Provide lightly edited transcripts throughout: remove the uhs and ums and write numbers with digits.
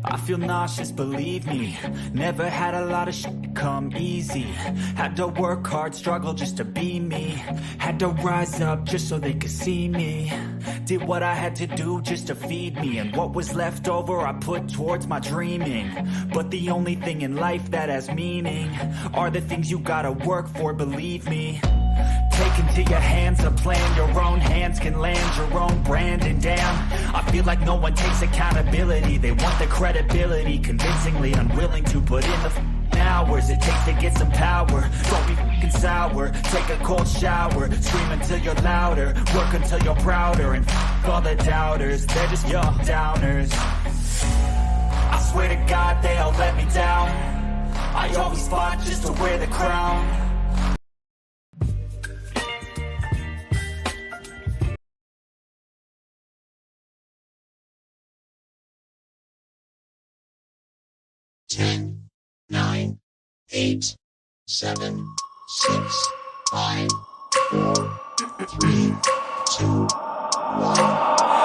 I feel nauseous, believe me. Never had a lot of shit come easy. Had to work hard, struggle just to be me. Had to rise up just so they could see me. Did what I had to do just to feed me. And what was left over I put towards my dreaming. But the only thing in life that has meaning are the things you gotta work for, believe me. Take into your hands a plan. Your own hands can land your own brand. And damn, I feel like no one takes accountability. They want the credibility, convincingly unwilling to put in the hours it takes to get some power. Don't be f***ing sour. Take a cold shower. Scream until you're louder. Work until you're prouder. And f*** all the doubters, they're just your downers. I swear to God they all let me down. I always fought just to wear the crown. Ten, nine, 8, 7, 6, 5, 4, 3, 2, 1.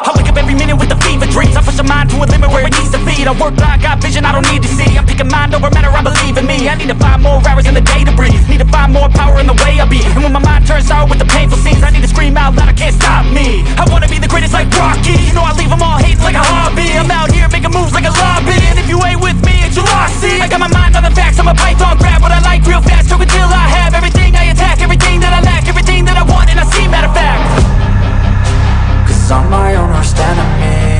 I wake up every minute with the fever dreams. I push my mind to a limit where it needs to be. I work blind, got vision I don't need to see. I'm picking mind over matter, I believe in me. I need to find more hours in the day to breathe. Need to find more power in the way I be. And when my mind turns sour with the painful scenes, I need to scream out loud, I can't stop me. I wanna be the greatest like Rocky. You know I leave them all hating like a hobby. I'm out here making moves like a lobby. And if you ain't with me, it's your loss, see. I got my mind on the facts, I'm a python, grab what I like real fast. Choke until I have everything I attack, everything that I lack, everything that I want and I see, matter of fact. Cause I'm my own worst enemy.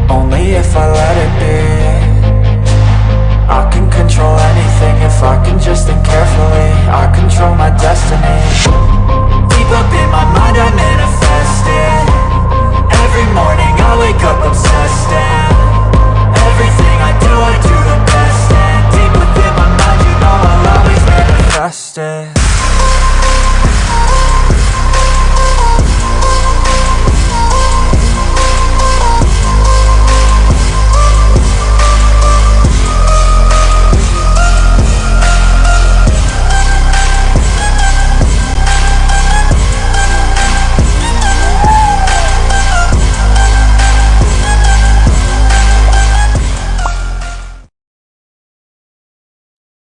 Only if I let it be. I can control anything if I can just think carefully. I control my destiny. Deep up in my mind I manifest it. Every morning I wake up obsessed and everything I do the best. And deep within my mind you know I'll always manifest it.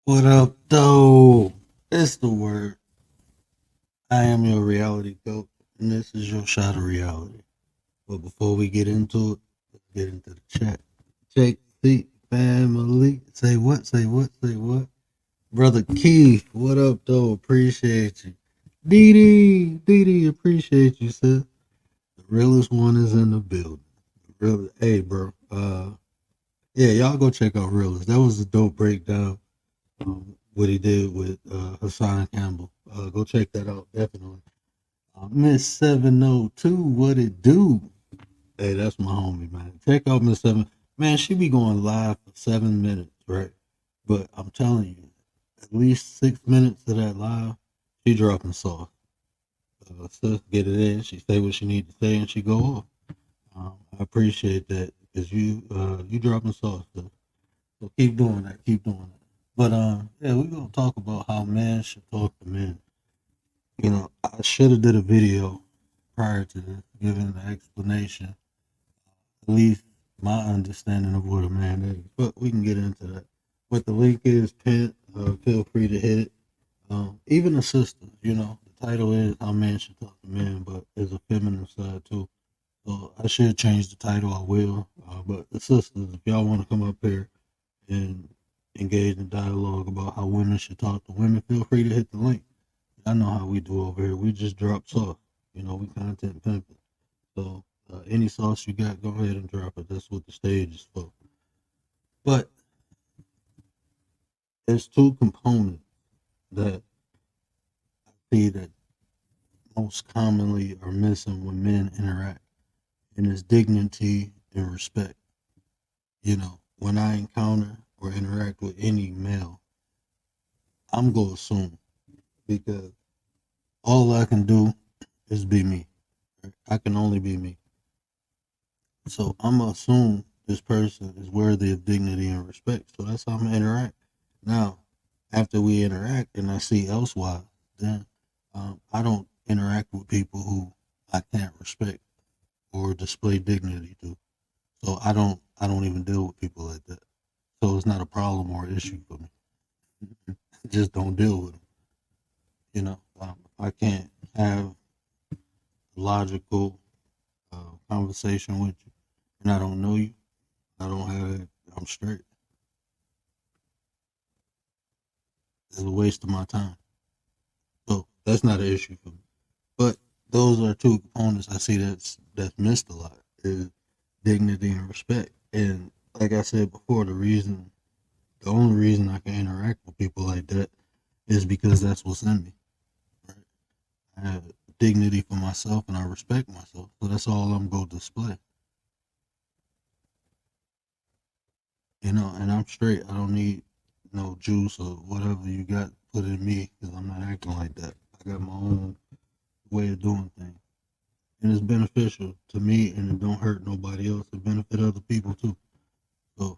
What up, though? It's the word. I am your reality coach, and this is your shot of reality. But before we get into it, let's get into the chat. Jake C. Family. Say what? Say what? Say what? Brother Keith, what up, though? Appreciate you. Dee, appreciate you, sis. The realest one is in the building. Hey, bro. Yeah, y'all go check out Realist. That was a dope breakdown. What he did with Hassan Campbell. Go check that out, definitely. Miss 702, what it do? Hey, that's my homie, man. Check out Miss 7. Man, she be going live for 7 minutes, right? But I'm telling you, at least 6 minutes of that live, she dropping sauce. Sis, get it in. She say what she need to say, and she go off. I appreciate that because you dropping sauce, sis. So keep doing that. Keep doing that. But yeah, we're gonna talk about how men should talk to men. You know, I should have did a video prior to this, giving an explanation, at least my understanding of what a man is. But we can get into that. But the link is pinned. Feel free to hit it. Even the sisters, you know, the title is how men should talk to men, but there's a feminine side too. So I should change the title. I will. But the sisters, if y'all want to come up here and engage in dialogue about how women should talk to women, feel free to hit the link. I know how we do over here. We just drop sauce. You know, we content pimping. So any sauce you got, go ahead and drop it. That's what the stage is for. But there's two components that I see that most commonly are missing when men interact. And it's dignity and respect. You know, when I encounter or interact with any male, I'm going to assume, because all I can do is be me. Right? I can only be me. So I'm going to assume this person is worthy of dignity and respect. So that's how I'm going to interact. Now, after we interact and I see elsewise, then I don't interact with people who I can't respect or display dignity to. So I don't even deal with people like that. So it's not a problem or issue for me. Just don't deal with them. I can't have logical conversation with you, and I don't know you. I don't have. I'm straight. It's a waste of my time. So that's not an issue for me. But those are two components I see that's missed a lot is dignity and respect. And like I said before, the only reason I can interact with people like that is because that's what's in me. Right? I have dignity for myself and I respect myself. So that's all I'm going to display. And I'm straight. I don't need no juice or whatever you got put in me because I'm not acting like that. I got my own way of doing things. And it's beneficial to me and it don't hurt nobody else. It benefit other people too. So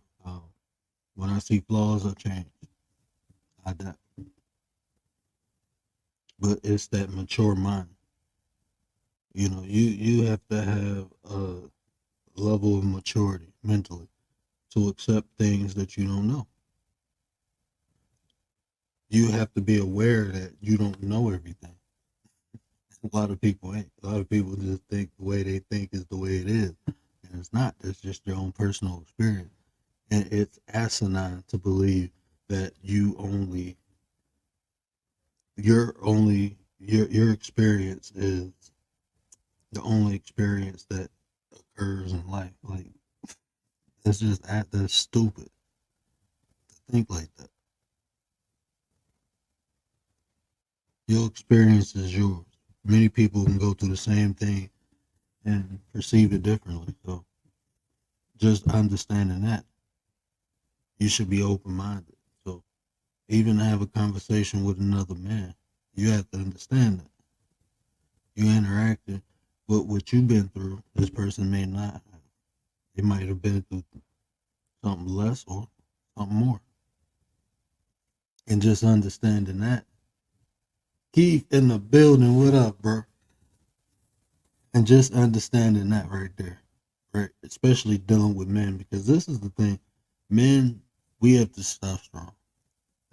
when I see flaws, I change. I adapt. But it's that mature mind. You have to have a level of maturity mentally to accept things that you don't know. You have to be aware that you don't know everything. A lot of people ain't. A lot of people just think the way they think is the way it is. And it's not. That's just your own personal experience. And it's asinine to believe that your experience is the only experience that occurs in life. Like that's stupid to think like that. Your experience is yours. Many people can go through the same thing and perceive it differently. So just understanding that, you should be open minded. So even to have a conversation with another man, you have to understand that. You interacting with what you've been through, this person may not have. They might have been through something less or something more. And just understanding that. Keith in the building, what up, bro? And just understanding that right there, right? Especially dealing with men, because this is the thing. Men, we have testosterone.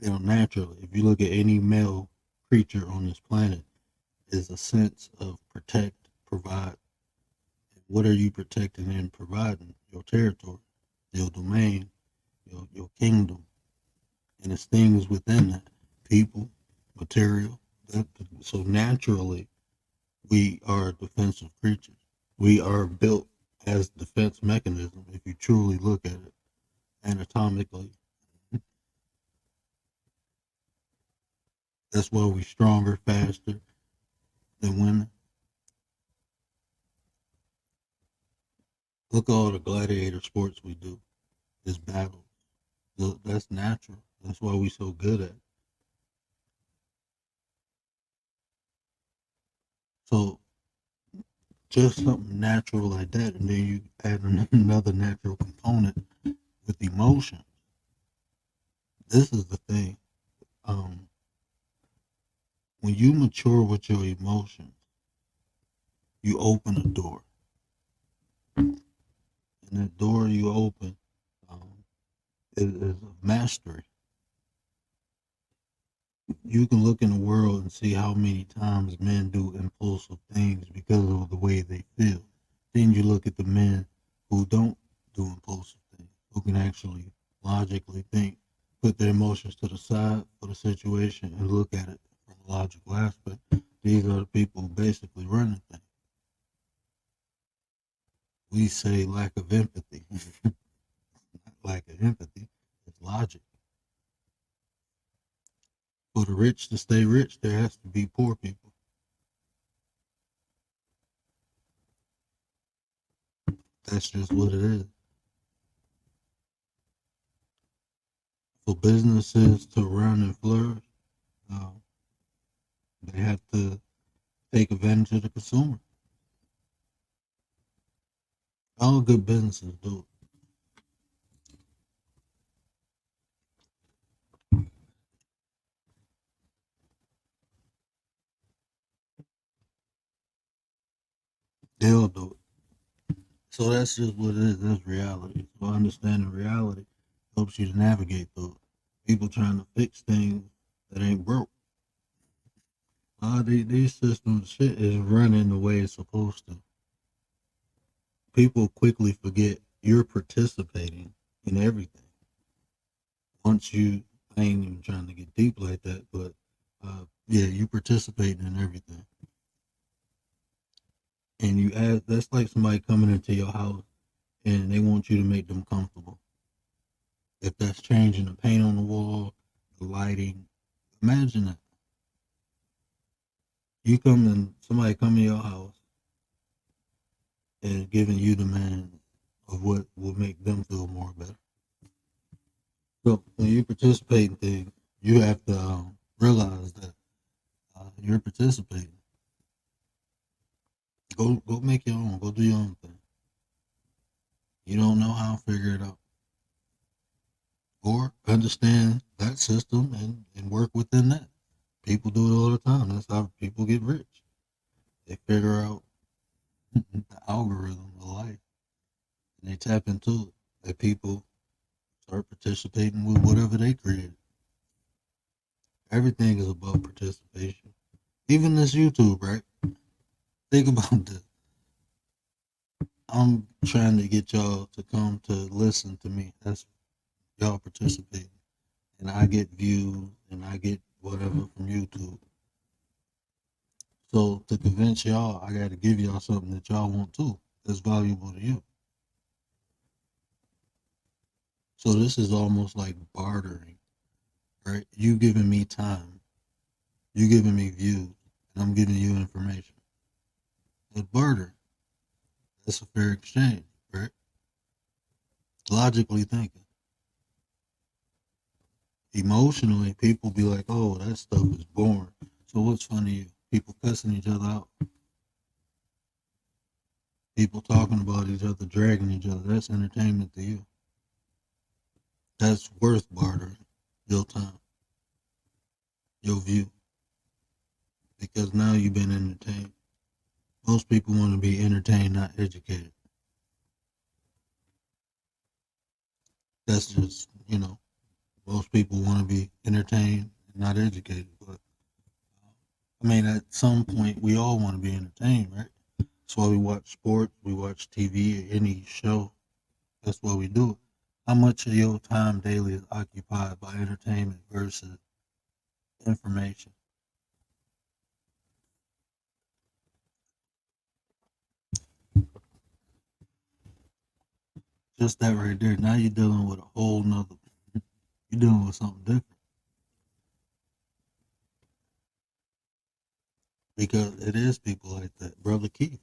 Naturally. If you look at any male creature on this planet, is a sense of protect, provide. What are you protecting and providing? Your territory, your domain, your kingdom. And it's things within that. People, material. So naturally, we are defensive creatures. We are built as defense mechanism if you truly look at it anatomically. That's why we're stronger, faster than women. Look at all the gladiator sports we do. It's battles. That's natural. That's why we're so good at it. So just something natural like that, and then you add another natural component with emotion. This is the thing. When you mature with your emotions, you open a door, and that door you open is mastery. You can look in the world and see how many times men do impulsive things because of the way they feel. Then you look at the men who don't do impulsive things, who can actually logically think, put their emotions to the side for the situation and look at it from a logical aspect. These are the people who basically run the thing. We say lack of empathy. Not lack of empathy, it's logic. For the rich to stay rich, there has to be poor people. That's just what it is. For businesses to run and flourish, they have to take advantage of the consumer. All good businesses do it. They'll do it. So that's just what it is. That's reality. So understanding reality helps you to navigate through it. People trying to fix things that ain't broke. These systems shit is running the way it's supposed to. People quickly forget you're participating in everything. Once you, I ain't even trying to get deep like that, but yeah, you participating in everything. And you add, that's like somebody coming into your house and they want you to make them comfortable. If that's changing the paint on the wall, the lighting, imagine that. Somebody come in your house and giving you demand of what will make them feel more better. So when you participate in things, you have to realize that you're participating. Go make your own. Go do your own thing. You don't know how, figure it out. Or understand that system and work within that. People do it all the time. That's how people get rich. They figure out the algorithm of life and they tap into it. That people start participating with whatever they create. Everything is about participation. Even this YouTube, right? Think about this. I'm trying to get y'all to come to listen to me. That's y'all participating. And I get views and I get whatever from YouTube. So to convince y'all, I got to give y'all something that y'all want too. That's valuable to you. So this is almost like bartering, right? You giving me time, you giving me views, and I'm giving you information. It's barter. That's a fair exchange, right? Logically thinking. Emotionally, people be like, "Oh, that stuff is boring." So what's funny? To you? People cussing each other out. People talking about each other, dragging each other. That's entertainment to you. That's worth bartering. Your time, your view. Because now you've been entertained. Most people want to be entertained, not educated. That's just, most people want to be entertained, not educated. But I mean, at some point, we all want to be entertained, right? That's why we watch sports, we watch TV, or any show. That's why we do it. How much of your time daily is occupied by entertainment versus information? Just that right there. Now you're dealing with a whole nother, you're dealing with something different. Because it is people like that. Brother Keith,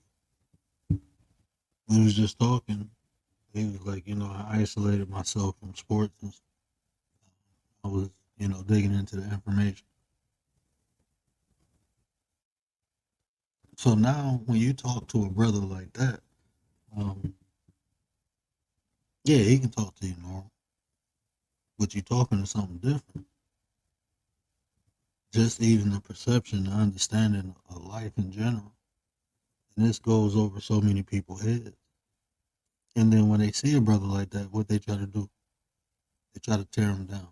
we was just talking. He was like, I isolated myself from sports and I was, digging into the information. So now when you talk to a brother like that, um, yeah, he can talk to you normal, but you're talking to something different. Just even the perception, the understanding of life in general. And this goes over so many people's heads. And then when they see a brother like that, what they try to do? They try to tear him down.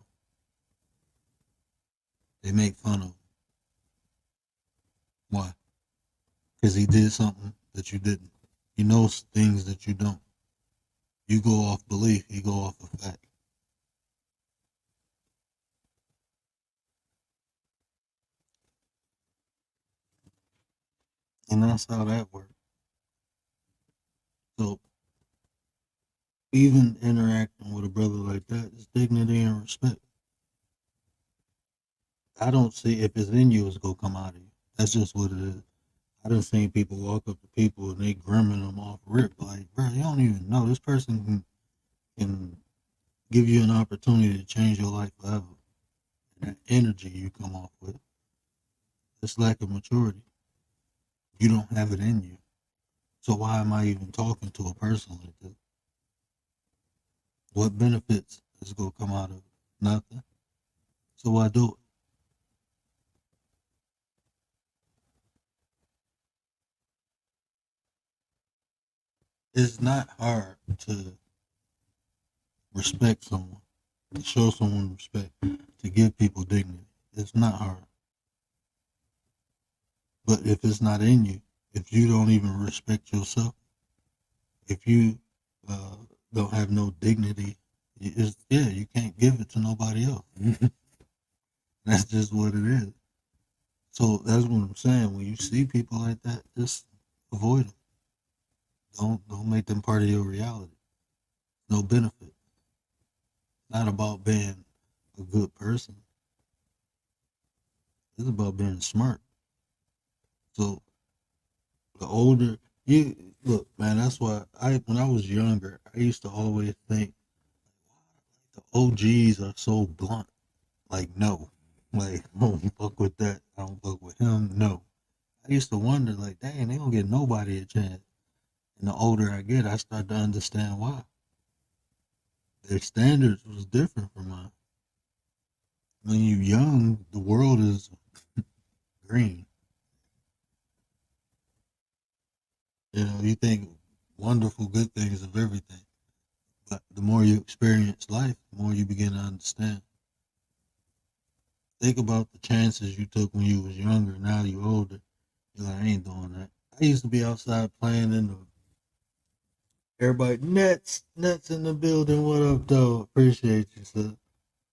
They make fun of him. Why? Because he did something that you didn't. He knows things that you don't. You go off belief, he go off of fact. And that's how that works. So even interacting with a brother like that is dignity and respect. I don't see if it's in you, it's gonna come out of you. That's just what it is. I done seen people walk up to people and they grimming them off rip like, bro, you don't even know this person can give you an opportunity to change your life forever. And that energy you come off with, it's lack of maturity. You don't have it in you. So why am I even talking to a person like this? What benefits is gonna come out of it? Nothing. So why do it? It's not hard to respect someone, to show someone respect, to give people dignity. It's not hard. But if it's not in you, if you don't even respect yourself, if you uh, don't have no dignity, you can't give it to nobody else. That's just what it is. So that's what I'm saying. When you see people like that, just avoid them. Don't make them part of your reality. No benefit. It's not about being a good person. It's about being smart. So the older you look, man, that's why when I was younger, I used to always think the OGs are so blunt. Like, no. Like, I don't fuck with that. I don't fuck with him. No. I used to wonder, like, dang, they don't get nobody a chance. And the older I get, I start to understand why. Their standards was different from mine. When you're young, the world is green. You know, you think wonderful, good things of everything. But the more you experience life, the more you begin to understand. Think about the chances you took when you was younger. Now you're older. You're like, I ain't doing that. I used to be outside playing in the everybody Nets in the building. What up, though? Appreciate you, sir.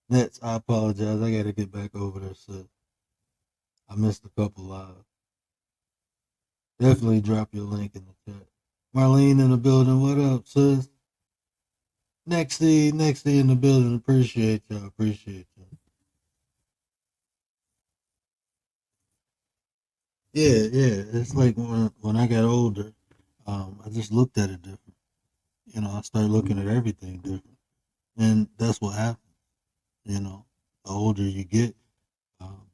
Nets, I apologize. I gotta get back over there, sir. I missed a couple live. Definitely drop your link in the chat. Marlene in the building. What up, sis? Nexty in the building. Appreciate y'all. Appreciate y'all. Yeah. It's like when I got older, I just looked at it different. You know, I started looking at everything different, and that's what happened. You know, the older you get,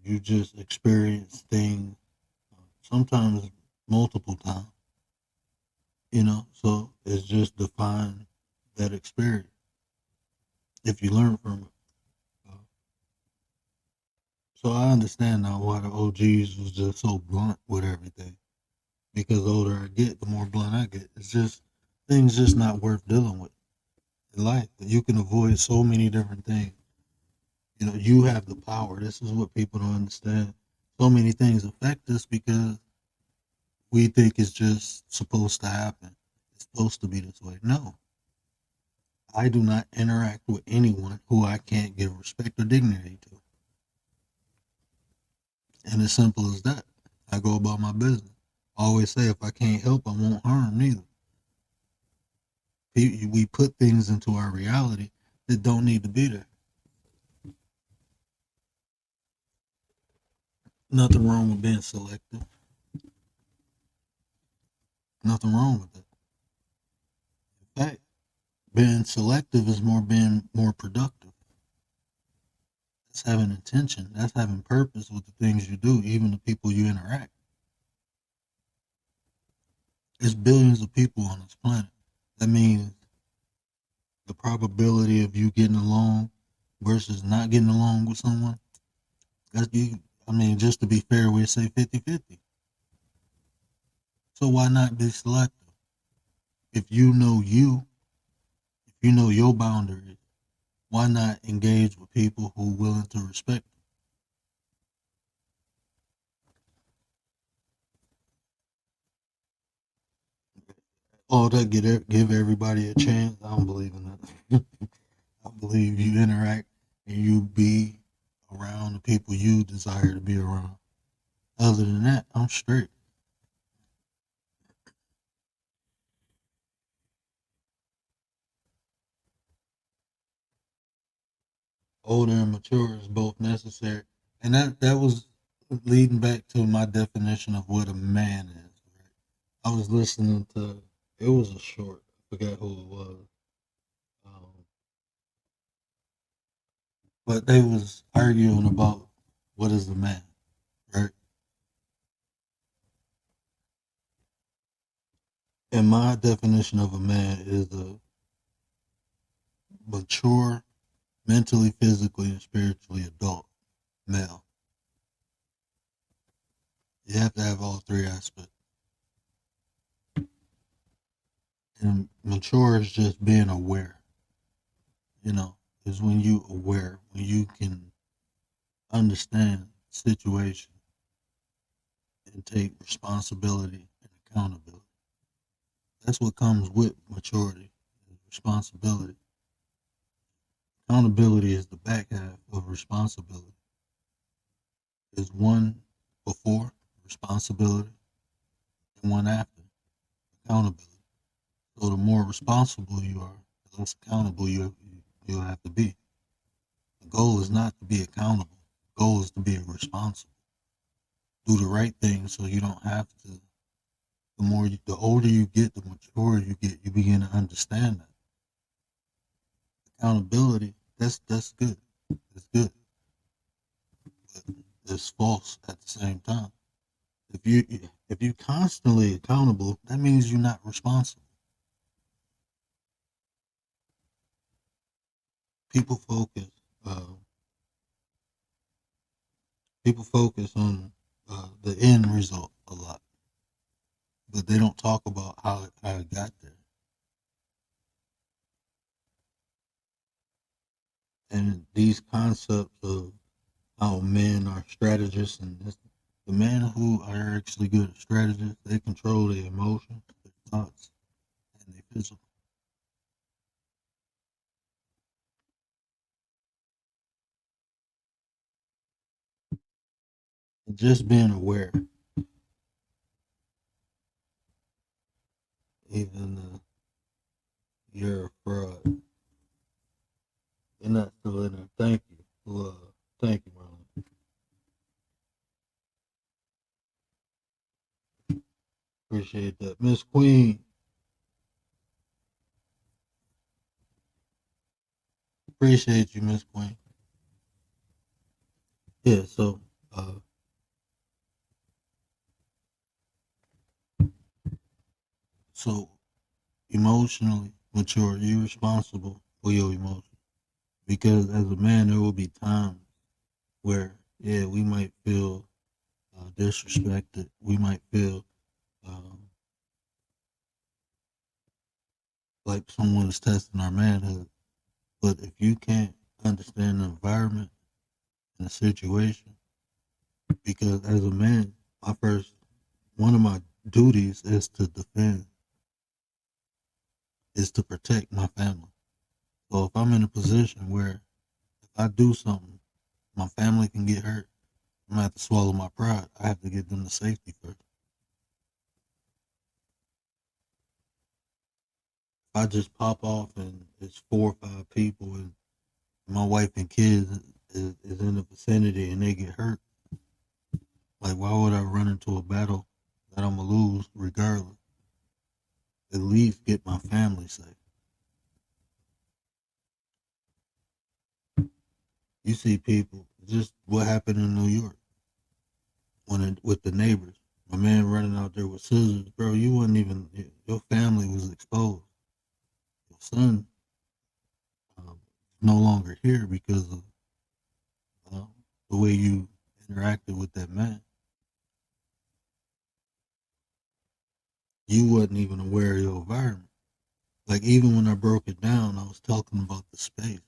you just experience things sometimes multiple times. You know, so it's just define that experience if you learn from it. So I understand now why the OGs was just so blunt with everything. Because the older I get, the more blunt I get. It's just things just not worth dealing with in life. You can avoid so many different things. You know, you have the power. This is what people don't understand. So many things affect us because we think it's just supposed to happen. It's supposed to be this way. No. I do not interact with anyone who I can't give respect or dignity to. And as simple as that. I go about my business. I always say if I can't help, I won't harm neither. We put things into our reality that don't need to be there. Nothing wrong with being selective. Nothing wrong with that. In fact, being selective is being more productive. That's having intention. That's having purpose with the things you do, even the people you interact. There's billions of people on this planet. That means the probability of you getting along versus not getting along with someone, that's you. I mean, just to be fair, we say 50-50. So why not be selective? If you know if you know your boundaries, why not engage with people who are willing to respect them? Oh, that give everybody a chance. I don't believe in that. I believe you interact and you be around the people you desire to be around. Other than that, I'm straight. Older and mature is both necessary, and that was leading back to my definition of what a man is. Right? I was listening to it was a short. I forgot who it was, um, but they was arguing about what is a man, right? And my definition of a man is a mature, mentally, physically, and spiritually adult male. You have to have all three aspects. And mature is just being aware. Is when you aware, when you can understand the situation and take responsibility and accountability. That's what comes with maturity, is responsibility. Accountability is the back half of responsibility. There's one before responsibility and one after accountability. So the more responsible you are, the less accountable you'll have to be. The goal is not to be accountable. The goal is to be responsible. Do the right thing so you don't have to. The older you get, the mature you get, you begin to understand that. Accountability, that's good. It's good. But it's false at the same time. If you constantly accountable, that means you're not responsible. People focus. Uh, People focus on the end result a lot, but they don't talk about how it got there. And these concepts of how men are strategists the men who are actually good at strategists, they control their emotions, their thoughts, and their physical. And just being aware, even you're a fraud. You're not still in there. Thank you. Thank you, Marlon. Appreciate that. Miss Queen, appreciate you, Miss Queen. Yeah, uh, so emotionally mature, you're responsible for your emotions. Because as a man, there will be times where, yeah, we might feel disrespected. We might feel um, like someone is testing our manhood. But if you can't understand the environment and the situation, because as a man, one of my duties is to defend, is to protect my family. So if I'm in a position where if I do something, my family can get hurt, I'm gonna have to swallow my pride. I have to get them to safety first. If I just pop off and it's 4 or 5 people and my wife and kids is in the vicinity and they get hurt, like why would I run into a battle that I'm gonna lose regardless? At least get my family safe. You see people, just what happened in New York with the neighbors. My man running out there with scissors, bro. You wasn't even your family was exposed. Your son no longer here because of uh, the way you interacted with that man. You wasn't even aware of your environment. Like even when I broke it down, I was talking about the space.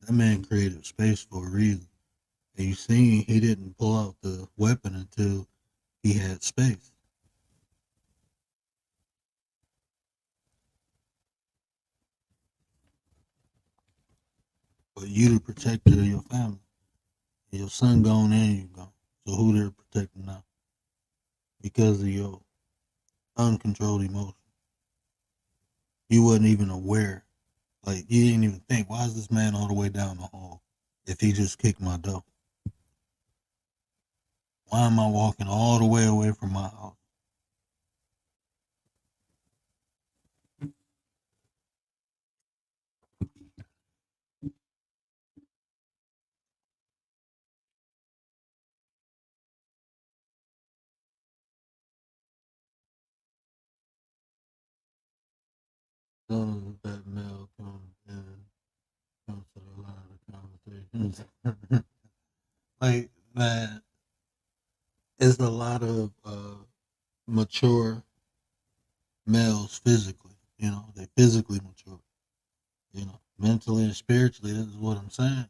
That man created space for a reason. And you seen he didn't pull out the weapon until he had space. But you the protector of your family. Your son gone and you gone. So who they're protecting now? Because of your uncontrolled emotion. You wasn't even aware. Like you didn't even think, why is this man all the way down the hall if he just kicked my door? Why am I walking all the way away from my house? As soon as that mail comes in, comes to the line of conversations. Like man, it's a lot of mature males physically. they physically mature. Mentally and spiritually. This is what I'm saying.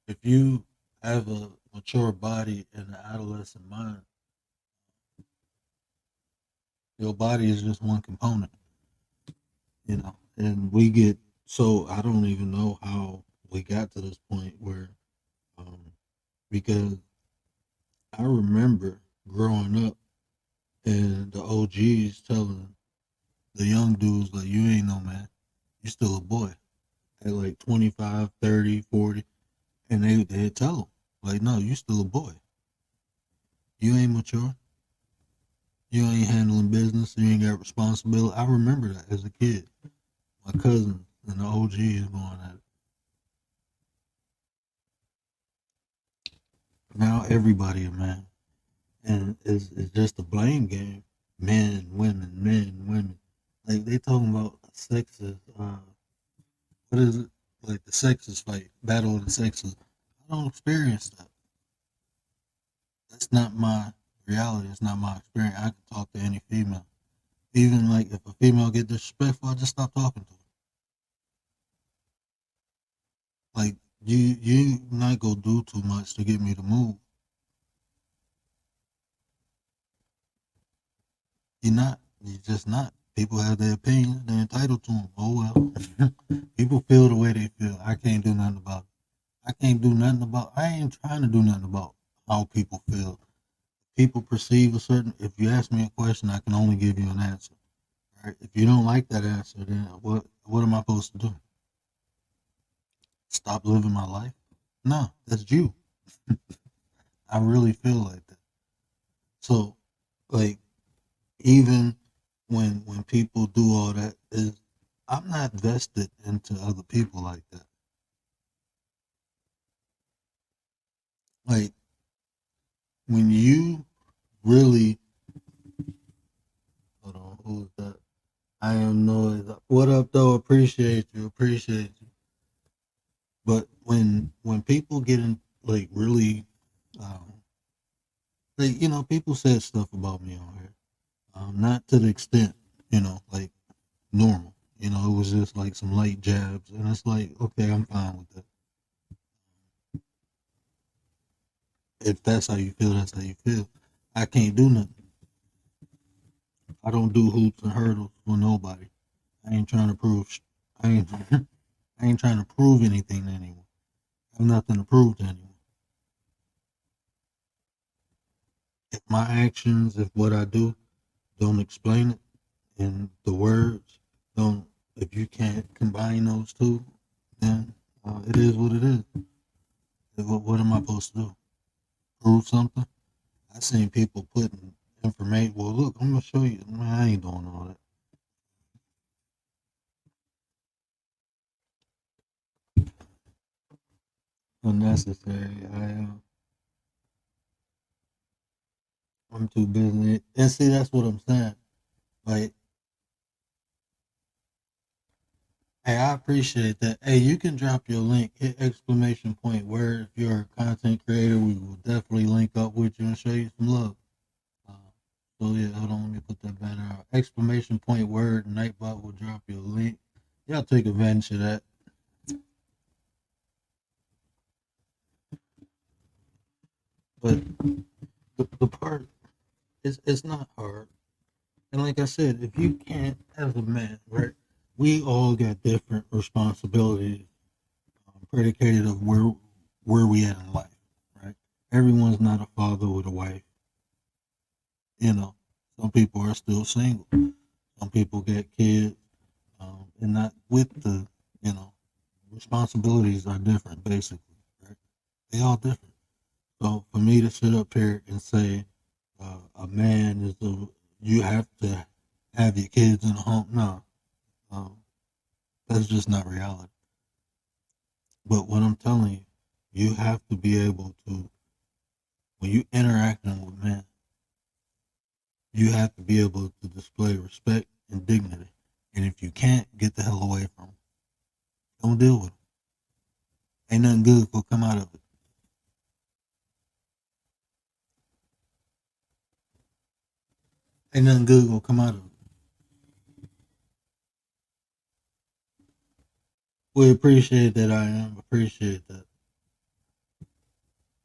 If you have a mature body and an adolescent mind, your body is just one component. And we get so I don't even know how we got to this point where, um, because I remember growing up and the OGs telling the young dudes like, you ain't no man, you still a boy at like 25, 30, 40, and they'd tell them like, no, you still a boy, you ain't mature, you ain't handling business, you ain't got responsibility. I remember that as a kid, my cousin and the OGs going at it. Now everybody a man, and it's just a blame game. Men, women. Like they talking about sexist. What is it? Like the sexist fight, battle of the sexes. I don't experience that. That's not my reality. It's not my experience. I can talk to any female. Even like if a female get disrespectful, I just stop talking to her. Like you not gonna do too much to get me to move. You're not. You're just not. People have their opinions. They're entitled to them. Oh well. People feel the way they feel. I can't do nothing about it. I ain't trying to do nothing about how people feel. People perceive a certain. If you ask me a question, I can only give you an answer. Right? If you don't like that answer, then what am I supposed to do? Stop living my life? No, that's you. I really feel like that. So, like, even when people do all that, is I'm not vested into other people like that. Like when you really hold on, who is that? I am noise. What up though? Appreciate you. But when people get in like really, um, like people said stuff about me on here, not to the extent like normal. It was just like some light jabs, and it's like, okay, I'm fine with that. If that's how you feel, that's how you feel. I can't do nothing. I don't do hoops and hurdles for nobody. I ain't trying to prove. I ain't. I ain't trying to prove anything to anyone. I have nothing to prove to anyone. If my actions, if what I do, don't explain it, and the words don't, if you can't combine those two, then it is what it is. What am I supposed to do? Prove something? I seen people putting information. Well, look, I'm gonna show you. Man, I ain't doing all that. Unnecessary. I'm too busy. And see, that's what I'm saying. Like, hey, I appreciate that. Hey, you can drop your link, hit exclamation point where if you're a content creator, we will definitely link up with you and show you some love. Uh, so yeah, hold on, let me put that banner out. Exclamation point word, Nightbot will drop your link. Y'all take advantage of that. But the part it's not hard. And like I said, if you can't, as a man, right, we all got different responsibilities, predicated of where we at in life, right? Everyone's not a father with a wife. Some people are still single. Some people get kids, and not with the, you know, responsibilities are different, basically, right? They all different. So for me to sit up here and say a man is you have to have your kids in a home, no, um, that's just not reality. But what I'm telling you, you have to be able to, when you interacting with men, you have to be able to display respect and dignity. And if you can't, get the hell away from them. Don't deal with them. Ain't nothing good will come out of it. Ain't nothing good will come out of it. We appreciate that. I am appreciate that.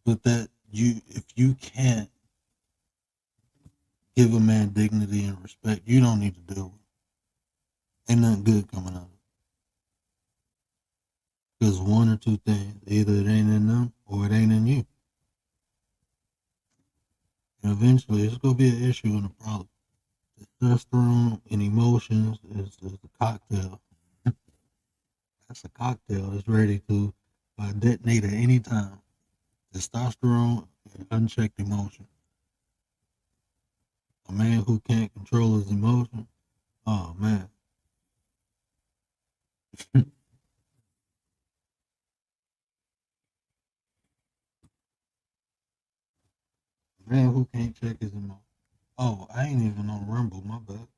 But that if you can't give a man dignity and respect, you don't need to deal with it. Ain't nothing good coming out of it. Because one or two things, either it ain't in them or it ain't in you. And eventually it's gonna be an issue and a problem. Testosterone and emotions is a cocktail. That's a cocktail that's ready to detonate at any time. Testosterone and unchecked emotion. A man who can't control his emotion, oh man. A man who can't check his emotion. Oh, I ain't even on Rumble, my bad.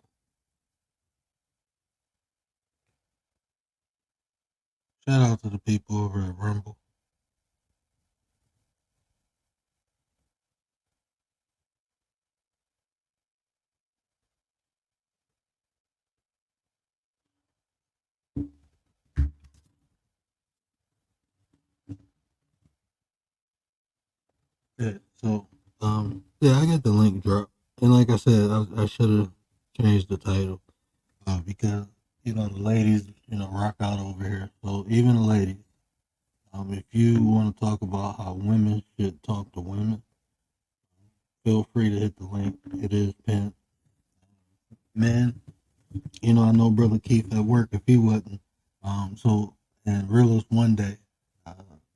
Shout out to the people over at Rumble. Yeah, so yeah, I got the link dropped. And like I said, I should have changed the title. Because the ladies rock out over here. So even the ladies, if you want to talk about how women should talk to women, feel free to hit the link. It is pinned. Men, I know Brother Keith at work if he wasn't. And realist one day.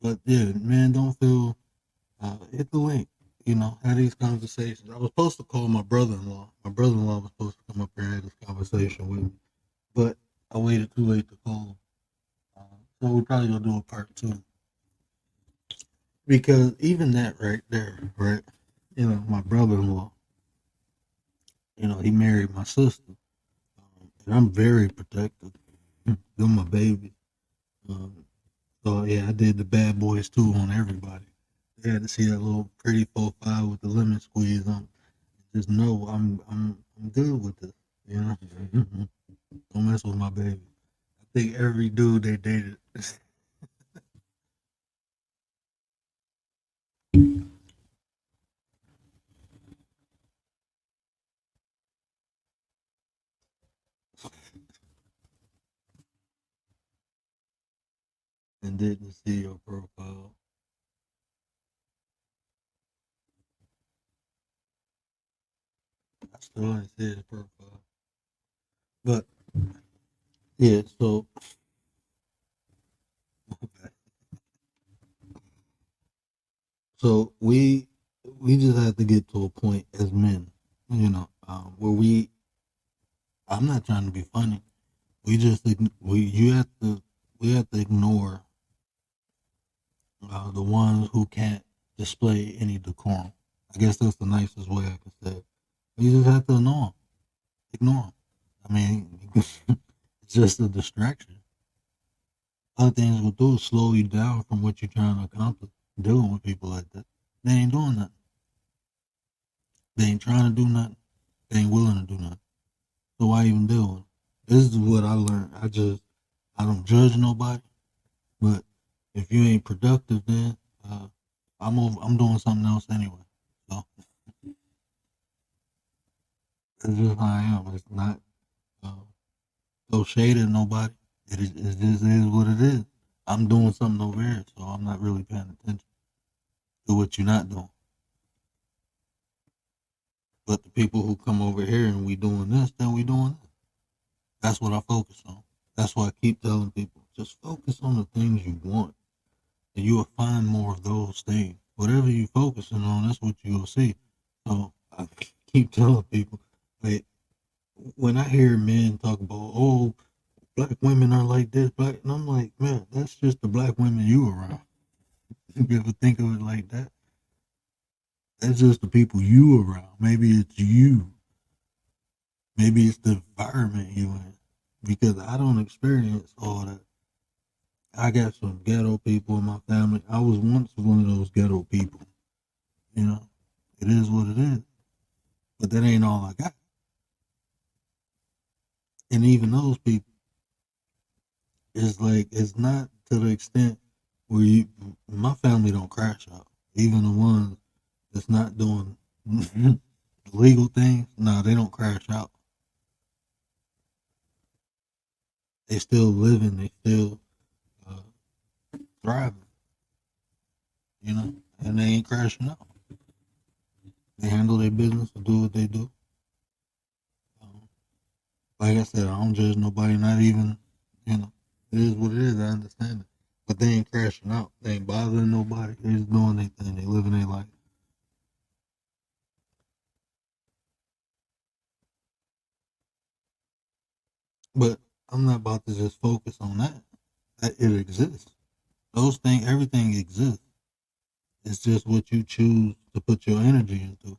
But yeah, man, don't feel. Hit the link. Have these conversations. I was supposed to call my brother-in-law. My brother-in-law was supposed to come up here and have this conversation with me, but I waited too late to call him. So we're probably gonna do a part 2 because even that right there, right? My brother-in-law. He married my sister, and I'm very protective. They're my baby. So yeah, I did the bad boys too on everybody. They had to see that little pretty 4.5 with the lemon squeeze on. Just know I'm good with this. Don't mess with my baby. I think every dude they dated and didn't see your profile. I still didn't see his profile. But yeah, so so we just have to get to a point as men, where I'm not trying to be funny. We have to ignore the ones who can't display any decorum. I guess that's the nicest way I can say it. You just have to ignore them. I mean, it's just a distraction. Other things will do is slow you down from what you're trying to accomplish. Dealing with people like that, they ain't doing nothing. They ain't trying to do nothing. They ain't willing to do nothing. So why even deal with them? This is what I learned. I don't judge nobody, but if you ain't productive, then I'm doing something else anyway. So that's just how I am. It's not no shade at nobody. It just is what it is. I'm doing something over here, so I'm not really paying attention to what you're not doing. But the people who come over here and we doing this, then we doing that. That's what I focus on. That's why I keep telling people, just focus on the things you want, and you will find more of those things. Whatever you focusing on, that's what you will see. So I keep telling people, like, when I hear men talk about, oh, black women are like this, and I'm like, man, that's just the black women you around. You ever think of it like that? That's just the people you around. Maybe it's you. Maybe it's the environment you in. Because I don't experience all that. I got some ghetto people in my family. I was once one of those ghetto people. It is what it is. But that ain't all I got. And even those people, it's like it's not to the extent where my family don't crash out. Even the ones that's not doing legal things, no, they don't crash out. They still living, they still uh, thriving, and they ain't crashing out. They handle their business and do what they do. Um, like I said, I don't judge nobody, not even, it is what it is. I understand it. But they ain't crashing out. They ain't bothering nobody. They just doing their thing. They living their life. But I'm not about to just focus on that. That it exists. Those things, everything exists. It's just what you choose to put your energy into.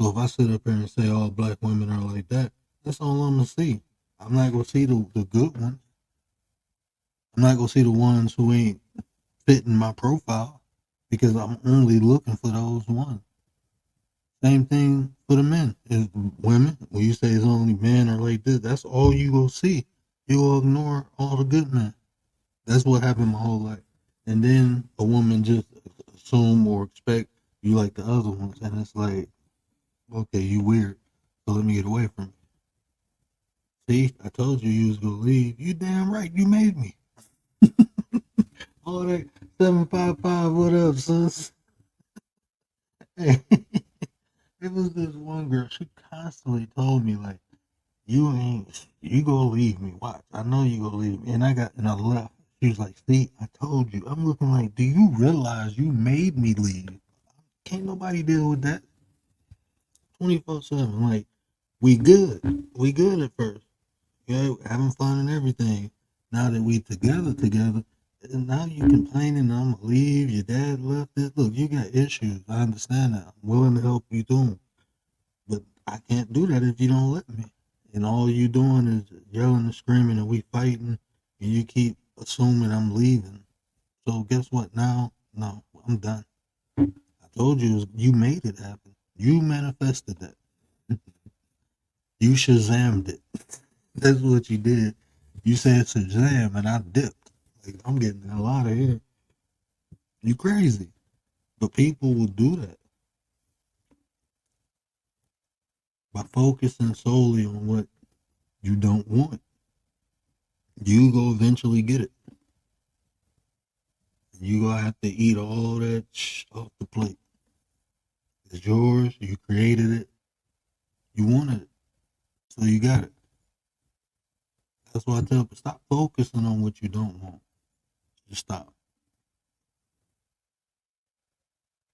So if I sit up here and say all black women are like that, that's all I'm gonna see. I'm not gonna see the good ones. I'm not gonna see the ones who ain't fitting my profile because I'm only looking for those ones. Same thing for the men. Is women, when you say it's only men are like this, that's all you go see. You will ignore all the good men. That's what happened my whole life. And then a woman just assume or expect you like the other ones. And it's like, okay, you weird. So let me get away from you. See, I told you you was gonna leave. You damn right, you made me. All that 755, what up, sis? Hey, it was this one girl, she constantly told me, like, you gonna leave me. Watch. I know you gonna leave me. And I left. She was like, see, I told you. I'm looking like, do you realize you made me leave? Can't nobody deal with that. 24/7. Like, we good. We good at first. Yeah, having fun and everything. Now that we together, and now you complaining I'm gonna leave, your dad left it. Look, you got issues. I understand that. I'm willing to help you through them. But I can't do that if you don't let me. And all you doing is yelling and screaming and we fighting and you keep assuming I'm leaving. So guess what? Now, no, I'm done. I told you you made it happen. You manifested that. You Shazammed it. That's what you did. You said Shazam and I dipped. Like, I'm getting a lot of here. You crazy. But people will do that by focusing solely on what you don't want. You go eventually get it. You gonna have to eat all that off the plate. It's yours. You created it. You wanted it, so you got it. That's why I tell people, stop focusing on what you don't want. Just stop.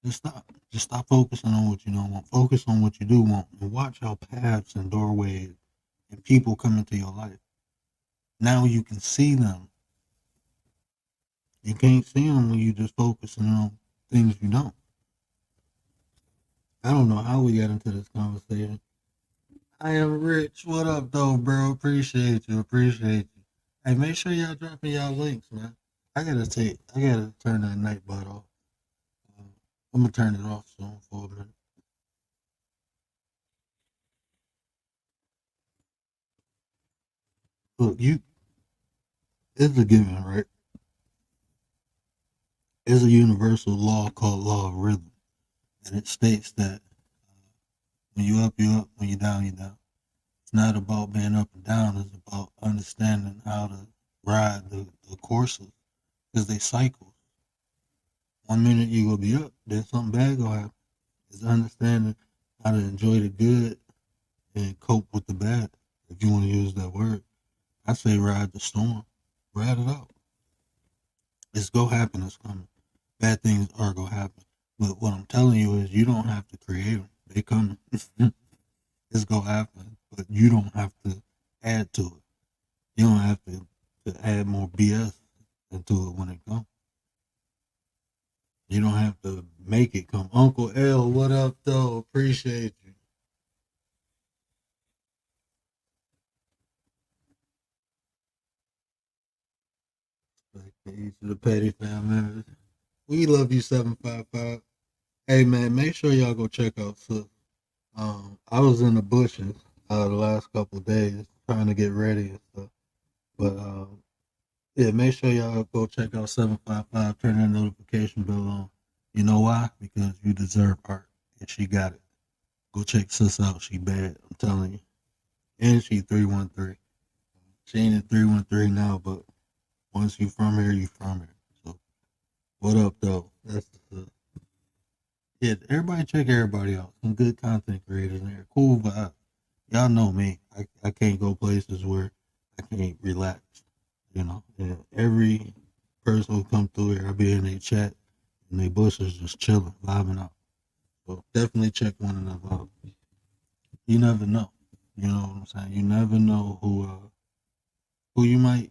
Just stop. Just stop focusing on what you don't want. Focus on what you do want, and watch how paths and doorways and people come into your life. Now you can see them. You can't see them when you just focusing on things you don't. I don't know how we got into this conversation. I am rich. What up, though, bro? Appreciate you. Hey, make sure y'all dropping y'all links, man. I gotta turn that night bot off. I'm gonna turn it off soon for a minute. Look, it's a given, right? It's a universal law called law of rhythm, and it states that when you up, you up. When you down, you down. It's not about being up and down. It's about understanding how to ride the courses because they cycle. 1 minute you gonna be up, then something bad gonna happen. It's understanding how to enjoy the good and cope with the bad, if you want to use that word. I say ride the storm. Ride it out. It's gonna happen, it's coming. Bad things are gonna happen. But what I'm telling you is you don't have to create them. They coming. It's gonna happen. But you don't have to add to it. You don't have to add more BS into it when it comes. You don't have to make it come. Uncle L, what up, though? Appreciate you. Like each of the petty family members. We love you, 755. Hey, man, make sure y'all go check out Sis. I was in the bushes the last couple of days trying to get ready and stuff. But Yeah, make sure y'all go check out 755. Turn that notification bell on. You know why? Because you deserve art, and she got it. Go check sis out. She bad. I'm telling you. And she 313. She ain't in 313 now, but once you from here, you from here. So what up though? That's yeah. Everybody check everybody out. Some good content creators in there. Cool vibe. Y'all know me. I can't go places where I can't relax. You know. And every person who come through here, I be in their chat and they bushes just chilling, vibing out. So definitely check one another out. You never know. You know what I'm saying? You never know who you might,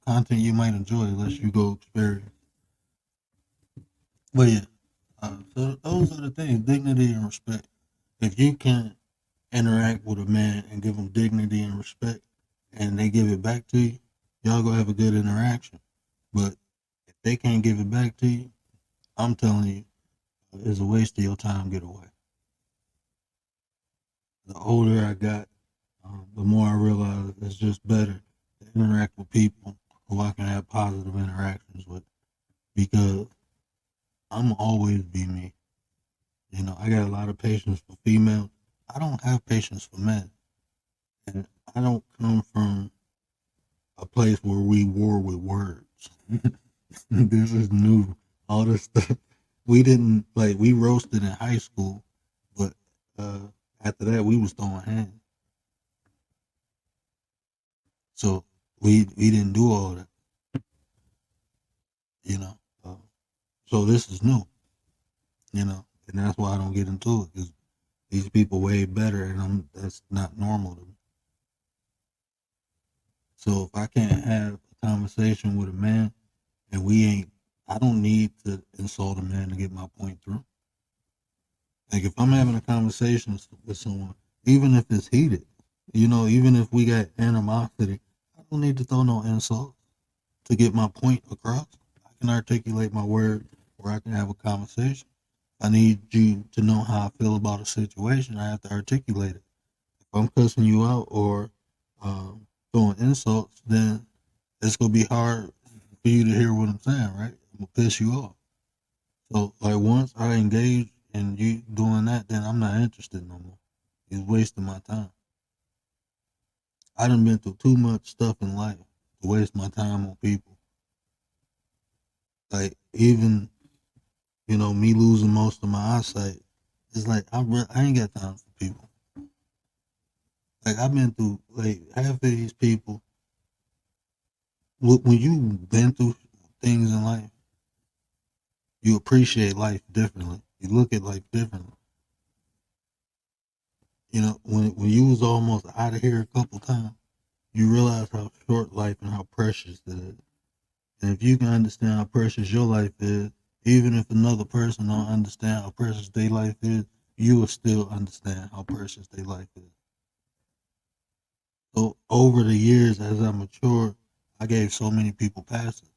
content you might enjoy unless you go experience. But yeah, so those are the things: dignity and respect. If you can interact with a man and give him dignity and respect, and they give it back to you, y'all gonna have a good interaction. But if they can't give it back to you, I'm telling you, it's a waste of your time. Get away. The older I got, the more I realize it's just better to interact with people who I can have positive interactions with, because I'm always be me. You know, I got a lot of patience for females. I don't have patience for men. And I don't come from a place where we war with words. This is new. All this stuff. We didn't, like, we roasted in high school, but after that, we was throwing hands. So we didn't do all that, you know. So this is new, and that's why I don't get into it, because these people way better, and that's not normal to me. So if I can't have a conversation with a man and I don't need to insult a man to get my point through. Like if I'm having a conversation with someone, even if it's heated, even if we got animosity, I don't need to throw no insult to get my point across. I can articulate my word, or I can have a conversation. I need you to know how I feel about a situation. I have to articulate it. If I'm cussing you out or throwing insults, then it's gonna be hard for you to hear what I'm saying, right? I'm gonna piss you off. So like once I engage in you doing that, then I'm not interested no more. It's wasting my time. I done been through too much stuff in life to waste my time on people. Like even, me losing most of my eyesight, it's like I ain't got time for people. Like I've been through, like half of these people. When you've been through things in life, you appreciate life differently. You look at life differently. When you was almost out of here a couple times, you realize how short life and how precious it is. And if you can understand how precious your life is, even if another person don't understand how precious their life is, you will still understand how precious their life is. So over the years, as I matured, I gave so many people passes.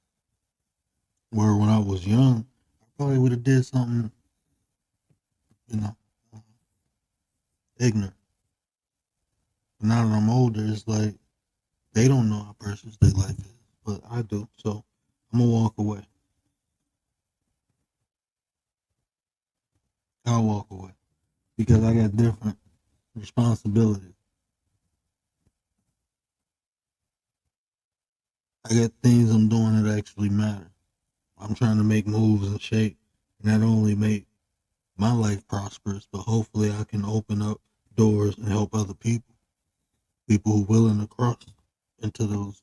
Where when I was young, I probably would have did something, you know, ignorant. But now that I'm older, it's like they don't know how precious their life is, but I do. So I'm gonna walk away. I'll walk away because I got different responsibilities. I got things I'm doing that actually matter. I'm trying to make moves and shape, not only make my life prosperous, but hopefully I can open up doors and help other people. People who are willing to cross into those,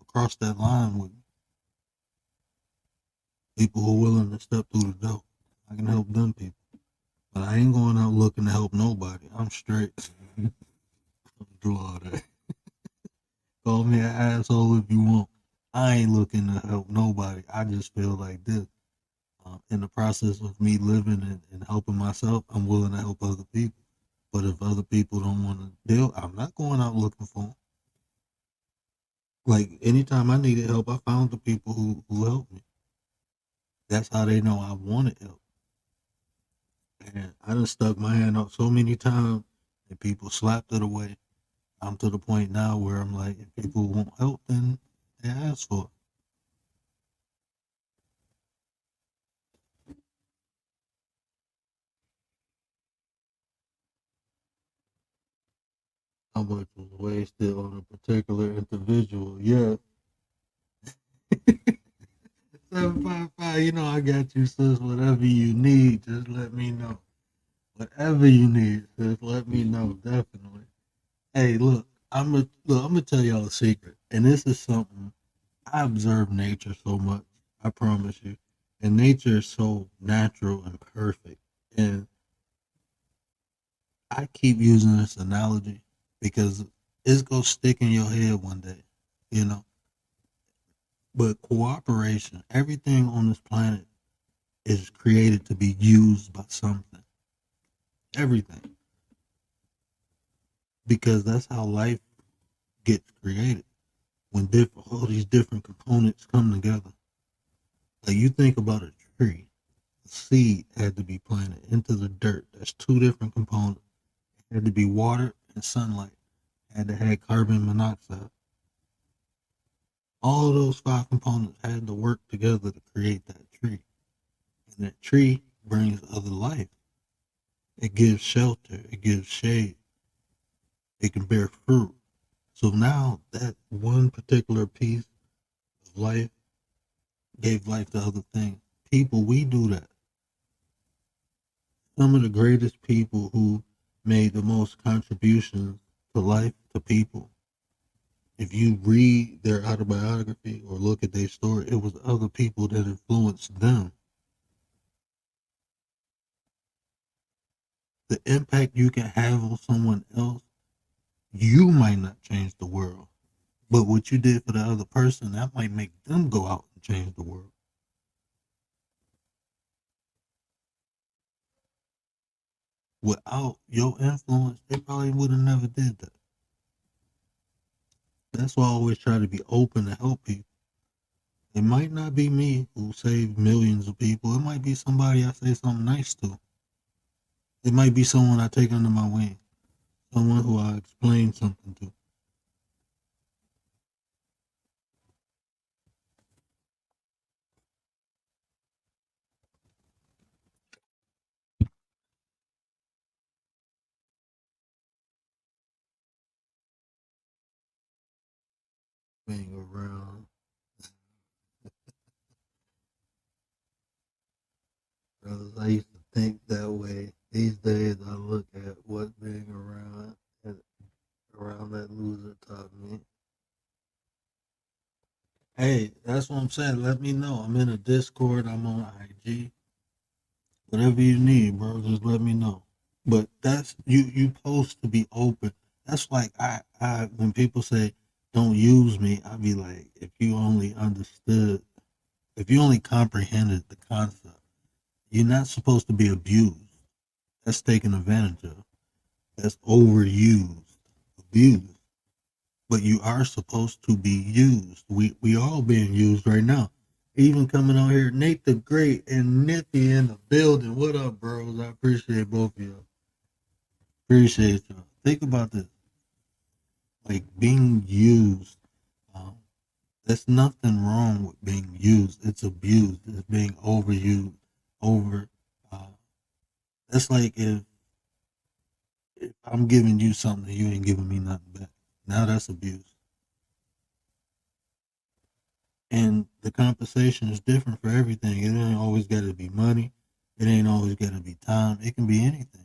cross that line with me. People who are willing to step through the door. I can help them people. But I ain't going out looking to help nobody. I'm straight. Do all that. Call me an asshole if you want. I ain't looking to help nobody. I just feel like this. In the process of me living and helping myself, I'm willing to help other people. But if other people don't want to deal, I'm not going out looking for them. Like anytime I needed help, I found the people who helped me. That's how they know I wanted help. And I done stuck my hand out so many times and people slapped it away. I'm to the point now where I'm like, if people won't help, then they asked for. How much was wasted on a particular individual? Yeah. 755, you know I got you, sis. Whatever you need, just let me know. Whatever you need, just let me know. Definitely. Hey, look, I'm gonna tell y'all a secret, and this is something I observe nature so much. I promise you, and nature is so natural and perfect. And I keep using this analogy because it's gonna stick in your head one day, you know. But cooperation, everything on this planet is created to be used by something. Everything. Because that's how life gets created. When all these different components come together. Like you think about a tree. A seed had to be planted into the dirt. That's two different components. It had to be water and sunlight. It had to have carbon monoxide. All of those five components had to work together to create that tree. And that tree brings other life. It gives shelter. It gives shade. It can bear fruit. So now that one particular piece of life gave life to other things. People, we do that. Some of the greatest people who made the most contributions to life, to people, if you read their autobiography or look at their story, it was other people that influenced them. The impact you can have on someone else, you might not change the world. But what you did for the other person, that might make them go out and change the world. Without your influence, they probably would have never did that. That's why I always try to be open to help people. It might not be me who saved millions of people. It might be somebody I say something nice to. It might be someone I take under my wing. Someone who I explain something to. Being around. Brothers, I used to think that way. These days I look at what being around and around that loser taught me. Hey, that's what I'm saying. Let me know. I'm in a Discord. I'm on IG. Whatever you need, bro, just let me know. But that's you supposed to be open. That's like I when people say don't use me, I be like, if you only understood, if you only comprehended the concept, you're not supposed to be abused. That's taken advantage of. That's overused, abused. But you are supposed to be used. We all being used right now. Even coming on here, Nate the Great and Nippy in the building. What up, bros? I appreciate both of y'all. Appreciate y'all. Think about this. Like being used. Um, there's nothing wrong with being used. It's abused. It's being overused. Over. Uh, that's like if I'm giving you something, you ain't giving me nothing back. Now that's abuse. And the compensation is different for everything. It ain't always got to be money. It ain't always got to be time. It can be anything.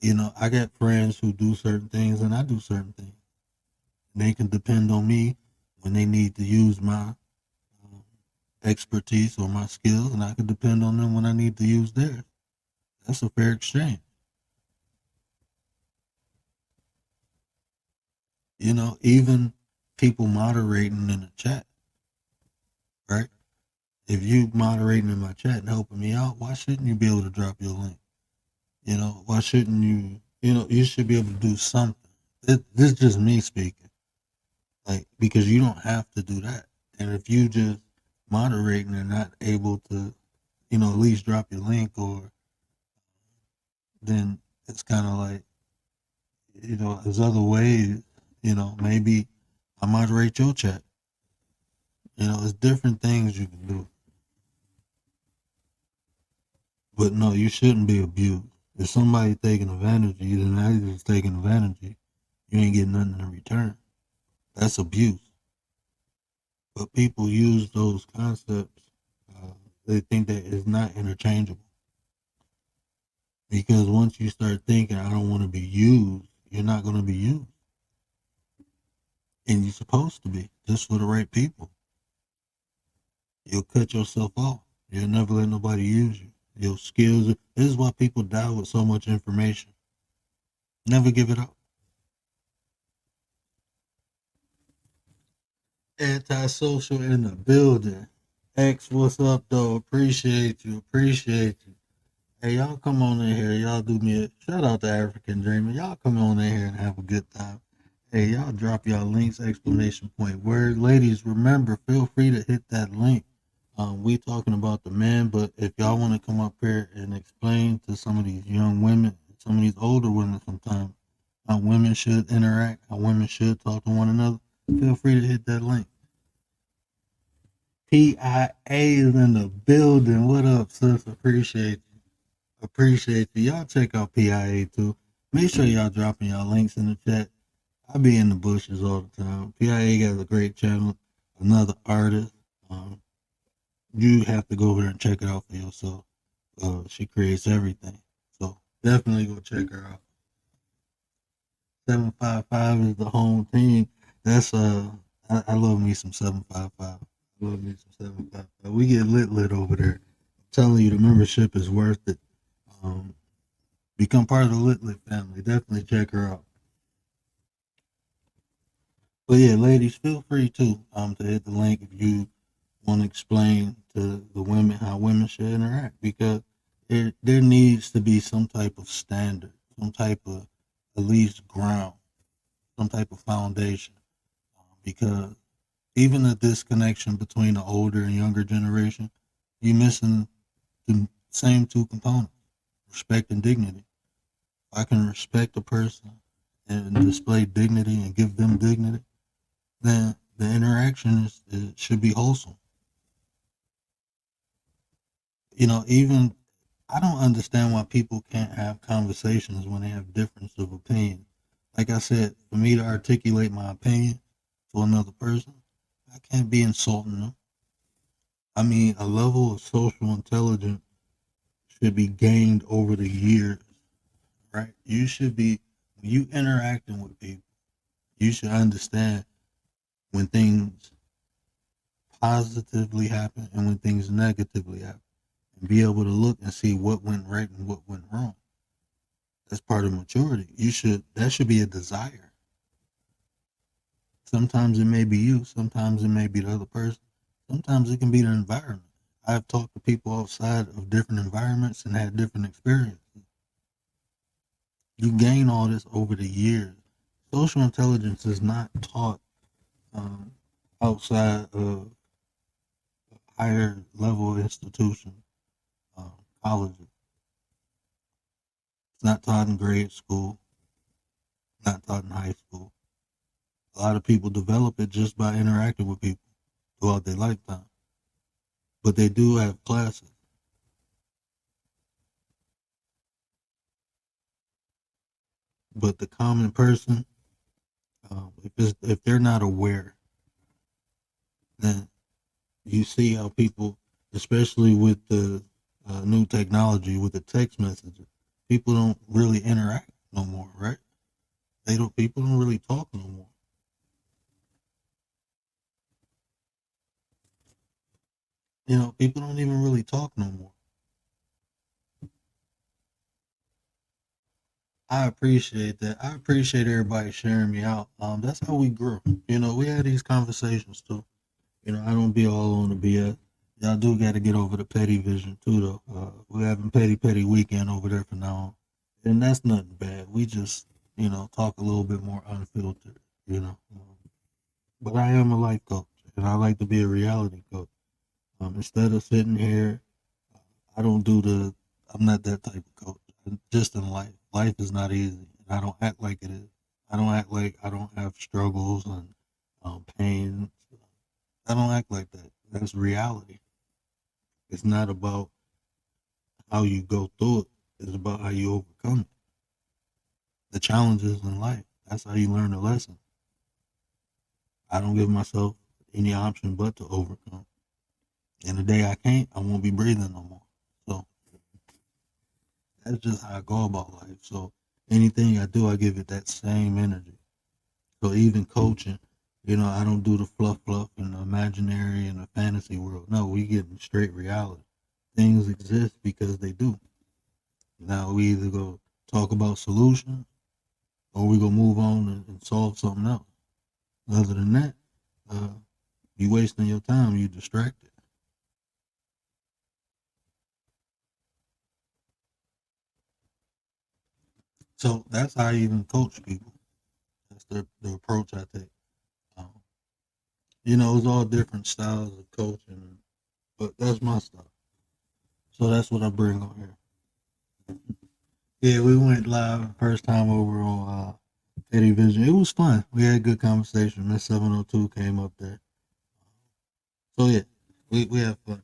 You know, I got friends who do certain things and I do certain things. And they can depend on me when they need to use my expertise or my skills, and I can depend on them when I need to use theirs. That's a fair exchange. You know, even people moderating in the chat, right? If you moderating in my chat and helping me out, why shouldn't you be able to drop your link? You know, why shouldn't you? You know, you should be able to do something. This is just me speaking, like because you don't have to do that. And if you just moderating and not able to, you know, at least drop your link, or then it's kind of like, you know, there's other ways. You know, maybe I moderate your chat. You know, it's different things you can do. But no, you shouldn't be abused. If somebody taking advantage of you, then they just taking advantage of you. You ain't getting nothing in return. That's abuse. But people use those concepts. They think that it's not interchangeable. Because once you start thinking, I don't want to be used, you're not going to be used. And you're supposed to be, just for the right people. You'll cut yourself off. You'll never let nobody use you. Your skills. This is why people die with so much information. Never give it up. Antisocial in the building. X, what's up, though? Appreciate you. Hey, y'all come on in here. Y'all do me a shout out to African Dreamer. Y'all come on in here and have a good time. Hey, y'all drop y'all links, exclamation point, word. Ladies, remember, feel free to hit that link. We talking about the men, but if y'all want to come up here and explain to some of these young women, some of these older women sometimes, how women should interact, how women should talk to one another, feel free to hit that link. PIA is in the building. What up, sis? Appreciate you. Y'all check out PIA too. Make sure y'all dropping y'all links in the chat. I be in the bushes all the time. PIA got a great channel. Another artist. You have to go over there and check it out for yourself. She creates everything. So definitely go check her out. 755 is the home team. That's I love me some 755. Love me some 755. We get lit over there. I'm telling you, the membership is worth it. Become part of the Lit family. Definitely check her out. But yeah, ladies, feel free to hit the link if you want to explain to the women how women should interact, because there needs to be some type of standard, some type of at least ground, some type of foundation, because even the disconnection between the older and younger generation, you're missing the same two components: respect and dignity. If I can respect a person and display dignity and give them dignity, then the interaction should be wholesome. You know, even I don't understand why people can't have conversations when they have difference of opinion. Like I said, for me to articulate my opinion to another person, I can't be insulting them. I mean, a level of social intelligence should be gained over the years, right? You should be, when you interacting with people, you should understand when things positively happen and when things negatively happen, and be able to look and see what went right and what went wrong. That's part of maturity. That should be a desire. Sometimes it may be you, sometimes it may be the other person, sometimes it can be the environment. I've talked to people outside of different environments and had different experiences. You gain all this over the years. Social intelligence is not taught outside of higher level institutions, colleges. It's not taught in grade school, not taught in high school. A lot of people develop it just by interacting with people throughout their lifetime. But they do have classes. But the common person, if they're not aware, then you see how people, especially with the new technology, with the text messages, people don't really interact no more, right? People don't really talk no more. You know, people don't even really talk no more. I appreciate that. I appreciate everybody sharing me out. That's how we grew. You know, we had these conversations too. You know, I don't be all on the BS. Y'all do got to get over the petty vision too, though. We're having petty weekend over there from now on, and that's nothing bad. We just, you know, talk a little bit more unfiltered. You know, but I am a life coach, and I like to be a reality coach. Instead of sitting here, I don't do the. I'm not that type of coach. Just in life, life is not easy, and I don't act like it is. I don't act like I don't have struggles and pain. I don't act like that. That's reality. It's not about how you go through it. It's about how you overcome it. The challenges in life. That's how you learn a lesson. I don't give myself any option but to overcome. And the day I can't, I won't be breathing no more. So that's just how I go about life. So anything I do, I give it that same energy. So even coaching, I don't do the fluff in the imaginary and the fantasy world. No, we get in straight reality. Things exist because they do. Now we either go talk about solutions or we go move on and solve something else. Other than that, you wasting your time, you distracted. So that's how I even coach people. That's the approach I take. Um, it's all different styles of coaching, but that's my style. So that's what I bring on here. Yeah, we went live first time over on Eddie Vision. It was fun. We had a good conversation. Miss 702 came up there. So yeah, we have fun.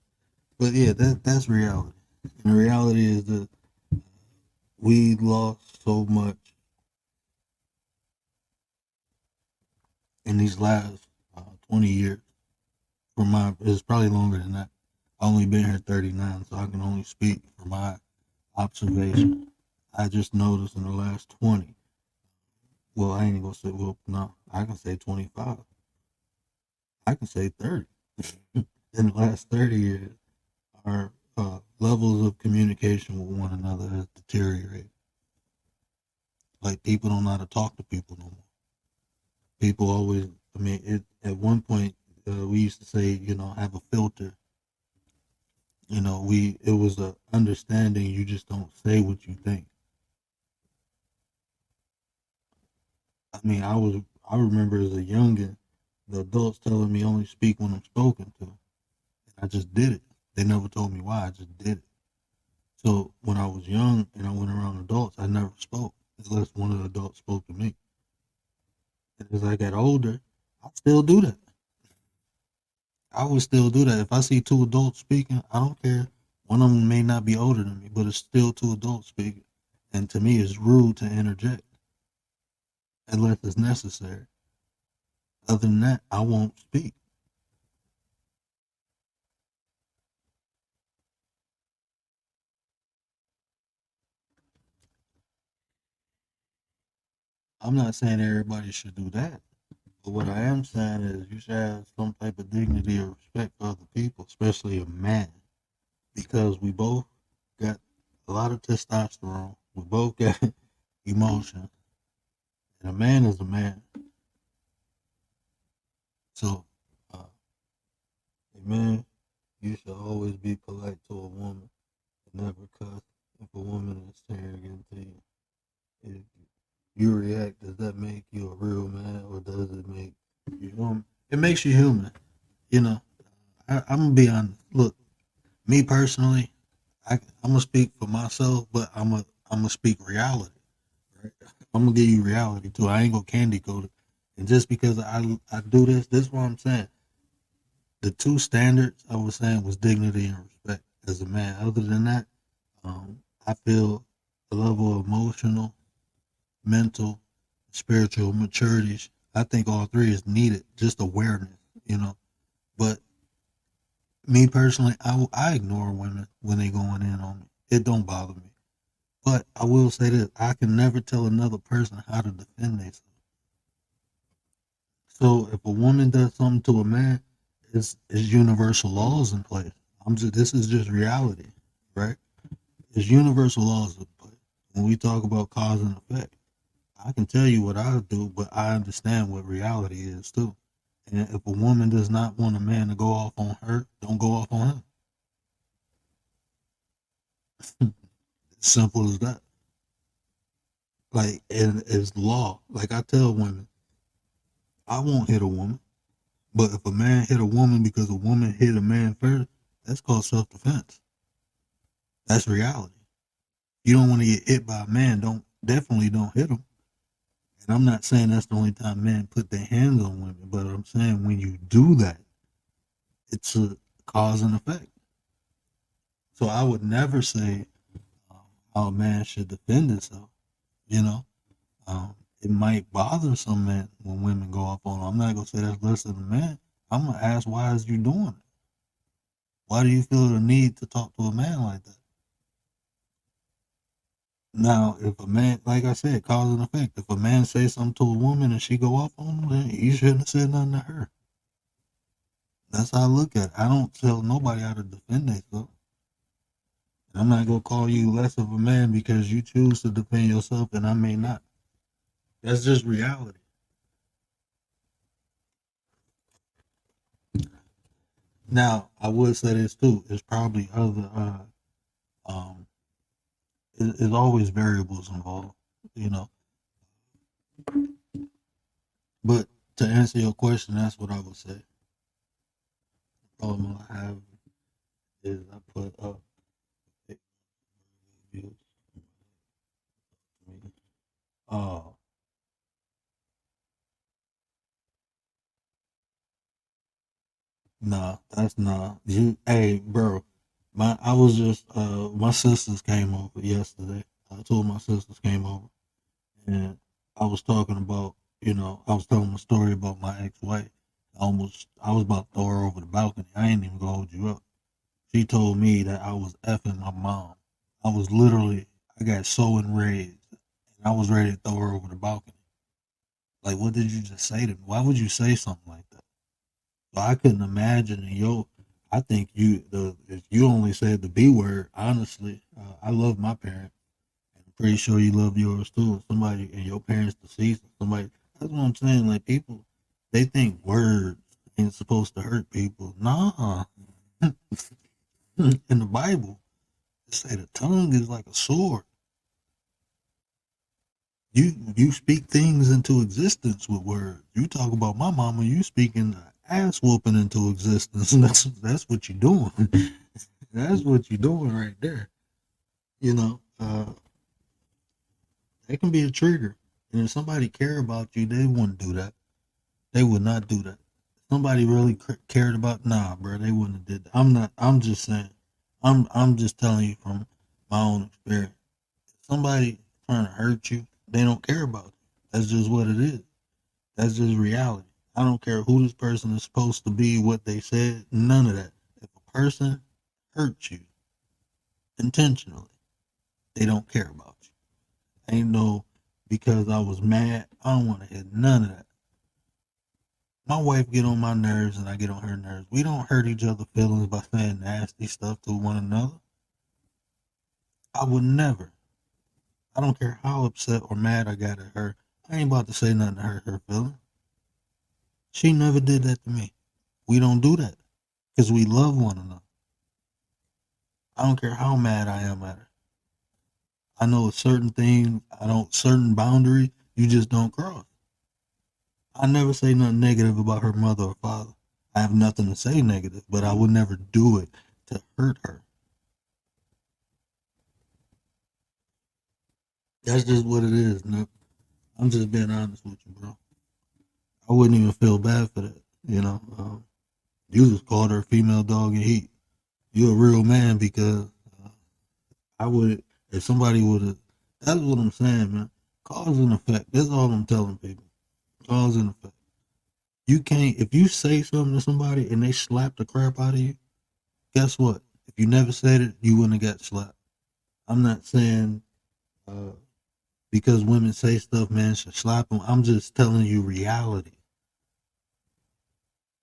But yeah, that's reality. And the reality is that we lost so much in these last 20 years. It's probably longer than that. I only been here 39, so I can only speak for my observation. I just noticed in the last 20. Well, I ain't gonna say, well, no, I can say 25. I can say 30. In the last 30 years, our levels of communication with one another has deteriorated. Like, people don't know how to talk to people no more. People always, at one point, we used to say, have a filter. It was a understanding. You just don't say what you think. I remember as a youngin', the adults telling me only speak when I'm spoken to. And I just did it. They never told me why. I just did it. So when I was young and I went around adults, I never spoke unless one of the adults spoke to me. And as I got older, I still do that. I would still do that. If I see two adults speaking, I don't care. One of them may not be older than me, but it's still two adults speaking. And to me, it's rude to interject unless it's necessary. Other than that, I won't speak. I'm not saying everybody should do that. But what I am saying is you should have some type of dignity or respect for other people, especially a man. Because we both got a lot of testosterone. We both got emotion. And a man is a man. So, a man, you should always be polite to a woman and never cuss if a woman is tearing into you. If you react, does that make you a real man or does it make you human? It makes you human. I'm going to be honest. Look, me personally, I'm going to speak for myself, but I'm going to speak reality. Right? I'm going to give you reality too. I ain't going to candy coat it. And just because I do this is what I'm saying. The two standards I was saying was dignity and respect as a man. Other than that, I feel the level of emotional, mental, spiritual maturities. I think all three is needed. Just awareness, But me personally, I ignore women when they going in on me. It don't bother me. But I will say this: I can never tell another person how to defend themselves. So if a woman does something to a man, it's universal laws in place. This is just reality, right? There's universal laws in place. When we talk about cause and effect, I can tell you what I do, but I understand what reality is too. And if a woman does not want a man to go off on her, don't go off on him. Simple as that. Like, and it's law. Like I tell women, I won't hit a woman. But if a man hit a woman because a woman hit a man first, that's called self-defense. That's reality. You don't want to get hit by a man, definitely don't hit him. And I'm not saying that's the only time men put their hands on women, but I'm saying when you do that, it's a cause and effect. So I would never say how a man should defend himself. You know, it might bother some men when women go up on them. I'm not gonna say that's less than a man. I'm gonna ask, why is you doing it? Why do you feel the need to talk to a man like that? Now, if a man, like I said, cause and effect. If a man says something to a woman and she go off on him, then he shouldn't have said nothing to her. That's how I look at it. I don't tell nobody how to defend themselves. I'm not gonna call you less of a man because you choose to defend yourself and I may not. That's just reality. Now, I would say this too. There's probably other um there's always variables involved, you know. But to answer your question, that's what I would say. The problem I have is I put up views. Uh nah, that's not you. Hey, bro, I was just my sisters came over yesterday. I told my sisters came over, and I was talking about, I was telling a story about my ex-wife. I was about to throw her over the balcony. I ain't even gonna hold you up. She told me that I was effing my mom. I got so enraged, and I was ready to throw her over the balcony. Like, what did you just say to me? Why would you say something like that? So I couldn't imagine. I think if you only said the B word, honestly, I love my parents. I'm pretty sure you love yours too. Somebody and your parents deceased, somebody. That's what I'm saying. Like, people, they think words ain't supposed to hurt people. Nah. In the Bible, it say the tongue is like a sword. You speak things into existence with words. You talk about my mama, you speaking ass whooping into existence. And that's what you're doing. That's what you're doing right there. You know, that can be a trigger. And if somebody care about you, they wouldn't do that. They would not do that. If somebody really cared about, nah, bro, they wouldn't have did that. I'm just saying. I'm just telling you from my own experience. If somebody trying to hurt you, they don't care about you. That's just what it is. That's just reality. I don't care who this person is supposed to be, what they said, none of that. If a person hurts you intentionally, they don't care about you. Ain't no because I was mad. I don't want to hear none of that. My wife get on my nerves and I get on her nerves. We don't hurt each other's feelings by saying nasty stuff to one another. I would never. I don't care how upset or mad I got at her. I ain't about to say nothing to hurt her feelings. She never did that to me. We don't do that because we love one another. I don't care how mad I am at her. I know a certain thing, certain boundary you just don't cross. I never say nothing negative about her mother or father. I have nothing to say negative, but I would never do it to hurt her. That's just what it is, Nip. I'm just being honest with you, bro. I wouldn't even feel bad for that, You just called her a female dog in heat. You're a real man because I would, if somebody would have, that's what I'm saying, man. Cause and effect. That's all I'm telling people. Cause and effect. You can't, if you say something to somebody and they slap the crap out of you, guess what? If you never said it, you wouldn't have got slapped. I'm not saying because women say stuff, man should slap them. I'm just telling you reality.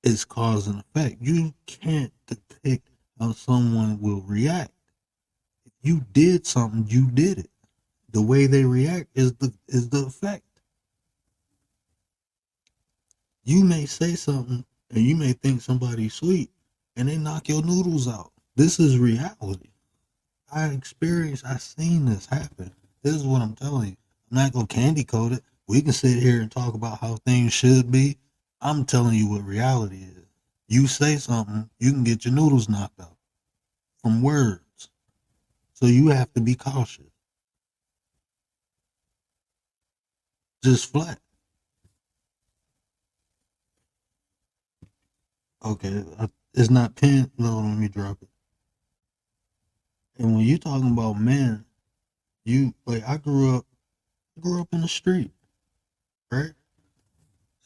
It's cause and effect. You can't depict how someone will react. If you did something, you did it. The way they react is the effect. You may say something and you may think somebody's sweet and they knock your noodles out. This is reality. I seen this happen. This is what I'm telling you. I'm not gonna candy coat it. We can sit here and talk about how things should be. I'm telling you what reality is. You say something, you can get your noodles knocked out from words. So you have to be cautious. just flat. Okay, it's not pinned. No, let me drop it. And when you talking about men, you like I grew up in the street, right?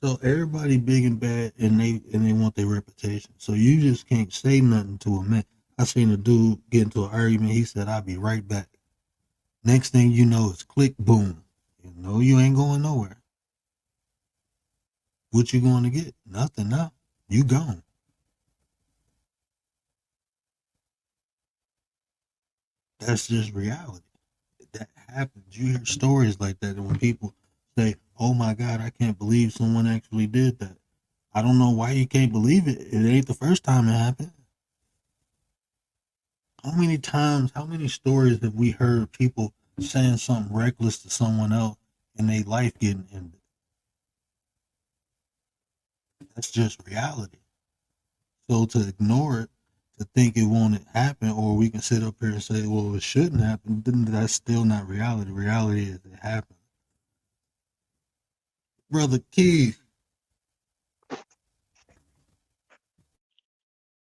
So everybody big and bad, and they want their reputation. So you just can't say nothing to a man. I seen a dude get into an argument. He said, "I'll be right back." Next thing you know, it's click boom. You know you ain't going nowhere. What you going to get? Nothing now. You gone. That's just reality. That happens. You hear stories like that, and when people say, "Oh my God, I can't believe someone actually did that." I don't know why you can't believe it. It ain't the first time it happened. How many times, how many stories have we heard people saying something reckless to someone else and their life getting ended? That's just reality. So to ignore it, to think it won't happen, or we can sit up here and say, well, it shouldn't happen, then that's still not reality. Reality is it happened. Brother Keith.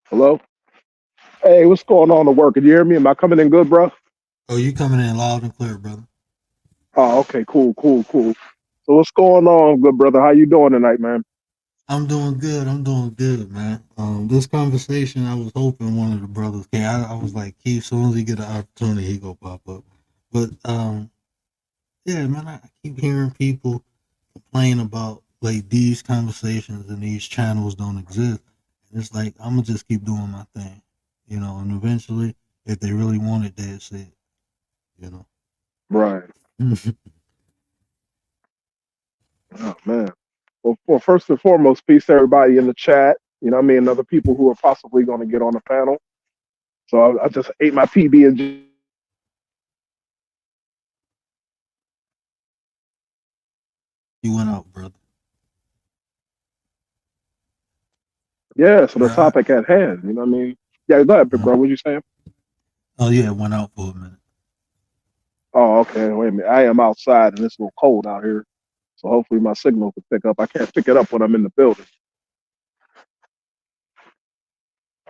Hello? Hey, what's going on at work? Can you hear me? Am I coming in good, bro? Oh, you coming in loud and clear, brother. Oh, okay, cool. So what's going on, good brother? How you doing tonight, man? I'm doing good. Man. This conversation, I was hoping one of the brothers came. I was like, Keith, as soon as he get an opportunity, he go pop up. But yeah, man, I keep hearing people complain about like these conversations and these channels don't exist. And it's like I'm gonna just keep doing my thing, and eventually, if they really want it, they'll say it, Right. Oh man. Well, first and foremost, peace to everybody in the chat. You know what I mean? And other people who are possibly going to get on the panel. So I just ate my PB and You went out, brother. yeah. So the All right. topic at hand. You know what I mean? Yeah, go ahead, big bro. What you saying? Oh yeah, it went out for a minute. Oh, okay. Wait a minute. I am outside and it's a little cold out here. So hopefully my signal can pick up. I can't pick it up when I'm in the building.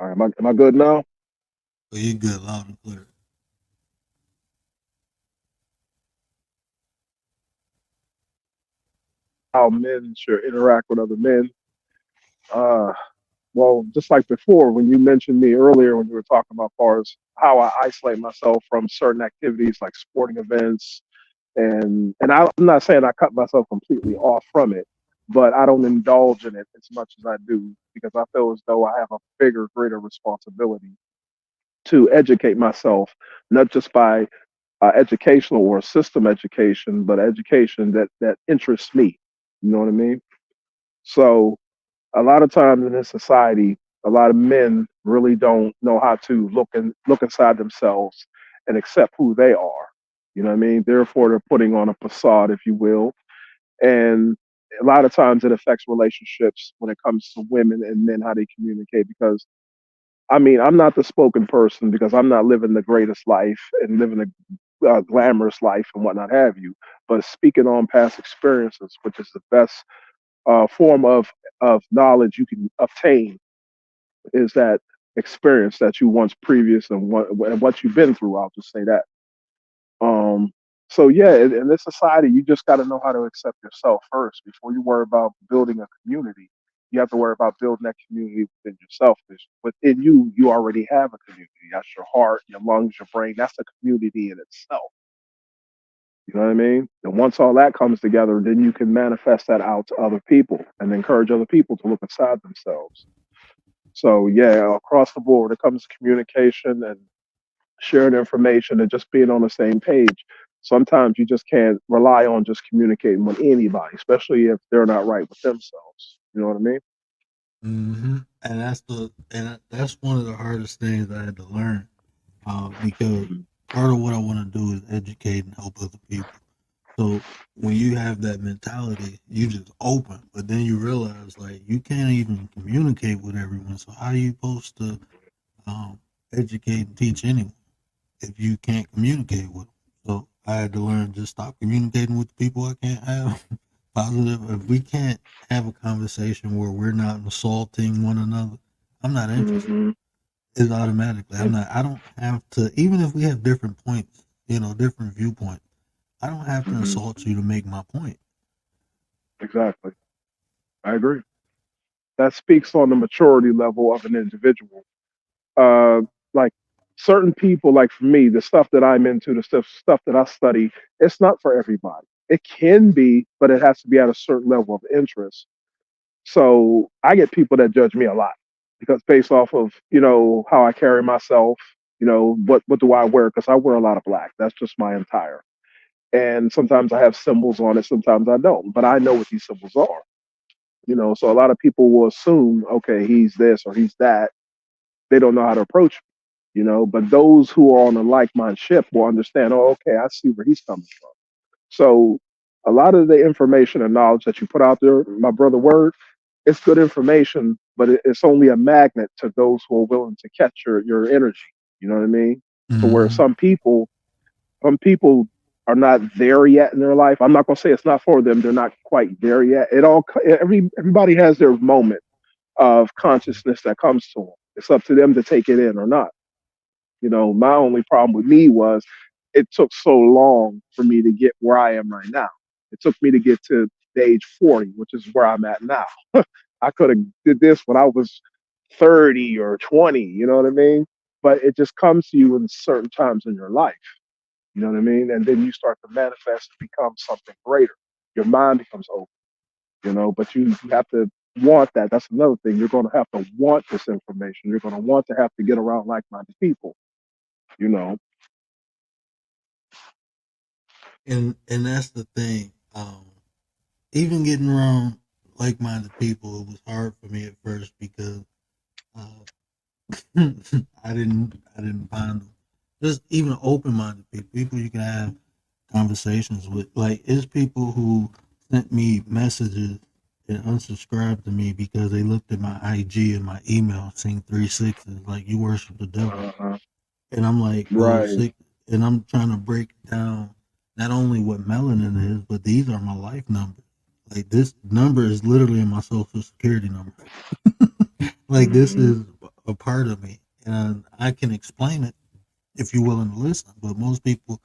All right. Am I good now? But you good, loud and clear. How men should interact with other men. Uh, well, just like before, when you mentioned me earlier, when you were talking about far as how I isolate myself from certain activities like sporting events, and I'm not saying I cut myself completely off from it, but I don't indulge in it as much as I do because I feel as though I have a bigger, greater responsibility to educate myself, not just by educational or system education, but education that interests me. You know what I mean? So a lot of times in this society, a lot of men really don't know how to look inside themselves and accept who they are. You know what I mean? Therefore, they're putting on a facade, if you will, and a lot of times it affects relationships when it comes to women and men how they communicate. Because I mean, I'm not the spoken person because I'm not living the greatest life and living a glamorous life and whatnot have you. But speaking on past experiences, which is the best form of knowledge you can obtain is that experience that you once previous and what you've been through. I'll just say that. Um, so yeah, in this society, you just got to know how to accept yourself first before you worry about building a community. You have to worry about building that community within yourself. Because within you, you already have a community. That's your heart, your lungs, your brain. That's a community in itself. You know what I mean? And once all that comes together, then you can manifest that out to other people and encourage other people to look inside themselves. So yeah, across the board, when it comes to communication and sharing information and just being on the same page, sometimes you just can't rely on just communicating with anybody, especially if they're not right with themselves. You know what I mean? And that's one of the hardest things I had to learn. Because part of what I want to do is educate and help other people. So when you have that mentality, you just open, but then you realize like you can't even communicate with everyone. So how are you supposed to educate and teach anyone if you can't communicate with them? So I had to learn just stop communicating with the people I can't have, positive. If we can't have a conversation where we're not assaulting one another, I'm not interested. Hmm. It's automatically. I don't have to, even if we have different points, different viewpoints, I don't have to Hmm. insult you to make my point. Exactly. I agree. That speaks on the maturity level of an individual. Uh, like certain people, like for me, the stuff that I'm into, the stuff that I study, it's not for everybody. It can be, but it has to be at a certain level of interest. So I get people that judge me a lot because based off of how I carry myself, what do I wear? Because I wear a lot of black. That's just my entire. And sometimes I have symbols on it, sometimes I don't. But I know what these symbols are. So a lot of people will assume, okay, he's this or he's that. They don't know how to approach me. But those who are on a like-minded ship will understand. Oh, okay, I see where he's coming from. So a lot of the information and knowledge that you put out there, my brother Word, it's good information, but it's only a magnet to those who are willing to catch your energy. You know what I mean? So where Mm-hmm. some people are not there yet in their life. I'm not gonna say it's not for them. They're not quite there yet. Everybody has their moment of consciousness that comes to them. It's up to them to take it in or not. My only problem with me was it took so long for me to get where I am right now. It took me to get to the age 40, which is where I'm at now. I could have did this when I was 30 or 20, you know what I mean? But it just comes to you in certain times in your life, you know what I mean? And then you start to manifest and become something greater. Your mind becomes open, but you have to want that. That's another thing. You're going to have to want this information. You're going to want to have to get around like-minded people, you know. And that's the thing. Even getting around like-minded people, it was hard for me at first because uh, I didn't find them. Just even open-minded people you can have conversations with. Like, it's people who sent me messages and unsubscribed to me because they looked at my IG and my email, seeing 3 6s, like, you worship the devil. Uh-huh. And I'm like, well, Right. and I'm trying to break down not only what melanin is, but these are my life numbers. Like, this number is literally my social security number. Like, this Hmm. is a part of me, and I can explain it if you're willing to listen. But most people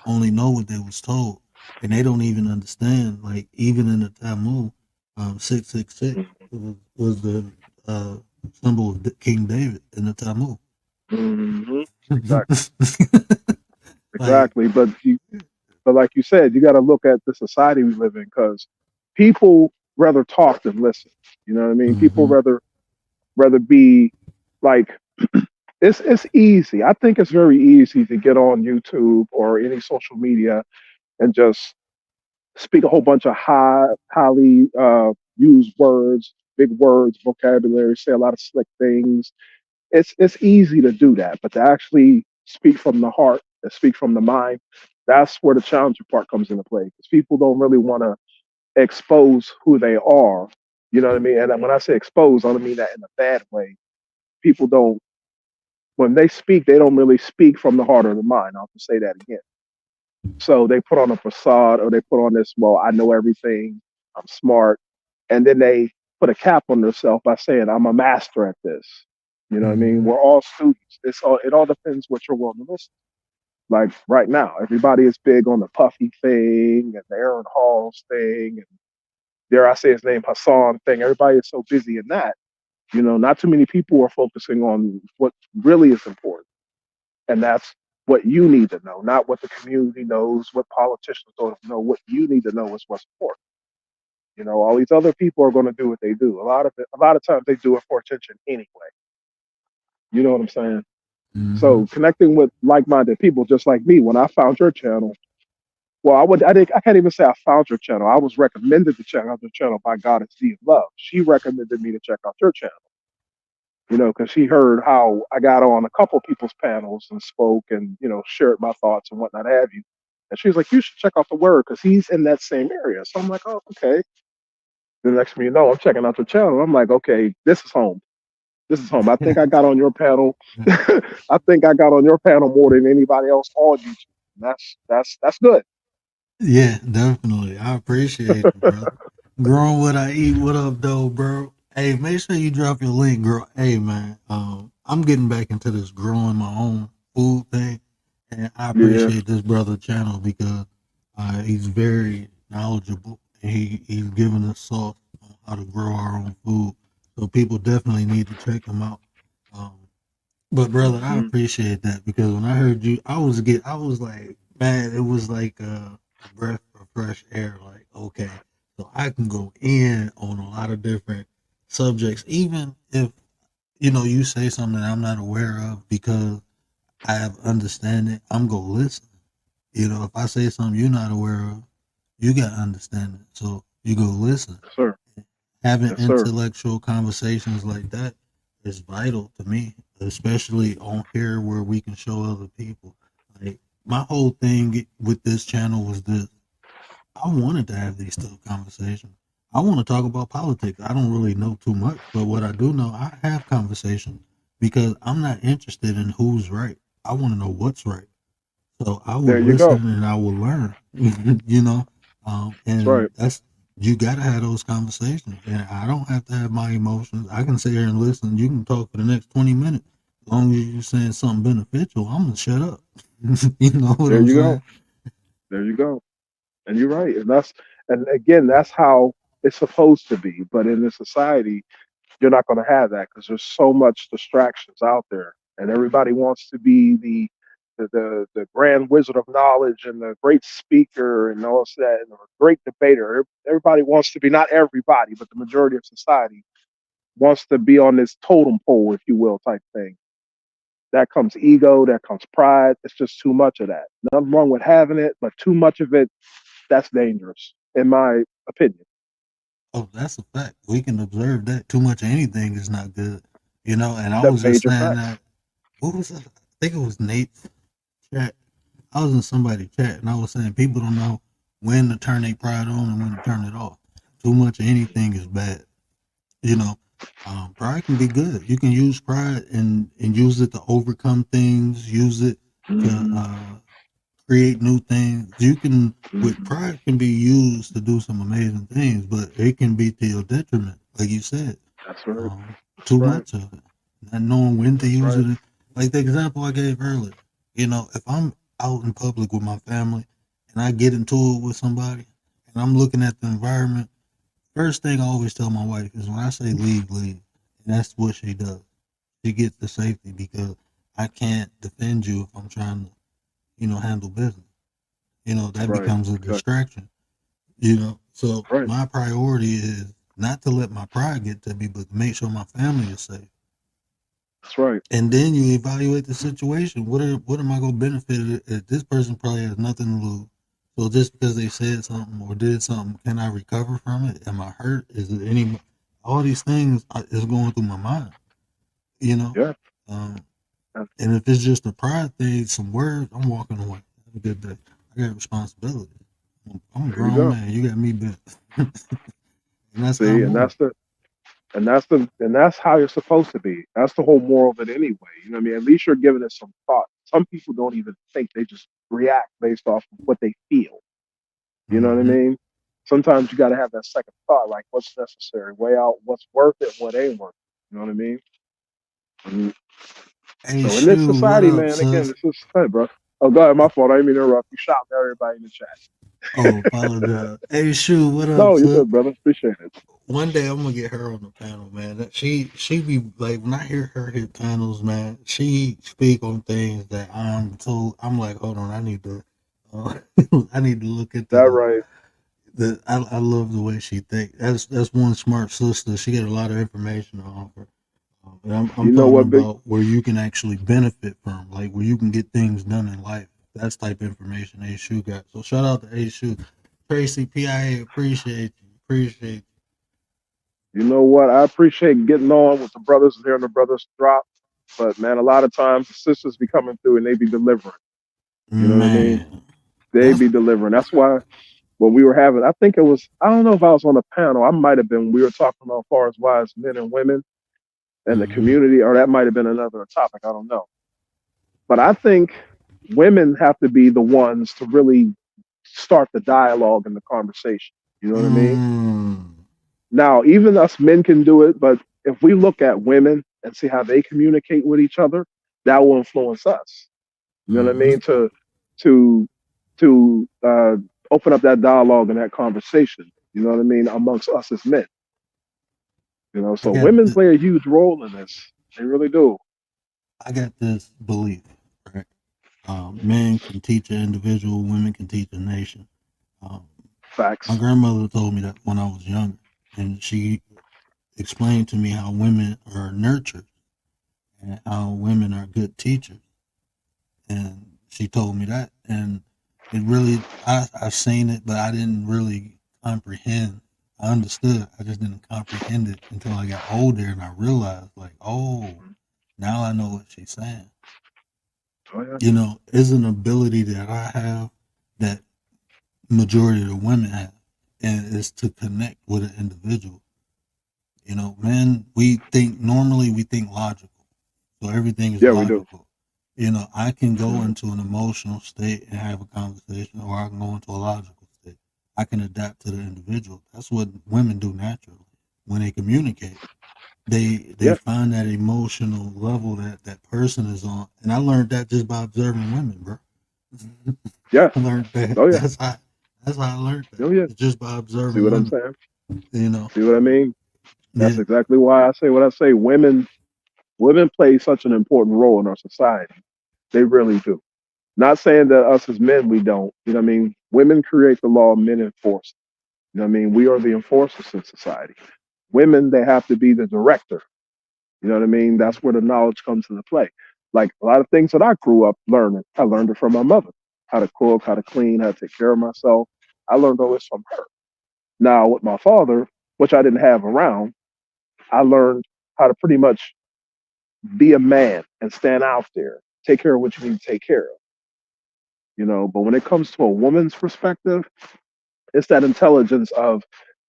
only know what they was told, and they don't even understand. Like, even in the Talmud, 666 was the uh, symbol of King David in the Talmud. Hmm. Exactly. Like, Exactly. But like you said, you got to look at the society we live in because people rather talk than listen. You know what I mean? People mm-hmm, rather be like it's easy. I think it's very easy to get on YouTube or any social media and just speak a whole bunch of highly used words, big words, vocabulary, say a lot of slick things. It's easy to do that, but to actually speak from the heart, to speak from the mind, that's where the challenging part comes into play. Because people don't really want to expose who they are. You know what I mean? And when I say expose, I don't mean that in a bad way. People don't when they speak, they don't really speak from the heart or the mind. I'll just say that again. So they put on a facade or they put on this, well, I know everything, I'm smart. And then they put a cap on themselves by saying, I'm a master at this. You know what I mean? mm-hmm, We're all students. It all depends what you're willing to listen. Like right now, everybody is big on the Puffy thing and the Aaron Halls thing and dare I say his name Hassan thing. Everybody is so busy in that. Not too many people are focusing on what really is important. And that's what you need to know, not what the community knows, what politicians don't know. What you need to know is what's important. All these other people are going to do what they do. A lot of times they do it for attention anyway. You know what I'm saying? mm-hmm. So connecting with like-minded people, just like me, when I found your channel, well, I can't even say I found your channel. I was recommended to check out your channel by Goddess D of Love. She recommended me to check out your channel. Because she heard how I got on a couple people's panels and spoke and, shared my thoughts and whatnot have you. And she was like, you should check out the Word because he's in that same area. So I'm like, oh, okay. The next thing you know, I'm checking out the channel. I'm like, okay, this is home. This is home. I think I got on your panel. I think I got on your panel more than anybody else on YouTube. And that's good. Yeah, definitely. I appreciate you, brother. Growing what I eat. What up, though, bro? Hey, make sure you drop your link, girl. Hey, man. I'm getting back into this growing my own food thing, and I Yeah, appreciate this brother channel because he's very knowledgeable and he's giving us sauce on how to grow our own food. So people definitely need to check him out. Um, but brother, I hmm appreciate that because when I heard you, I was like, man, it was like a breath of fresh air. Like, okay, so I can go in on a lot of different subjects, even if you say something that I'm not aware of, because I have understanding. I'm gonna listen. If I say something you're not aware of, you got to understand it. So you go listen. yes, sir. Having Yes, sir. intellectual conversations like that is vital to me, especially on here where we can show other people. Like my whole thing with this channel was this: I wanted to have these tough conversations. I want to talk about politics. I don't really know too much, but what I do know, I have conversations because I'm not interested in who's right. I want to know what's right. So I will There you go. listen and I will learn, you know, That's and right. you got to have those conversations. And I don't have to have my emotions. I can sit here and listen. You can talk for the next 20 minutes. As long as you're saying something beneficial, I'm going to shut up. You know what There I'm you go. saying? There you go. And you're right. And again, that's how it's supposed to be. But in this society, you're not going to have that because there's so much distractions out there, and everybody wants to be the grand wizard of knowledge and the great speaker and all that and a great debater. Everybody wants to be, not everybody, but the majority of society wants to be on this totem pole, if you will, type thing. That comes ego, that comes pride. It's just too much of that. Nothing wrong with having it, but too much of it, that's dangerous, in my opinion. Oh, that's a fact. We can observe that too much of anything is not good, And I The was just major saying facts. that, what was that? I think it was Nate's chat. I was in somebody's chat and I was saying people don't know when to turn their pride on and when to turn it off. Too much of anything is bad. You know, pride can be good. You can use pride and use it to overcome things. Use it to Hmm. create new things. You can with Hmm. pride can be used to do some amazing things, but it can be to your detriment, like you said. That's right. That's Too right. much of it, not knowing when to That's use right. it. Like the example I gave earlier. If I'm out in public with my family and I get into it with somebody and I'm looking at the environment, first thing I always tell my wife is when I say leave, leave. And that's what she does. She gets the safety because I can't defend you if I'm trying to, handle business. That Right. becomes a Okay. distraction, So Right. my priority is not to let my pride get to me, but to make sure my family is safe. That's right. And then you evaluate the situation. What am I gonna benefit if this person probably has nothing to lose? So just because they said something or did something, can I recover from it? Am I hurt? Is it any? All these things is going through my mind, you know. Yeah. Um, and if it's just a pride thing, some words, I'm walking away. Have a good day. I got responsibility. I'm a There you grown go. man. You got me bent, and that's how I See, move. and that's how you're supposed to be. That's the whole moral of it anyway. You know what I mean? At least you're giving it some thought. Some people don't even think; they just react based off of what they feel. You know what I Hmm. mean? Sometimes you got to have that second thought, like what's necessary, weigh out what's worth it, what ain't worth it. You know what I mean? Mhm. Hey, So in this Shu, what society, up, man, again, sis? this is hey, bro. Oh, God, my fault. I didn't mean to interrupt. You shouting at everybody in the chat. Oh, apologize. Hey, Shu, what up, No, you're sis? good, brother. Appreciate it. One day I'm gonna get her on the panel, man. She be like when I hear her hit panels, man. She speak on things that I'm like, hold on, I need to, uh, I need to look into That right. I love the way she think. That's one smart sister. She got a lot of information to offer. And I'm You know talking what, big? about where you can actually benefit from, like where you can get things done in life. That's type of information A Shu got. So shout out to A Shu. Tracy PIA, appreciate you. Appreciate You know what? I appreciate getting on with the brothers and hearing the brothers drop. But man, a lot of times the sisters be coming through and they be delivering. you. You know what I mean? Man. They That's be delivering. That's why when we were having, I think it was, I don't know if I was on a panel. I might have been. We were talking about as far as why it's men and women and the mhm. community, or that might have been another topic. I don't know. But I think women have to be the ones to really start the dialogue and the conversation. You know what I mean? Mm, Now, even us men can do it, but if we look at women and see how they communicate with each other, that will influence us. You know what I mm-hmm. mean? To to open up that dialogue and that conversation. You know what I mean amongst us as men. You know, I so got women the, play a huge role in this. They really do. I got this belief, right? Men can teach an individual, women can teach a nation. Um, my Facts. grandmother told me that when I was younger, and she explained to me how women are nurtured and how women are good teachers. And she told me that, and it really, I've seen it, but I didn't really comprehend. I understood, I just didn't comprehend it until I got older, and I realized, like, oh, now I know what she's saying. Oh yeah. You know, it's an ability that I have that majority of the women have, and it's to connect with an individual. You know, men, we think logical, so everything is Yeah, we do. logical. You know, I can go Hmm. into an emotional state and have a conversation, or I can go into a logical state. I can adapt to the individual. That's what women do naturally when they communicate. They Yeah. find that emotional level that that person is on, and I learned that just by observing women, bro. Yeah. I learned that. Oh yeah. That's how I learned that. Oh yeah. It's just by See observing what I'm women. saying? You know. See what I mean? That's Yeah. exactly why I say what I say. Women play such an important role in our society. They really do. Not saying that us as men we don't. You know what I mean? Women create the law, men enforce. You know what I mean? We are the enforcers in society. Women, they have to be the director. You know what I mean? That's where the knowledge comes into play. Like a lot of things that I grew up learning, I learned it from my mother. How to cook, how to clean, how to take care of myself. I learned all this from her. Now with my father, which I didn't have around, I learned how to pretty much be a man and stand out there, take care of what you need to take care of. You know, but when it comes to a woman's perspective, it's that intelligence of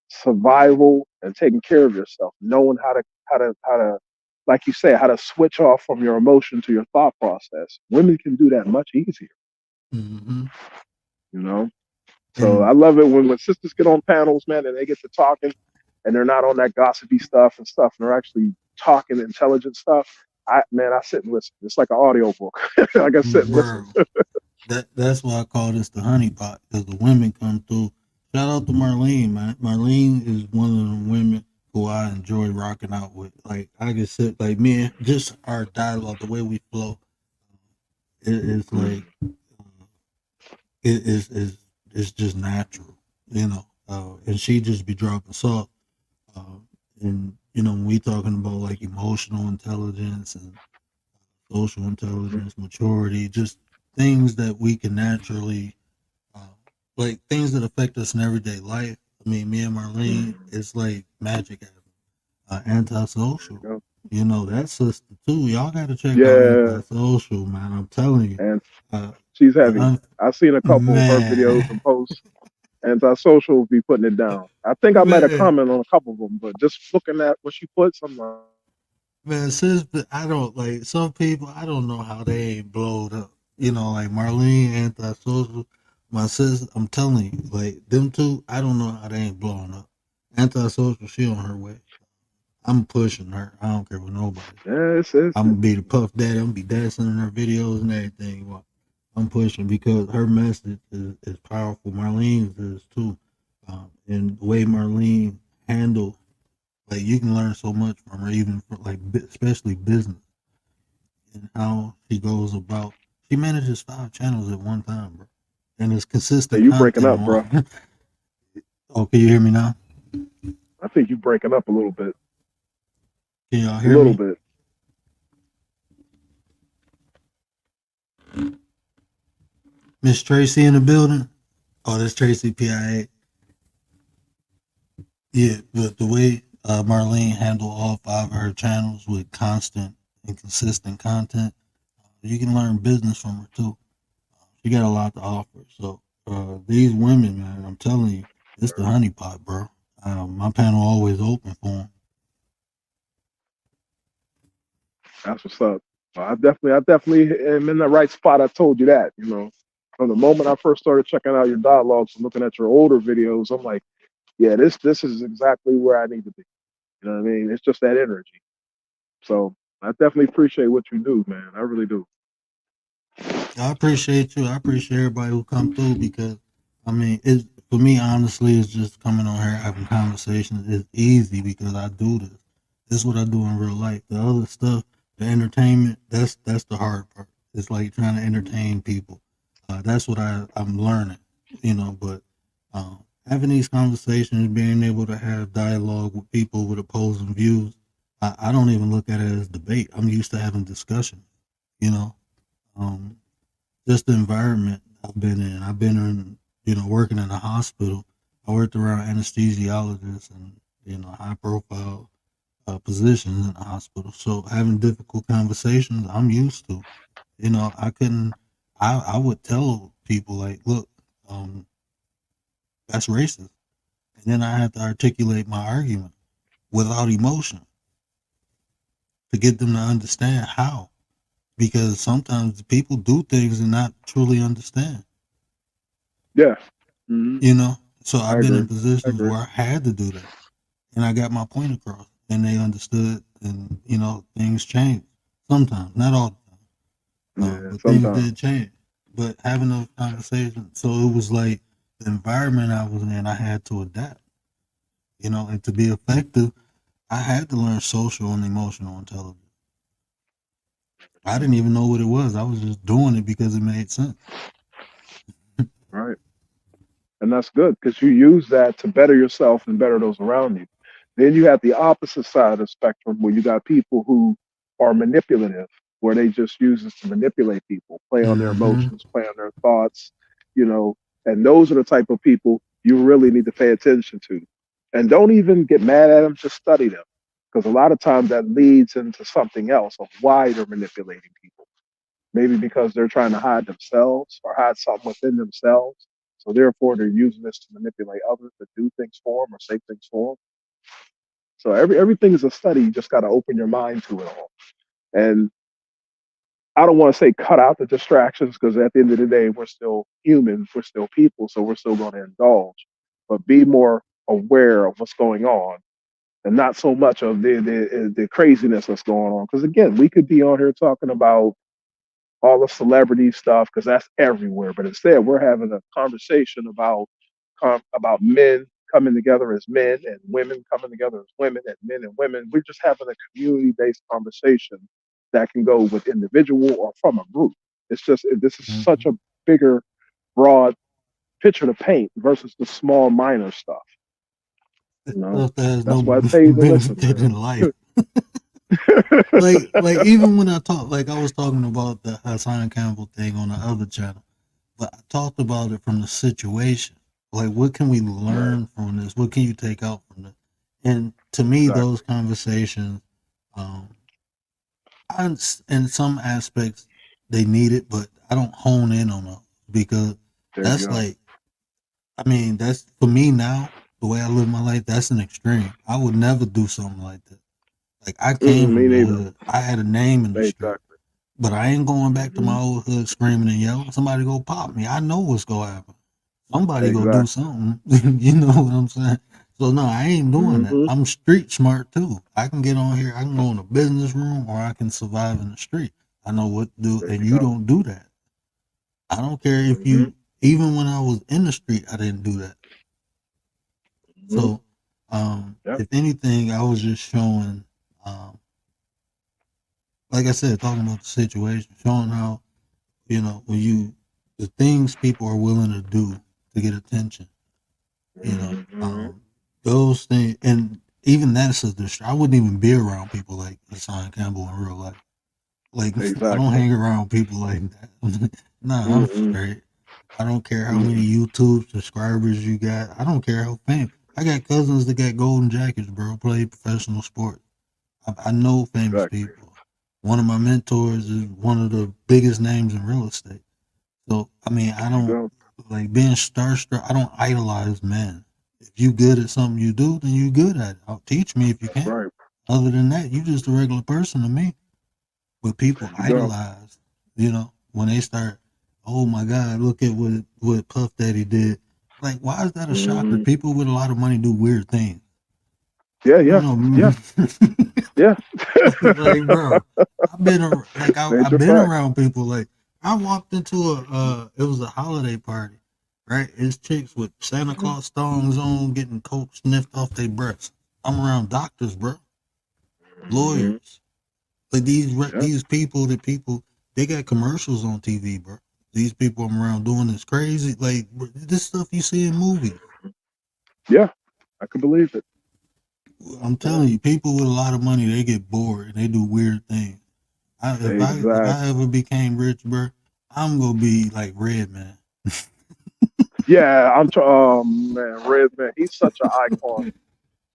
survival and taking care of yourself, knowing how to like you say, how to switch off from your emotion to your thought process. Women can do that much easier, Hmm. you know? So And I love it when sisters get on panels, man, and they get to talking and they're not on that gossipy stuff and stuff, and they're actually talking intelligent stuff. I sit and listen. It's like an audio book. I can sit and listen. bro, that's why I call this the honey pot, because the women come through. Shout out to Marlene, man. Marlene is one of the women who I enjoy rocking out with. Like I can sit, like me, and just our dialogue, the way we flow, it's like it is it's just natural, you know. And she just be dropping salt. Uh, and you know, when we talking about like emotional intelligence and social intelligence, maturity, just things that we can naturally, uh, like things that affect us in everyday life. I mean, me and Marlene, it's like magic. Antisocial, You know? you know that sister too. Y'all got to check out Yeah, Antisocial, man. I'm telling you, and uh, she's the heavy. I've seen a couple of her videos man, and posts. Antisocial will be putting it down. I think I might have man, commented on a couple of them, but just looking at what she puts, I'm like, man. Sis, I don't like some people. I don't know how they ain't blowed up. You know, like Marlene, Antisocial. My sis, I'm telling you, like them two. I don't know how they ain't blowing up. Antisocial, she on her way. I'm pushing her. I don't care what nobody say. yeah, it's I'm gonna be the puff daddy. I'm gonna be dancing in her videos and everything. Well, I'm pushing because her message is powerful. Marlene's is too, and the way Marlene handle, like you can learn so much from her, even for like especially business and how she goes about. She manages 5 channels at one time, bro, and it's hey, consistent you breaking content up, bro. on. Oh, can you hear me now? I think you breaking up a little bit, Can y'all a hear little me? bit. Miss Tracy in the building? Oh, that's Tracy PIA. Yeah, but the way Marlene handled all 5 of her channels with constant and consistent content, you can learn business from her too. She got a lot to offer. So these women, man, I'm telling you, it's the honeypot, bro. My panel always open for them. That's what's up. I definitely am in the right spot. I told you that, you know. From the moment I first started checking out your dialogues and looking at your older videos, I'm like, yeah, this is exactly where I need to be. You know what I mean? It's just that energy. So I definitely appreciate what you do, man. I really do. I appreciate you. I appreciate everybody who come through because I mean, it's for me honestly, it's just coming on here having conversations. It's easy because I do this. This is what I do in real life. The other stuff, the entertainment, that's the hard part. It's like trying to entertain people. That's what I'm learning, But having these conversations, being able to have dialogue with people with opposing views, I don't even look at it as debate. I'm used to having discussion, you know. Um, just the environment I've been in. I've been in, working in a hospital. I worked around anesthesiologists and, high profile positions in the hospital. So having difficult conversations, I'm used to. I couldn't, I would tell people like, look, um, that's racist. And then I have to articulate my argument without emotion to get them to understand how. Because sometimes people do things and not truly understand. Yeah. Hmm. So I I've been in agree. I positions agree. where I had to do that, and I got my point across, and they understood, and things changed. Sometimes, not all the time, Yeah. but things Sometimes. did change. But having those conversations, so it was like the environment I was in, I had to adapt. And to be effective, I had to learn social and emotional intelligence. I didn't even know what it was. I was just doing it because it made sense. Right. And that's good because you use that to better yourself and better those around you. Then you have the opposite side of the spectrum where you got people who are manipulative, where they just use this to manipulate people, play on their Mm-hmm. emotions, play on their thoughts, you know. And those are the type of people you really need to pay attention to. And don't even get mad at them, just study them. Because a lot of times that leads into something else of why they're manipulating people. Maybe because they're trying to hide themselves or hide something within themselves. So therefore, they're using this to manipulate others to do things for them or say things for them. So everything is a study. You just got to open your mind to it all. And I don't want to say cut out the distractions because at the end of the day, we're still humans, we're still people, so we're still going to indulge. But be more aware of what's going on and not so much of the craziness that's going on. Because again, we could be on here talking about all the celebrity stuff because that's everywhere. But instead, we're having a conversation about men coming together as men and women coming together as women and men and women. We're just having a community-based conversation that can go with individual or from a group. It's just this is such a Mm-hmm. bigger, broad picture to paint versus the small, minor stuff. You know, Stuff that has no that's why I tell you to listen, benefit in life. man. Like even when I talk, like I was talking about the Hassan Campbell thing on the other channel, but I talked about it from the situation. Like, what can we Right, learn from this? What can you take out from this? And to me, those exactly. conversations, um, in some aspects, they need it, but I don't hone in on them because There you that's go. like, I mean, that's for me now. The way I live my life, that's an extreme. I would never do something like that. Like I came Mm-mm, me from the neither. hood. I had a name in the street. Exactly. But I ain't going back to Hmm. my old hood screaming and yelling. Somebody go pop me. I know what's gonna happen. Somebody go do Exactly. something. You know what I'm saying? So no, I ain't doing that. Hmm. I'm street smart too. I can get on here. I can go in a business room or I can survive in the street. I know what to do, There and you you go. don't do that. I don't care if Hmm. you. Even when I was in the street, I didn't do that. Hmm. So, Yep. if anything, I was just showing, um, like I said, talking about the situation, showing how when the things people are willing to do to get attention, you know, Hmm. those things, and even that's a distraction. I wouldn't even be around people like Hassan Campbell in real life. Like, I don't Exactly. hang around people like that. Nah, I'm Mm-mm. straight. I don't care how many Mm-mm. YouTube subscribers you got. I don't care how famous. I got cousins that got golden jackets, bro. Play professional sports. I know famous Exactly. people. One of my mentors is one of the biggest names in real estate. So I mean, I There you don't go. like being starstruck. I don't idolize men. If you good at something you do, then you good at it. Teach me if you That's can. right. Other than that, you just a regular person to me. But people There you go. idolize, when they start. oh my God, look at what Puff Daddy did. Like, why is that a shocker? Mhm. People with a lot of money do weird things. Yeah, I don't yeah, know. yeah, yeah. Like, bro, I've Major been fact. around people. Like, I walked into it was a holiday party, right? It's chicks with Santa Claus thongs on, getting coke sniffed off their breasts. I'm around doctors, bro, Hmm. lawyers. Like Yeah, these people, they got commercials on TV, bro. These people I'm around doing this crazy, like this stuff you see in movies. yeah. I can believe it. I'm Yeah, telling you, people with a lot of money, they get bored and they do weird things. If I exactly. ever became rich, bro, I'm gonna be like Redman. Yeah, Oh man, Redman. He's such an icon.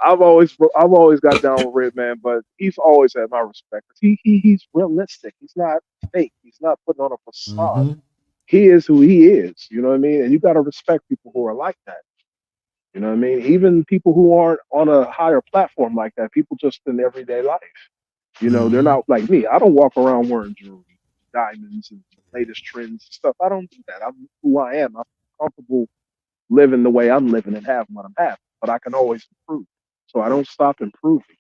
I've always got down with Redman, but he's always had my respect. He's realistic. He's not fake. He's not putting on a facade. Mm-hmm. He is who he is. You know what I mean? And you got to respect people who are like that. You know what I mean? Even people who aren't on a higher platform like that, people just in everyday life. You know, they're Mm-hmm. not like me. I don't walk around wearing jewelry, diamonds, and latest trends and stuff. I don't do that. I'm who I am. I'm comfortable living the way I'm living and having what I'm having. But I can always improve. So I don't stop improving,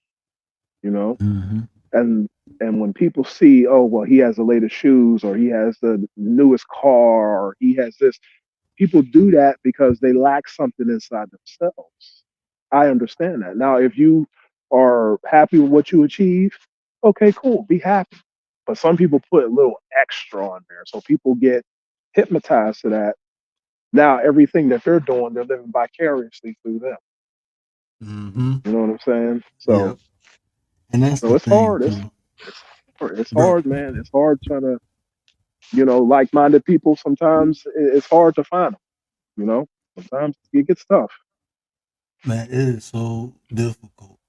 you know? Mm-hmm. And and when people see, oh well, he has the latest shoes or he has the newest car or he has this, people do that because they lack something inside themselves. I understand that. Now, if you are happy with what you achieve, okay, cool, be happy. But some people put a little extra on there. So people get hypnotized to that. Now, everything that they're doing, they're living vicariously through them. Mm-hmm. You know what I'm saying? So, Yep. And that's so the it's thing hard. too, It's bro. hard, man. It's hard trying to, like-minded people. Sometimes it's hard to find them. You know, sometimes it gets tough. Man, it is so difficult.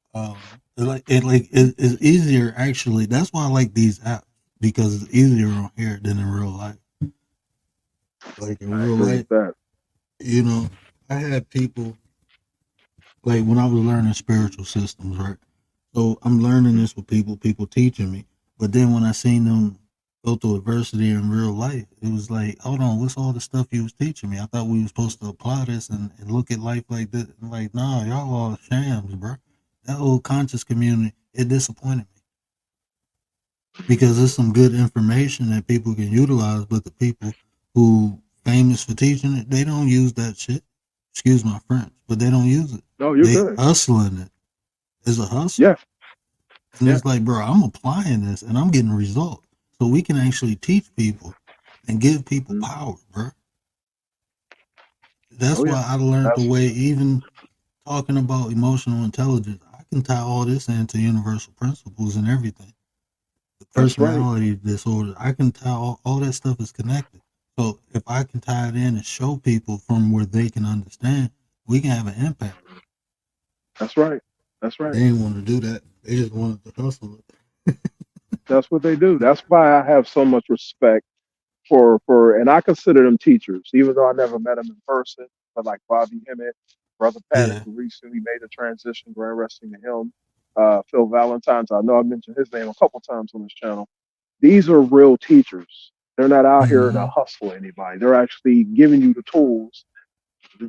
It's easier actually. That's why I like these apps because it's easier on here than in real life. Like in I real agree with life, that. you know, I had people like when I was learning spiritual systems, right? So I'm learning this with people teaching me. But then when I seen them go through adversity in real life, it was like, hold on, what's all the stuff you was teaching me? I thought we were supposed to apply this and look at life like this. Like, nah, y'all all shams, bro. That whole conscious community, it disappointed me because there's some good information that people can utilize, but the people who famous for teaching it, they don't use that shit. Excuse my French, but they don't use it. No, you're They good. hustling it. It's a hustle. Yeah, And yeah, it's like, bro, I'm applying this and I'm getting results. So we can actually teach people and give people mm, power, bro. That's oh yeah. why I learned the That's way, even talking about emotional intelligence, I can tie all this into universal principles and everything. The that's right. personality disorder, I can tie all that stuff is connected. So if I can tie it in and show people from where they can understand, we can have an impact. That's right. That's They right. didn't want to do that. They just wanted to hustle it. That's what they do. That's why I have so much respect and I consider them teachers, even though I never met them in person. But like Bobby Hemmett, Brother Paddock, Yeah. who recently made the transition, grand resting to him. Phil Valentine's, I know I mentioned his name a couple times on this channel. These are real teachers. They're not out here to Mm-hmm. hustle anybody. They're actually giving you the tools.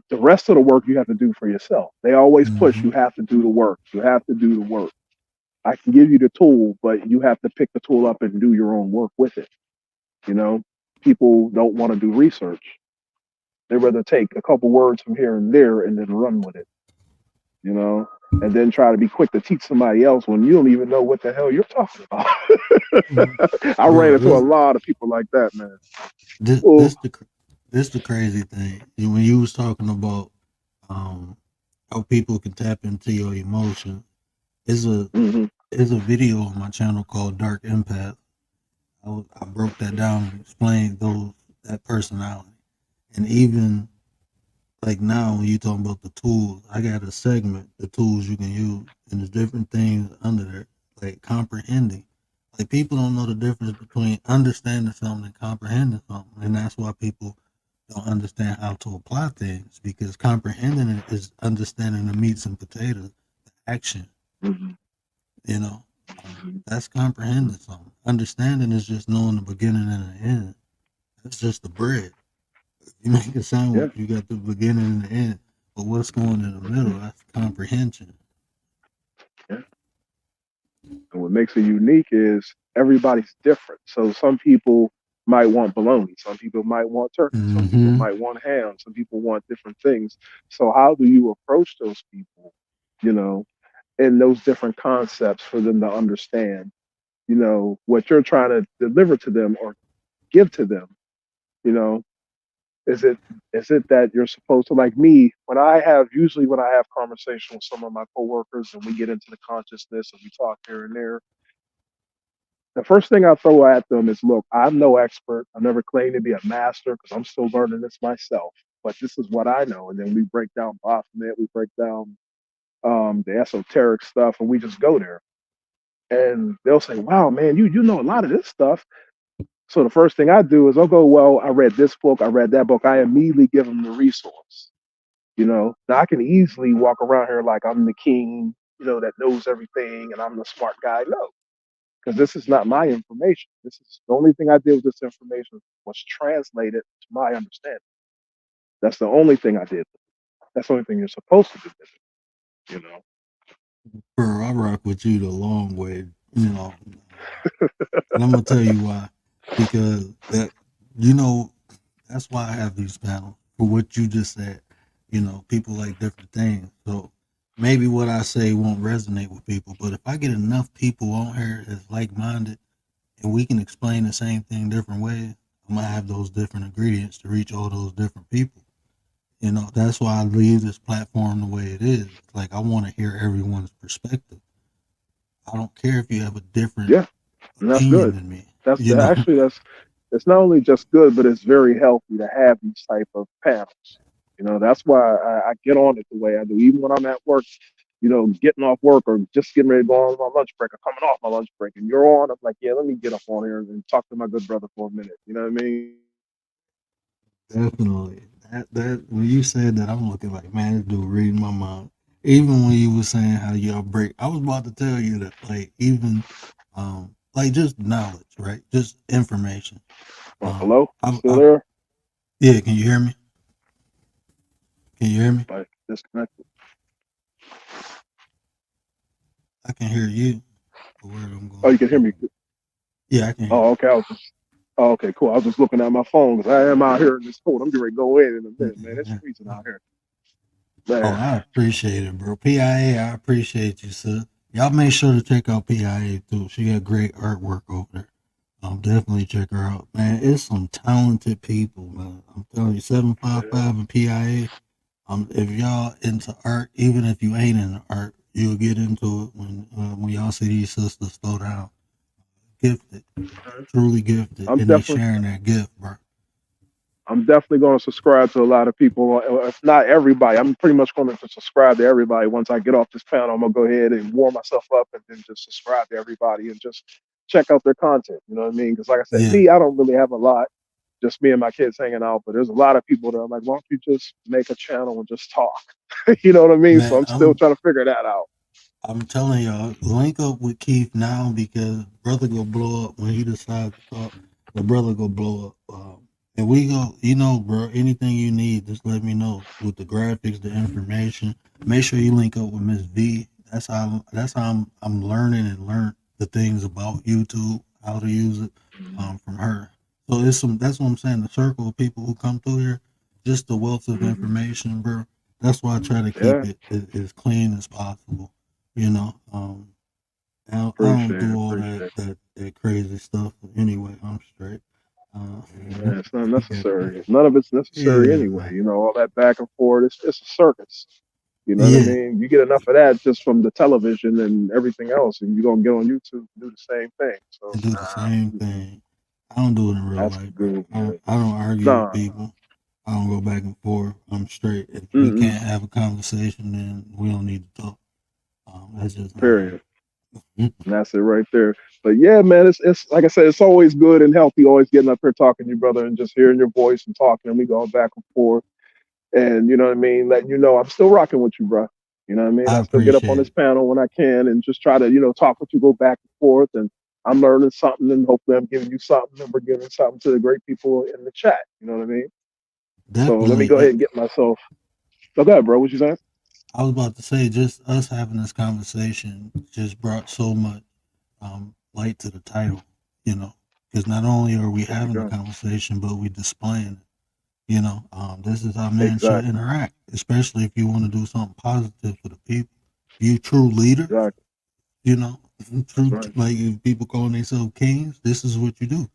The rest of the work you have to do for yourself. They always push, Mm-hmm. you have to do the work. You have to do the work. I can give you the tool, but you have to pick the tool up and do your own work with it. You know, people don't want to do research. They rather take a couple words from here and there and then run with it, you know, and then try to be quick to teach somebody else when you don't even know what the hell you're talking about. I ran Bro, into a lot of people like that, man. this Well, this the this the crazy thing. When you was talking about um how people can tap into your emotion, is a hmm is a video on my channel called Dark Empath. I broke that down and explained that personality, and even like now when you talking about the tools, I got a segment the tools you can use, and there's different things under there like comprehending. Like people don't know the difference between understanding something and comprehending something, and that's why people don't understand how to apply things because comprehending it is understanding the meats and potatoes, the action. hmm You know, that's comprehending something. Understanding is just knowing the beginning and the end. That's just the bread. You make a Yeah. sandwich, you got the beginning and the end. But what's going in the middle? Hmm. That's comprehension. Yeah. And what makes it unique is everybody's different. So some people might want bologna, some people might want turkey, some people Mm-hmm. might want ham, some people want different things. So how do you approach those people, you know, in those different concepts for them to understand, what you're trying to deliver to them or give to them, you know? Is it that you're supposed to, like me, when I have conversation with some of my coworkers and we get into the consciousness and we talk here and there, the first thing I throw at them is, look, I'm no expert. I never claimed to be a master because I'm still learning this myself. But this is what I know. And then we break down Baphomet, we break down the esoteric stuff, and we just go there. And they'll say, wow, man, you know a lot of this stuff. So the first thing I do is I'll go, well, I read this book, I read that book. I immediately give them the resource. Now I can easily walk around here like I'm the king, that knows everything and I'm the smart guy. No, because this is not my information. This is the only thing I did with this information was translate it to my understanding. That's the only thing I did. That's the only thing you're supposed to do with it, Bro, I rock with you the long way, and I'm gonna tell you why. Because you know, that's why I have these panels for what you just said. People like different things. So maybe what I say won't resonate with people, but if I get enough people on here that's like minded and we can explain the same thing different ways, I'm gonna have those different ingredients to reach all those different people. That's why I leave this platform the way it is. Like I want to hear everyone's perspective. I don't care if you have a different Yeah, and that's opinion good. than me. That's You know, actually that's it's not only just good, but it's very healthy to have these type of panels. That's why I get on it the way I do, even when I'm at work. Getting off work or just getting ready to go on my lunch break or coming off my lunch break, and you're on. I'm like, yeah, let me get up on here and talk to my good brother for a minute. You know what I mean? definitely. That when you said that, I'm looking like, man, this dude reading my mind. Even when you were saying how y'all break, I was about to tell you that, like, even, like just knowledge, right? Just information. Oh, hello, you still I there? Yeah. Can you hear me? Can you hear me? Like disconnected. I can hear you. But where I'm Oh, you going? can hear me. Yeah, I can hear Oh, okay. Oh, okay, cool. I was just looking at my phone because I am out here in this cold. I'm getting ready to go in a minute, man. It's you. freezing out here, Oh, man. I appreciate it, bro. PIA, I appreciate you, sir. Y'all make sure to check out PIA too. She got great artwork over there. Definitely check her out, man. It's some talented people, man. I'm telling you, Yeah, 755 and PIA. If y'all into art, even if you ain't into art, you'll get into it when y'all see these sisters throw down. Gifted, truly gifted, I'm and they definitely sharing that gift, bro. I'm definitely going to subscribe to a lot of people. If not everybody, I'm pretty much going to subscribe to everybody. Once I get off this panel, I'm gonna go ahead and warm myself up and then just subscribe to everybody and just check out their content. You know what I mean? Because like I said, Yeah, me, I don't really have a lot. Just me and my kids hanging out. But there's a lot of people that are like, why don't you just make a channel and just talk? You know what I mean? So man. I'm still trying to figure that out. I'm telling y'all, link up with Keith now because brother go blow up when he decides to talk. The brother go blow up, and we go. Bro. Anything you need, just let me know with the graphics, the information. Make sure you link up with Miss V. That's how I'm learning and learn the things about YouTube, how to use it, from her. So it's some. That's what I'm saying. The circle of people who come through here, just the wealth of Hmm. information, bro. That's why I try to keep Yeah, it as clean as possible. You know, I don't appreciate it. do all Appreciate it. that crazy stuff. Anyway, I'm straight. Uh, Yeah, it's not yeah, necessary. None of it's necessary yeah, anyway. man. All that back and forth. It's a circus. You know what I Yeah, mean? You get enough of that just from the television and everything else, and you're gonna get on YouTube and do the same thing. So and do the same thing. I don't do it in real that's life, bro. good, I man. don't, I don't argue with Nah. people. I don't go back and forth. I'm straight. If we Mm-mm. can't have a conversation, then we don't need to talk. That's just me. Period. And that's it right there. But yeah, man, it's like I said, it's always good and healthy, always getting up here talking to you, brother, and just hearing your voice and talking, and we going back and forth. And you know what I mean, letting you know I'm still rocking with you, bro. You know what I mean? I I still get up on appreciate this it. panel when I can and just try to, talk with you, go back and forth. And I'm learning something, and hopefully I'm giving you something, and we're giving something to the great people in the chat. You know what I mean? So let me Definitely. go ahead and get myself. Oh, go ahead, bro. What you saying? I was about to say, just us having this conversation just brought so much light to the title, you know, because not only are we There you having the go. conversation, but we displaying it. You know, this is how men should Exactly. interact, especially if you want to do something positive for the people. You true leader, Exactly. you know, That's true right. like if people calling themselves kings. This is what you do.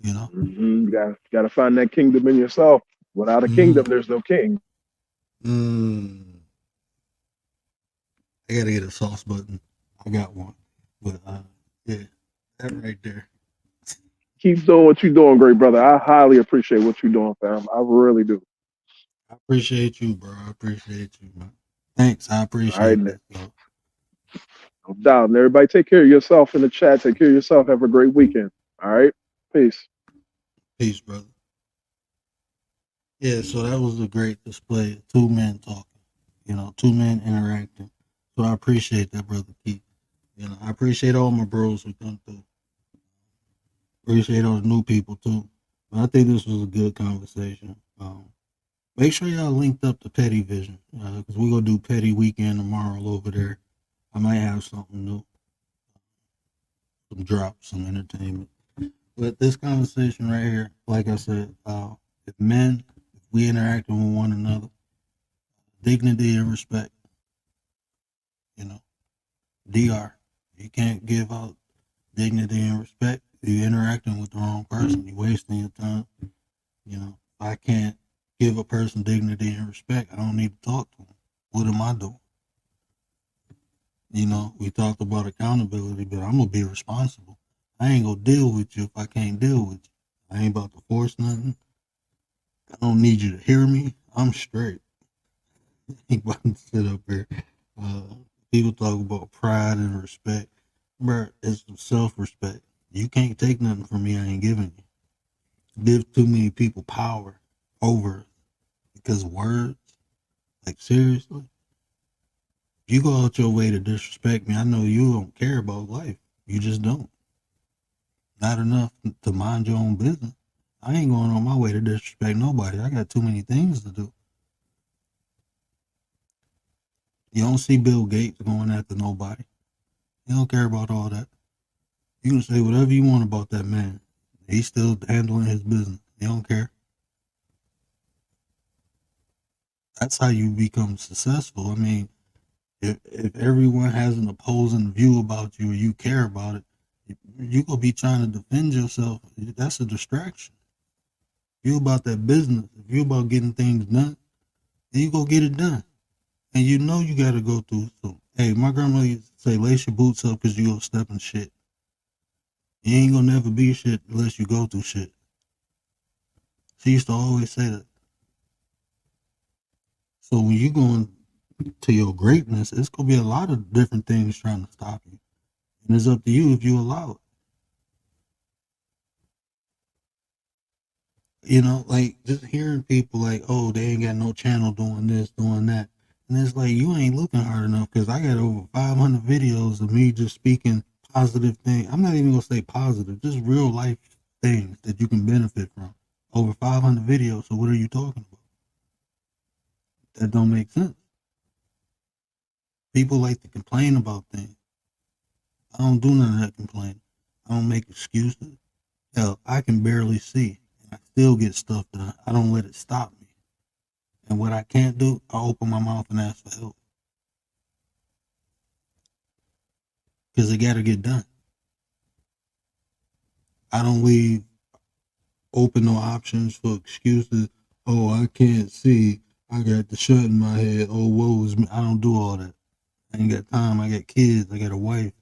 You know. You got to find that kingdom in yourself. Without a Mm, kingdom, there's no king. mm. I gotta get a sauce button. I got one, but yeah, that right there. Keep doing what you're doing, great brother. I highly appreciate what you're doing, fam. I really do. I appreciate you, bro. I appreciate you, man. Thanks. I All right, appreciate no that. So, doubt. And everybody take care of yourself in the chat. Take care of yourself. Have a great weekend. All right. Peace. peace, brother. Yeah, so that was a great display of two men talking, you know, two men interacting. So I appreciate that, brother Keith. You know, I appreciate all my bros who come through. Appreciate all the new people too. But I think this was a good conversation. Make sure y'all linked up to Petty Vision because we're gonna do Petty Weekend tomorrow over there. I might have something new, some drops, some entertainment. But this conversation right here, like I said, if men, if we interacting with one another, dignity and respect, you know, DR. You can't give out dignity and respect. You're interacting with the wrong person. You're wasting your time. You know, if I can't give a person dignity and respect, I don't need to talk to them. What am I doing? You know, we talked about accountability, but I'm gonna be responsible. I ain't gonna deal with you if I can't deal with you. I ain't about to force nothing. I don't need you to hear me. I'm straight. I ain't about to sit up here. Uh, People talk about pride and respect. Bro, it's self-respect. You can't take nothing from me I ain't giving you. Give too many people power over because of words. Like seriously, if you go out your way to disrespect me, I know you don't care about life. You just don't. Not enough to mind your own business. I ain't going on my way to disrespect nobody. I got too many things to do. You don't see Bill Gates going after nobody. He don't care about all that. You can say whatever you want about that man. He's still handling his business. He don't care. That's how you become successful. I mean, if everyone has an opposing view about you or you care about it, you gonna be trying to defend yourself. That's a distraction. If you about that business, if you about getting things done, then you go get it done. And you know you gotta go through some. Hey, my grandmother used to say, lace your boots up because you gonna step in shit. You ain't gonna never be shit unless you go through shit. She used to always say that. So when you going to your greatness, it's gonna be a lot of different things trying to stop you. And it's up to you if you allow it. You know, like just hearing people like, oh, they ain't got no channel doing this, doing that. And it's like, you ain't looking hard enough because I got over 500 videos of me just speaking positive things. I'm not even going to say positive, just real life things that you can benefit from. Over 500 videos. So what are you talking about? That don't make sense. People like to complain about things. I don't do none of that complaining. I don't make excuses. Hell, I can barely see. And I still get stuff done. I don't let it stop me. And what I can't do, I open my mouth and ask for help. Because it got to get done. I don't leave open no options for excuses. Oh, I can't see. I got the shut in my head. Oh, woe is me. I don't do all that. I ain't got time. I got kids. I got a wife.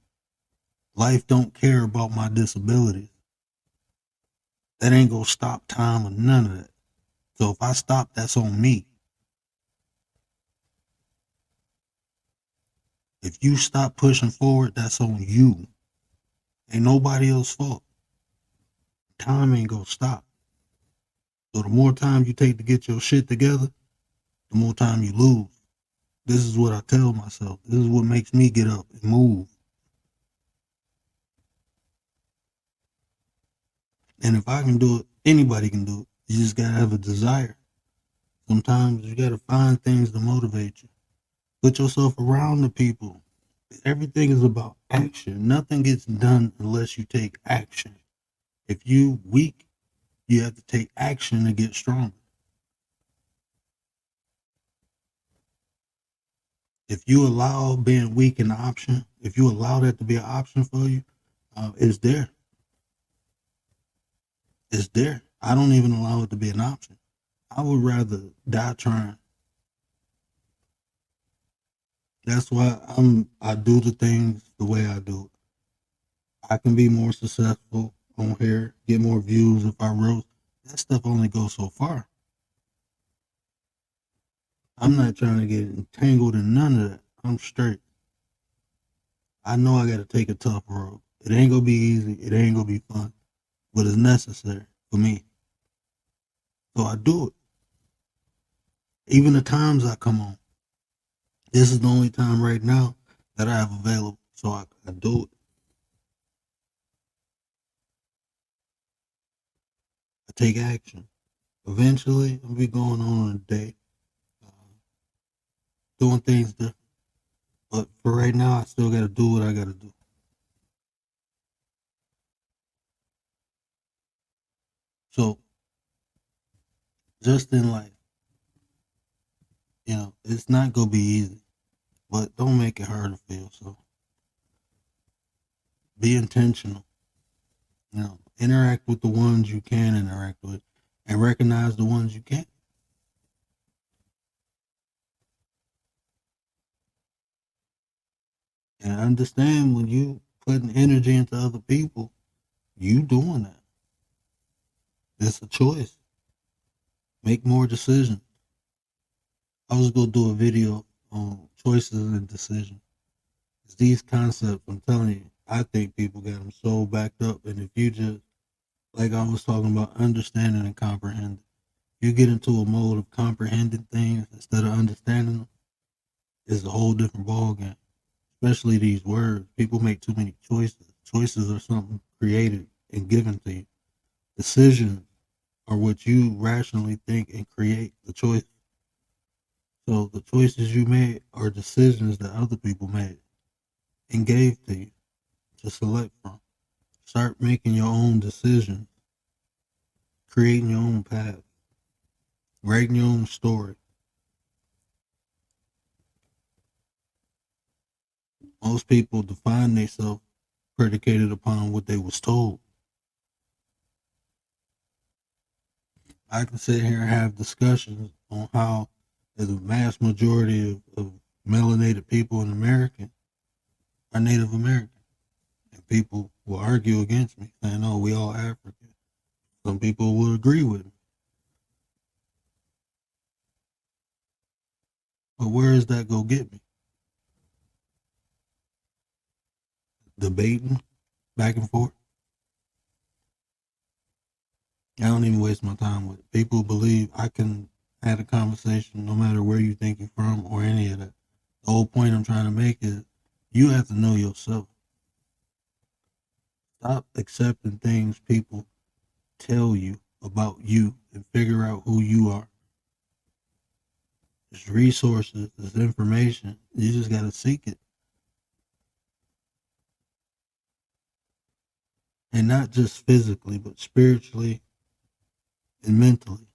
Life don't care about my disabilities. That ain't going to stop time or none of that. So if I stop, that's on me. If you stop pushing forward, that's on you. Ain't nobody else's fault. Time ain't gonna stop. So the more time you take to get your shit together, the more time you lose. This is what I tell myself. This is what makes me get up and move. And if I can do it, anybody can do it. You just gotta have a desire. Sometimes you gotta find things to motivate you. Put yourself around the people. Everything is about action. Nothing gets done unless you take action. If you weak, you have to take action to get stronger. If you allow being weak an option, if you allow that to be an option for you, it's there. It's there. I don't even allow it to be an option. I would rather die trying. That's why I do the things the way I do it. I can be more successful on here, get more views if I wrote. That stuff only goes so far. I'm not trying to get entangled in none of that. I'm straight. I know I gotta take a tough road. It ain't gonna be easy. It ain't gonna be fun. But it's necessary for me. So I do it. Even the times I come on. This is the only time right now that I have available. So I do it. I take action. Eventually, I'll be going on a day, doing things different. But for right now, I still got to do what I got to do. So, just in life, it's not going to be easy, but don't make it hard to feel. So, be intentional. Interact with the ones you can interact with and recognize the ones you can't. And understand when you putting energy into other people, you doing that. It's a choice. Make more decisions. I was going to do a video on choices and decisions. It's these concepts, I'm telling you, I think people got them so backed up. And if you just, like I was talking about, understanding and comprehending, you get into a mode of comprehending things instead of understanding them, it's a whole different ballgame. Especially these words. People make too many choices. Choices are something created and given to you. Decisions are what you rationally think and create the choice. So the choices you made are decisions that other people made and gave to you to select from. Start making your own decisions, creating your own path, writing your own story. Most people define themselves predicated upon what they was told. I can sit here and have discussions on how the mass majority of melanated people in America are Native American. And people will argue against me, saying, oh, we all African. Some people will agree with me. But where is that going to get me? Debating back and forth. I don't even waste my time with it. People believe I can have a conversation no matter where you think you're from or any of that. The whole point I'm trying to make is you have to know yourself. Stop accepting things people tell you about you and figure out who you are. There's resources, there's information. You just got to seek it. And not just physically, but spiritually and mentally.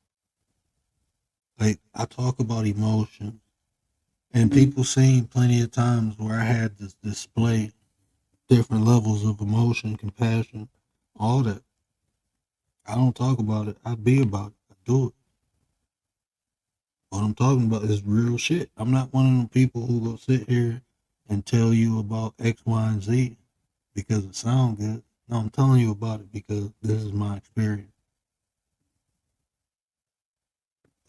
Like, I talk about emotions, and people seen plenty of times where I had to display different levels of emotion, compassion, all that. I don't talk about it. I be about it. I do it. What I'm talking about is real shit. I'm not one of them people who go sit here and tell you about X, Y, and Z because it sounds good. No, I'm telling you about it because this is my experience.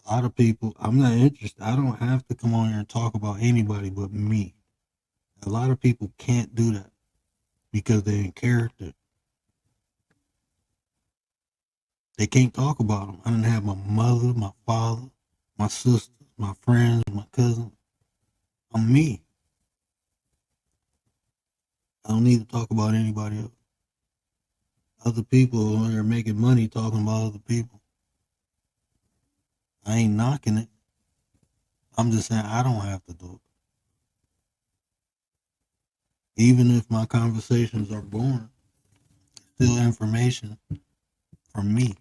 A lot of people, I'm not interested. I don't have to come on here and talk about anybody but me. A lot of people can't do that because they're in character. They can't talk about them. I didn't have my mother, my father, my sisters, my friends, my cousins. I'm me. I don't need to talk about anybody else. Other people are making money talking about other people. I ain't knocking it. I'm just saying I don't have to do it. Even if my conversations are boring, still information from me.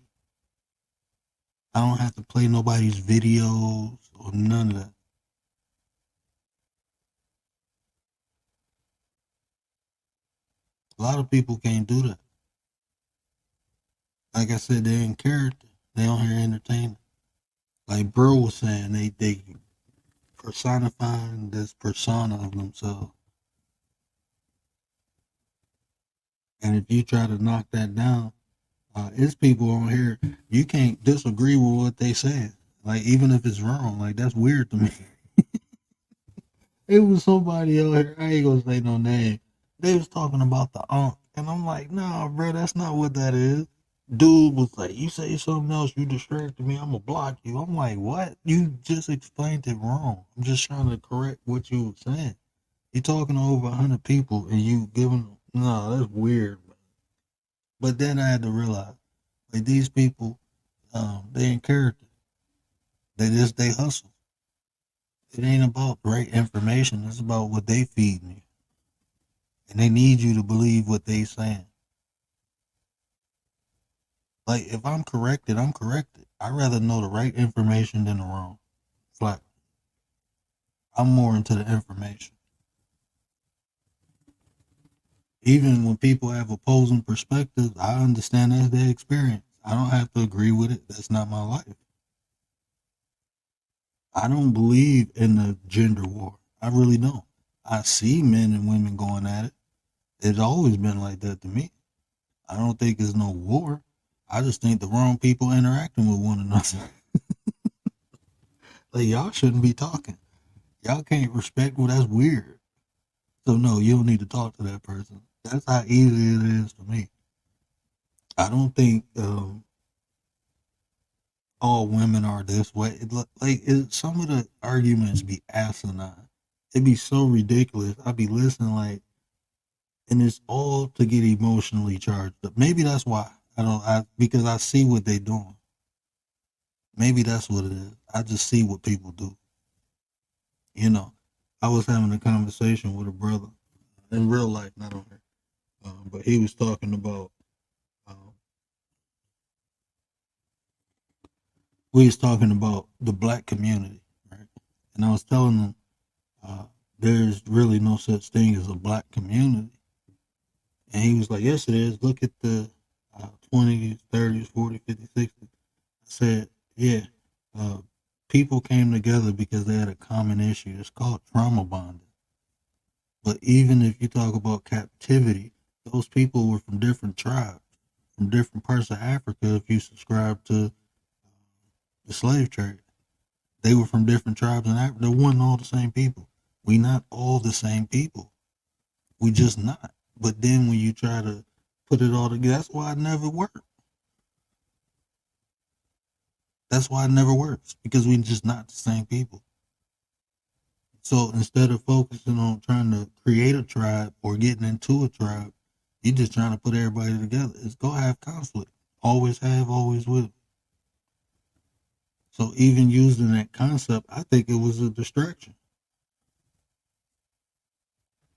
I don't have to play nobody's videos or none of that. A lot of people can't do that. Like I said, they're in character. They don't hear entertainment. Like Bro was saying, they personifying this persona of themselves. And if you try to knock that down, it's people on here, you can't disagree with what they say. Like, even if it's wrong, like, that's weird to me. It was somebody out here, I ain't gonna say no name. They was talking about the Ankh. And I'm like, nah, bro, that's not what that is. Dude was like, you say something else, you distracted me, I'm gonna block you. I'm like, what? You just explained it wrong. I'm just trying to correct what you were saying. You're talking to over 100 people and you giving, no, that's weird. But then I had to realize, like, these people, they in character. They hustle. It ain't about right information. It's about what they feeding you. And they need you to believe what they saying. Like, if I'm corrected, I'm corrected. I'd rather know the right information than the wrong. Flat. I'm more into the information. Even when people have opposing perspectives, I understand that's their experience. I don't have to agree with it. That's not my life. I don't believe in the gender war. I really don't. I see men and women going at it. It's always been like that to me. I don't think there's no war. I just think the wrong people interacting with one another. Like, y'all shouldn't be talking. Y'all can't respect, well, that's weird. So no, you don't need to talk to that person. That's how easy it is for me. I don't think all women are this way. Some of the arguments be asinine. It'd be so ridiculous. I'd be listening like, and it's all to get emotionally charged up. Maybe that's why because I see what they doing. Maybe that's what it is. I just see what people do. You know, I was having a conversation with a brother in real life, not on here, but he was talking about. We was talking about the black community, right? And I was telling him there's really no such thing as a black community. And he was like, yes, it is. Look at the 20s, 30s, 40s, 50s, 60s. I said, yeah, people came together because they had a common issue. It's called trauma bonding. But even if you talk about captivity, those people were from different tribes, from different parts of Africa. If you subscribe to the slave trade, they were from different tribes in Africa. They weren't all the same people. We not all the same people. We just not. But then when you try to put it all together, that's why it never worked. That's why it never works, because we just not the same people. So instead of focusing on trying to create a tribe or getting into a tribe, you're just trying to put everybody together. It's go have conflict. Always have, always will. So even using that concept, I think it was a distraction.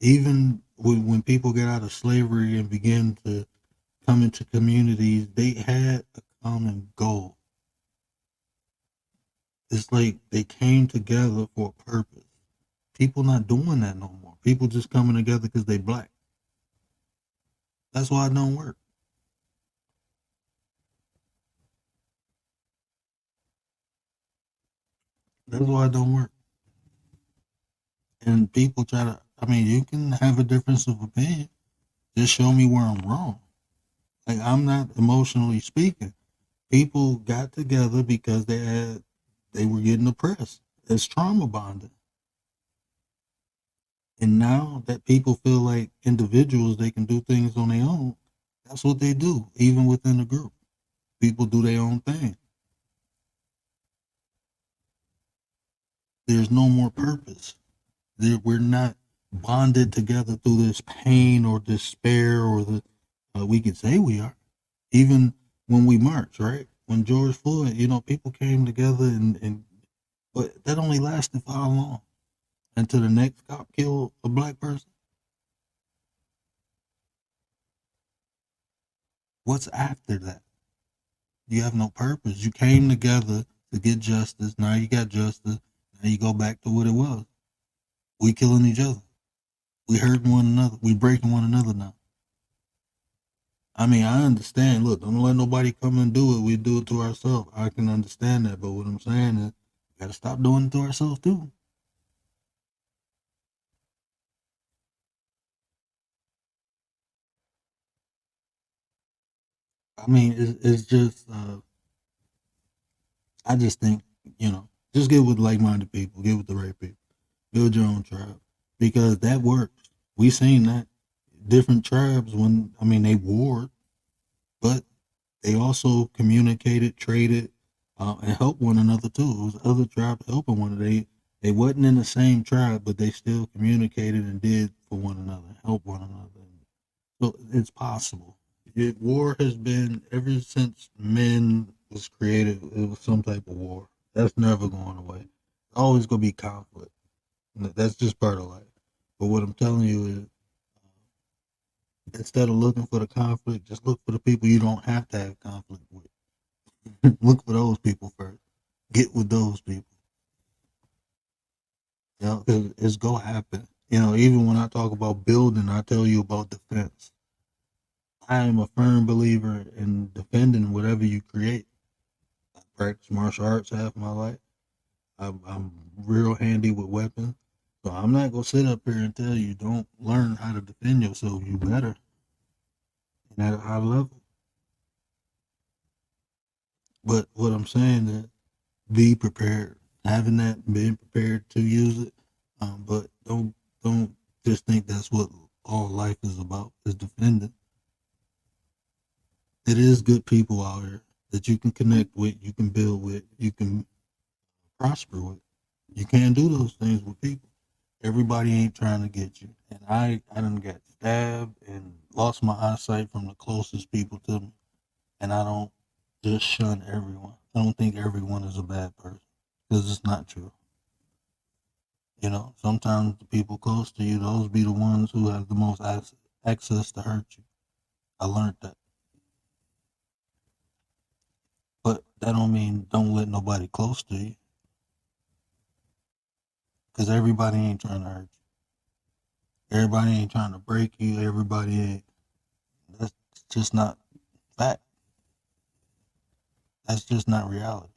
Even when people get out of slavery and begin to come into communities, they had a common goal. It's like they came together for a purpose. People not doing that no more. People just coming together because they black. That's why it don't work. That's why it don't work. And people try to, you can have a difference of opinion. Just show me where I'm wrong. Like, I'm not emotionally speaking. People got together because they were getting oppressed. It's trauma bonding. And now that people feel like individuals, they can do things on their own. That's what they do, even within the group. People do their own thing. There's no more purpose. We're not bonded together through this pain or despair or we can say we are. Even when we marched, right? When George Floyd, people came together and but that only lasted for how long? Until the next cop killed a black person? What's after that? You have no purpose. You came together to get justice. Now you got justice. Now you go back to what it was. We killing each other. We hurting one another. We breaking one another now. I mean, I understand. Look, don't let nobody come and do it. We do it to ourselves. I can understand that. But what I'm saying is, we got to stop doing it to ourselves too. I mean, it's just, I just think, just get with like-minded people, get with the right people, build your own tribe, because that works. We seen that different tribes they warred, but they also communicated, traded, and helped one another too. It was other tribes helping one another. They wasn't in the same tribe, but they still communicated and did for one another, help one another. So it's possible. War has been ever since men was created. It was some type of war. That's never going away. Always gonna be conflict. That's just part of life. But what I'm telling you is, instead of looking for the conflict, just look for the people you don't have to have conflict with. Look for those people first. Get with those people. It's gonna happen. Even when I talk about building, I tell you about defense. I am a firm believer in defending whatever you create. I practice martial arts half my life. I'm real handy with weapons. So I'm not gonna sit up here and tell you don't learn how to defend yourself. You better, and at a high level. But what I'm saying is, be prepared. Having that, being prepared to use it. But don't just think that's what all life is about. Is defending. It is good people out here that you can connect with, you can build with, you can prosper with. You can't do those things with people. Everybody ain't trying to get you. And I done got stabbed and lost my eyesight from the closest people to me. And I don't just shun everyone. I don't think everyone is a bad person, because it's not true. Sometimes the people close to you, those be the ones who have the most access to hurt you. I learned that. But that don't mean don't let nobody close to you, because everybody ain't trying to hurt you. Everybody ain't trying to break you. Everybody ain't. That's just not fact. That's just not reality.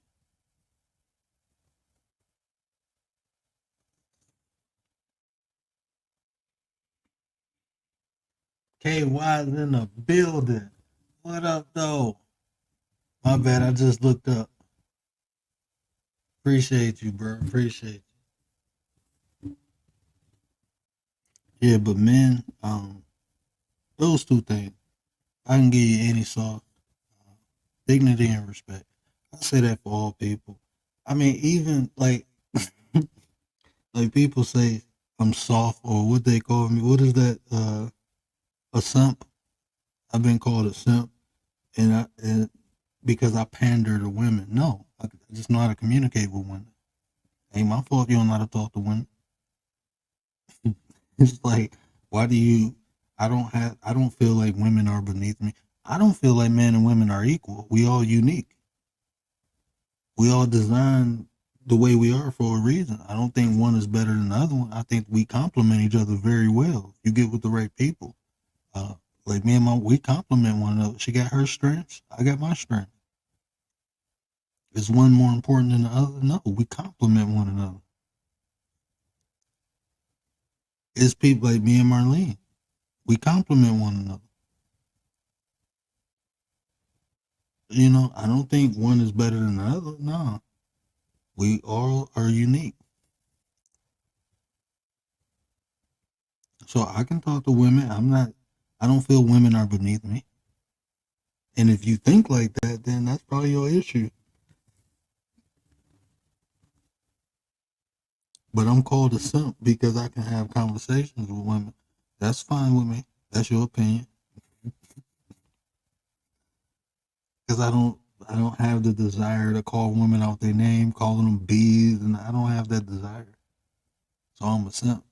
KY's in the building. What up, though? My bad. I just looked up. Appreciate you, bro. Appreciate you. Yeah, but men, those two things, I can give you any sauce. Dignity and respect. I say that for all people. I mean, even like like people say I'm soft, or what they call me. What is that? A simp. I've been called a simp, and because I pander to women. No, I just know how to communicate with women. Ain't my fault you don't know how to talk to women. It's like, why do you? I don't feel like women are beneath me. I don't feel like men and women are equal. We all unique. We all designed the way we are for a reason. I don't think one is better than the other one. I think we complement each other very well. If you get with the right people. Like me and we complement one another. She got her strengths. I got my strengths. Is one more important than the other? No, we complement one another. It's people like me and Marlene. We complement one another. I don't think one is better than the other. No. We all are unique. So I can talk to women. I don't feel women are beneath me. And if you think like that, then that's probably your issue. But I'm called a simp because I can have conversations with women. That's fine with me. That's your opinion. because I don't have the desire to call women out their name, calling them bees, and I don't have that desire. So I'm a simp.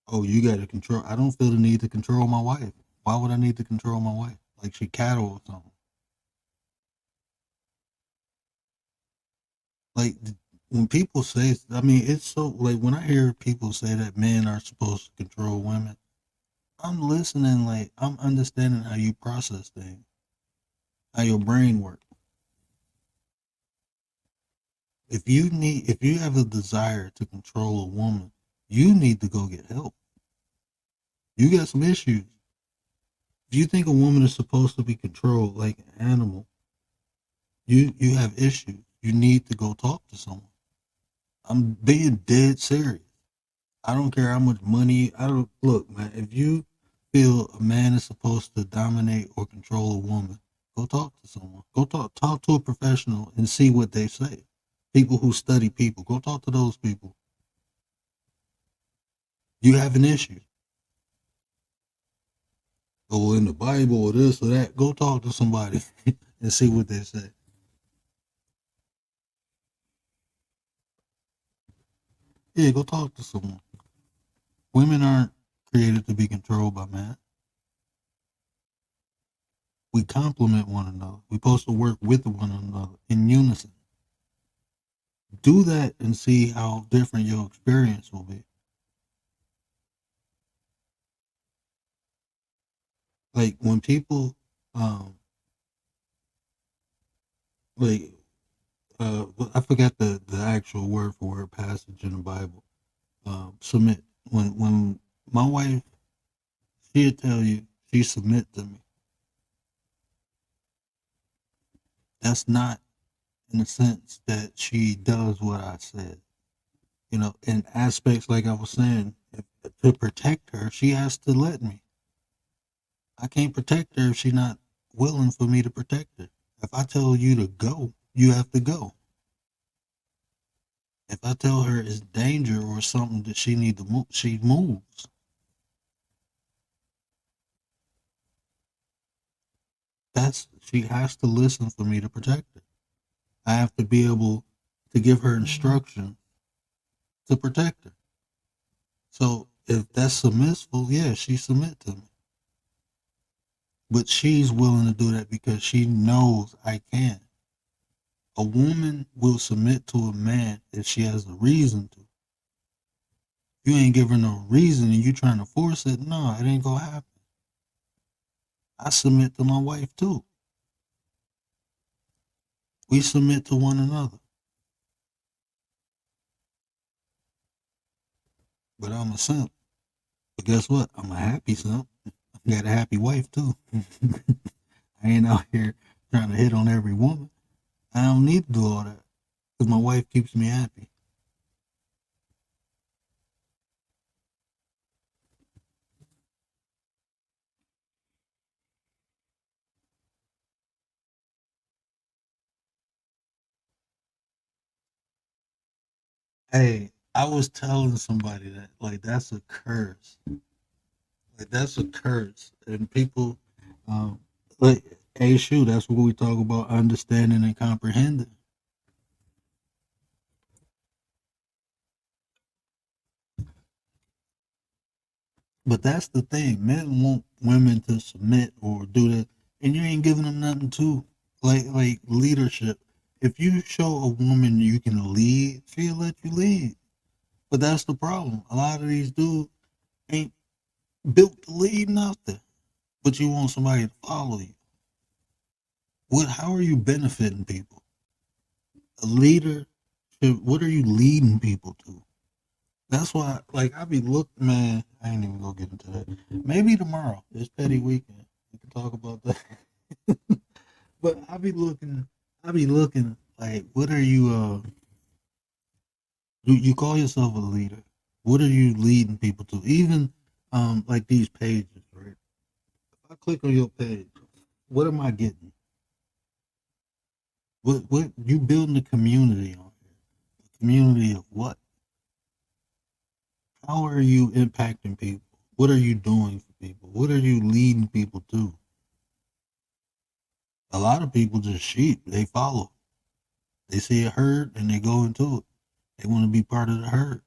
Oh, you got to control. I don't feel the need to control my wife. Why would I need to control my wife? Like she cattle or something. Like when people say, I mean, it's so like when I hear people say that men are supposed to control women, I'm listening. Like I'm understanding how you process things, how your brain works. If you have a desire to control a woman, you need to go get help. You got some issues. If you think a woman is supposed to be controlled like an animal, you have issues. You need to go talk to someone. I'm being dead serious. I don't care how much money. I don't look, man. If you feel a man is supposed to dominate or control a woman, go talk to someone. Go talk to a professional and see what they say. People who study people. Go talk to those people. You have an issue. Go in the Bible or this or that. Go talk to somebody and see what they say. Yeah, go talk to someone. Women aren't created to be controlled by men. We complement one another. We're supposed to work with one another in unison. Do that and see how different your experience will be. Like when people, um, like, I forgot the actual word for word passage in the Bible. Submit. When my wife, she'll tell you she submit to me. That's not in the sense that she does what I said. You know, in aspects like I was saying, to protect her, she has to let me. I can't protect her if she's not willing for me to protect her. If I tell you to go, you have to go. If I tell her it's danger or something that she need to move, she moves. She has to listen for me to protect her. I have to be able to give her instruction to protect her. So if that's submissive, yeah, she submit to me. But she's willing to do that because she knows I can. A woman will submit to a man if she has a reason to. You ain't giving no reason and you trying to force it, no, it ain't gonna happen. I submit to my wife too. We submit to one another. But I'm a simp. But guess what? I'm a happy simp. I got a happy wife too. I ain't out here trying to hit on every woman. I don't need to do all that because my wife keeps me happy. Hey, I was telling somebody that like that's a curse. Like that's a curse, and people, um, like, hey, shoot, that's what we talk about: understanding and comprehending. But that's the thing: men want women to submit or do that, and you ain't giving them nothing to like leadership. If you show a woman you can lead, she'll let you lead. But that's the problem. A lot of these dudes ain't built to lead nothing. But you want somebody to follow you. What? How are you benefiting people? A leader. What are you leading people to? That's why, like, I be looking, man. I ain't even gonna get into that. Maybe tomorrow. It's petty weekend. We can talk about that. But I be looking. I be looking like, what are you? You call yourself a leader. What are you leading people to? Even like these pages, right? If I click on your page, what am I getting? What you building a community on here? A community of what? How are you impacting people? What are you doing for people? What are you leading people to? A lot of people just sheep. They follow. They see a herd and they go into it. They want to be part of the herd.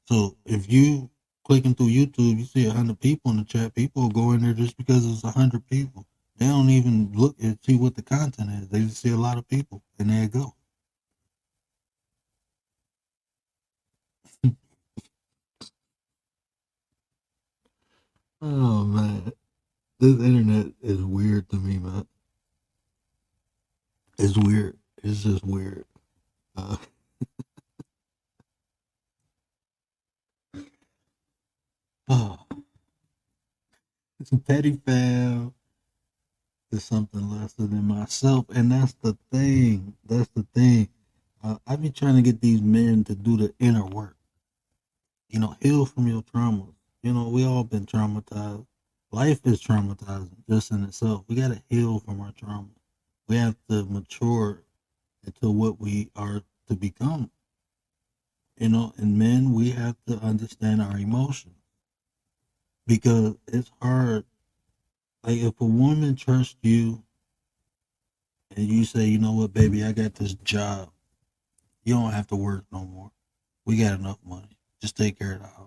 So if you clicking through YouTube, you see 100 people in the chat. People go in there just because it's 100 people. They don't even look and see what the content is. They just see a lot of people and there you go. Oh man, this internet is weird to me, man. It's weird. It's just weird. Uh, oh, it's a petty fam is something lesser than myself, and that's the thing. That's the thing. I be trying to get these men to do the inner work. Heal from your traumas. We all been traumatized. Life is traumatizing just in itself. We gotta heal from our trauma. We have to mature into what we are to become. And men, we have to understand our emotions because it's hard. Like if a woman trusts you and you say, you know what, baby, I got this job. You don't have to work no more. We got enough money. Just take care of the house.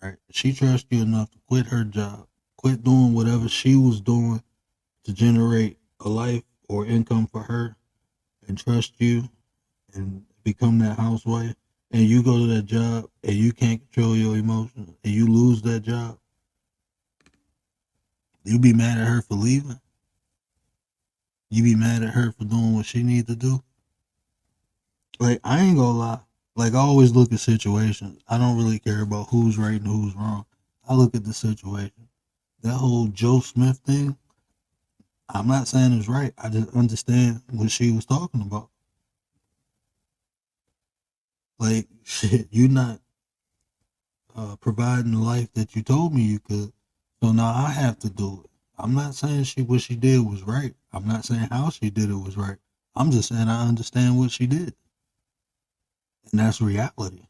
Right? She trusts you enough to quit her job, quit doing whatever she was doing to generate a life or income for her and trust you and become that housewife. And you go to that job and you can't control your emotions and you lose that job. You be mad at her for leaving. You be mad at her for doing what she needs to do. Like, I ain't gonna lie. Like, I always look at situations. I don't really care about who's right and who's wrong. I look at the situation. That whole Joe Smith thing, I'm not saying it's right. I just understand what she was talking about. Like, shit, you not providing the life that you told me you could. So now I have to do it. I'm not saying what she did was right. I'm not saying how she did it was right. I'm just saying I understand what she did. And that's reality.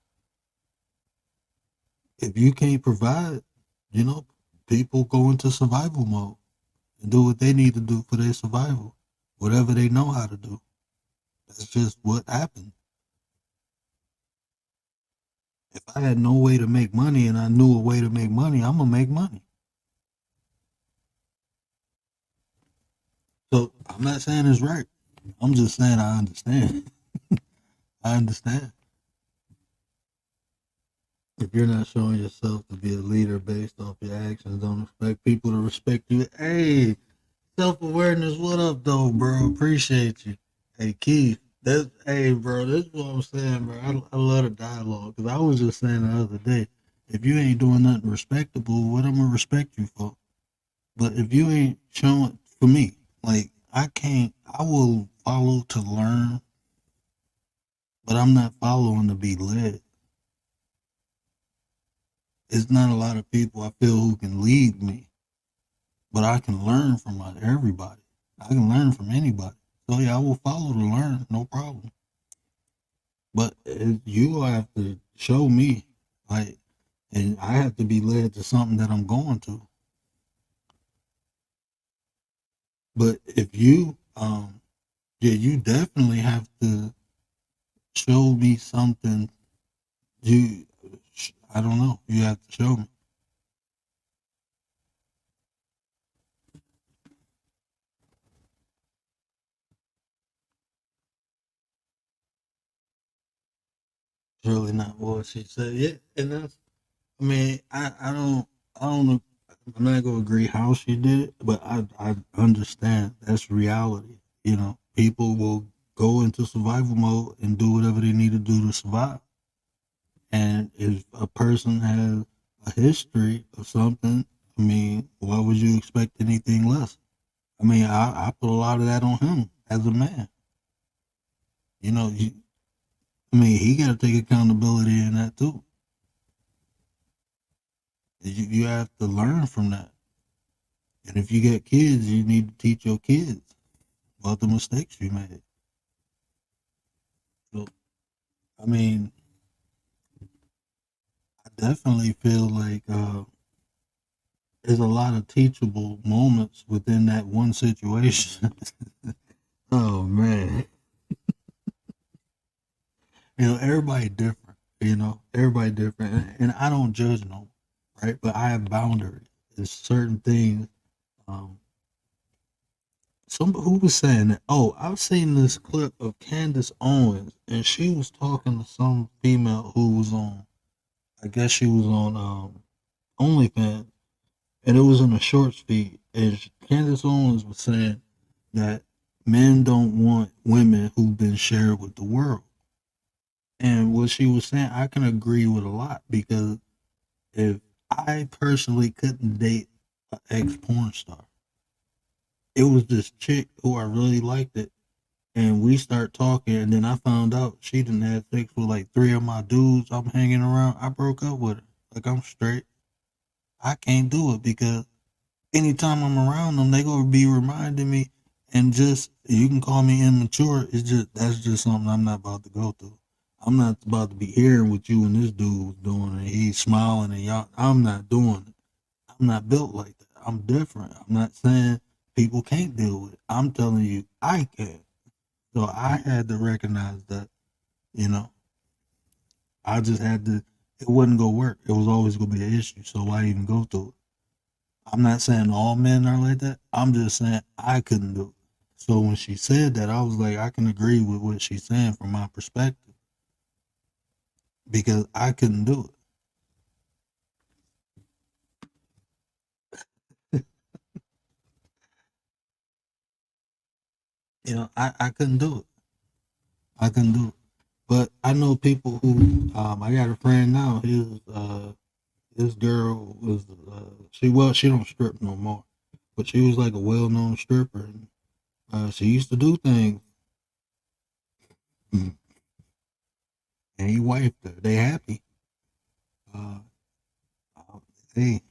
If you can't provide, people go into survival mode and do what they need to do for their survival, whatever they know how to do. That's just what happened. If I had no way to make money and I knew a way to make money, I'm going to make money. So I'm not saying it's right. I'm just saying I understand. I understand. If you're not showing yourself to be a leader based off your actions, don't expect people to respect you. Hey, self-awareness, what up, though, bro? Appreciate you. Hey, Keith, hey, bro, this is what I'm saying, bro. I love the dialogue, because I was just saying the other day, if you ain't doing nothing respectable, what I'm going to respect you for? But if you ain't showing, for me, like, I will follow to learn, but I'm not following to be led. It's not a lot of people I feel who can lead me, but I can learn from everybody. I can learn from anybody. So yeah, I will follow to learn, no problem. But you have to show me, like, and I have to be led to something that I'm going to. But if you, you definitely have to show me something. I don't know. You have to show me. Really not what she said. Yeah, and that's. I mean, I don't know. I'm not gonna agree how she did it, but I understand that's reality. People will go into survival mode and do whatever they need to do to survive. And if a person has a history of something, I mean, why would you expect anything less? I mean, I put a lot of that on him as a man. He got to take accountability in that too. You have to learn from that. And if you got kids, you need to teach your kids about the mistakes you made. So, I mean, I definitely feel like there's a lot of teachable moments within that one situation. Oh man, everybody different. Everybody different, and I don't judge no, right? But I have boundaries. There's certain things. Um, who was saying that? Oh, I've seen this clip of Candace Owens, and she was talking to some female who was on. I guess she was on OnlyFans, and it was in a shorts feed. And Candace Owens was saying that men don't want women who've been shared with the world. And what she was saying, I can agree with a lot, because if I personally couldn't date an ex porn star, it was this chick who I really liked it, and we start talking, and then I found out she didn't have sex with like 3 of my dudes I'm hanging around. I broke up with her. Like, I'm straight. I can't do it, because anytime I'm around them, they gonna be reminding me, and just, you can call me immature. That's just something I'm not about to go through. I'm not about to be hearing what you and this dude was doing, and he's smiling and y'all. I'm not doing it. I'm not built like that. I'm different. I'm not saying people can't deal with it. I'm telling you, I can. So I had to recognize that, you know, I just had to. It wasn't gonna work. It was always gonna be an issue. So why even go through it? I'm not saying all men are like that. I'm just saying I couldn't do it. So when she said that, I was like, I can agree with what she's saying from my perspective, because I couldn't do it. I couldn't do it. I couldn't do it. But I know people who, I got a friend now, his girl was, she don't strip no more, but she was like a well-known stripper, and she used to do things, and he wifed her. They happy. Uh, hey,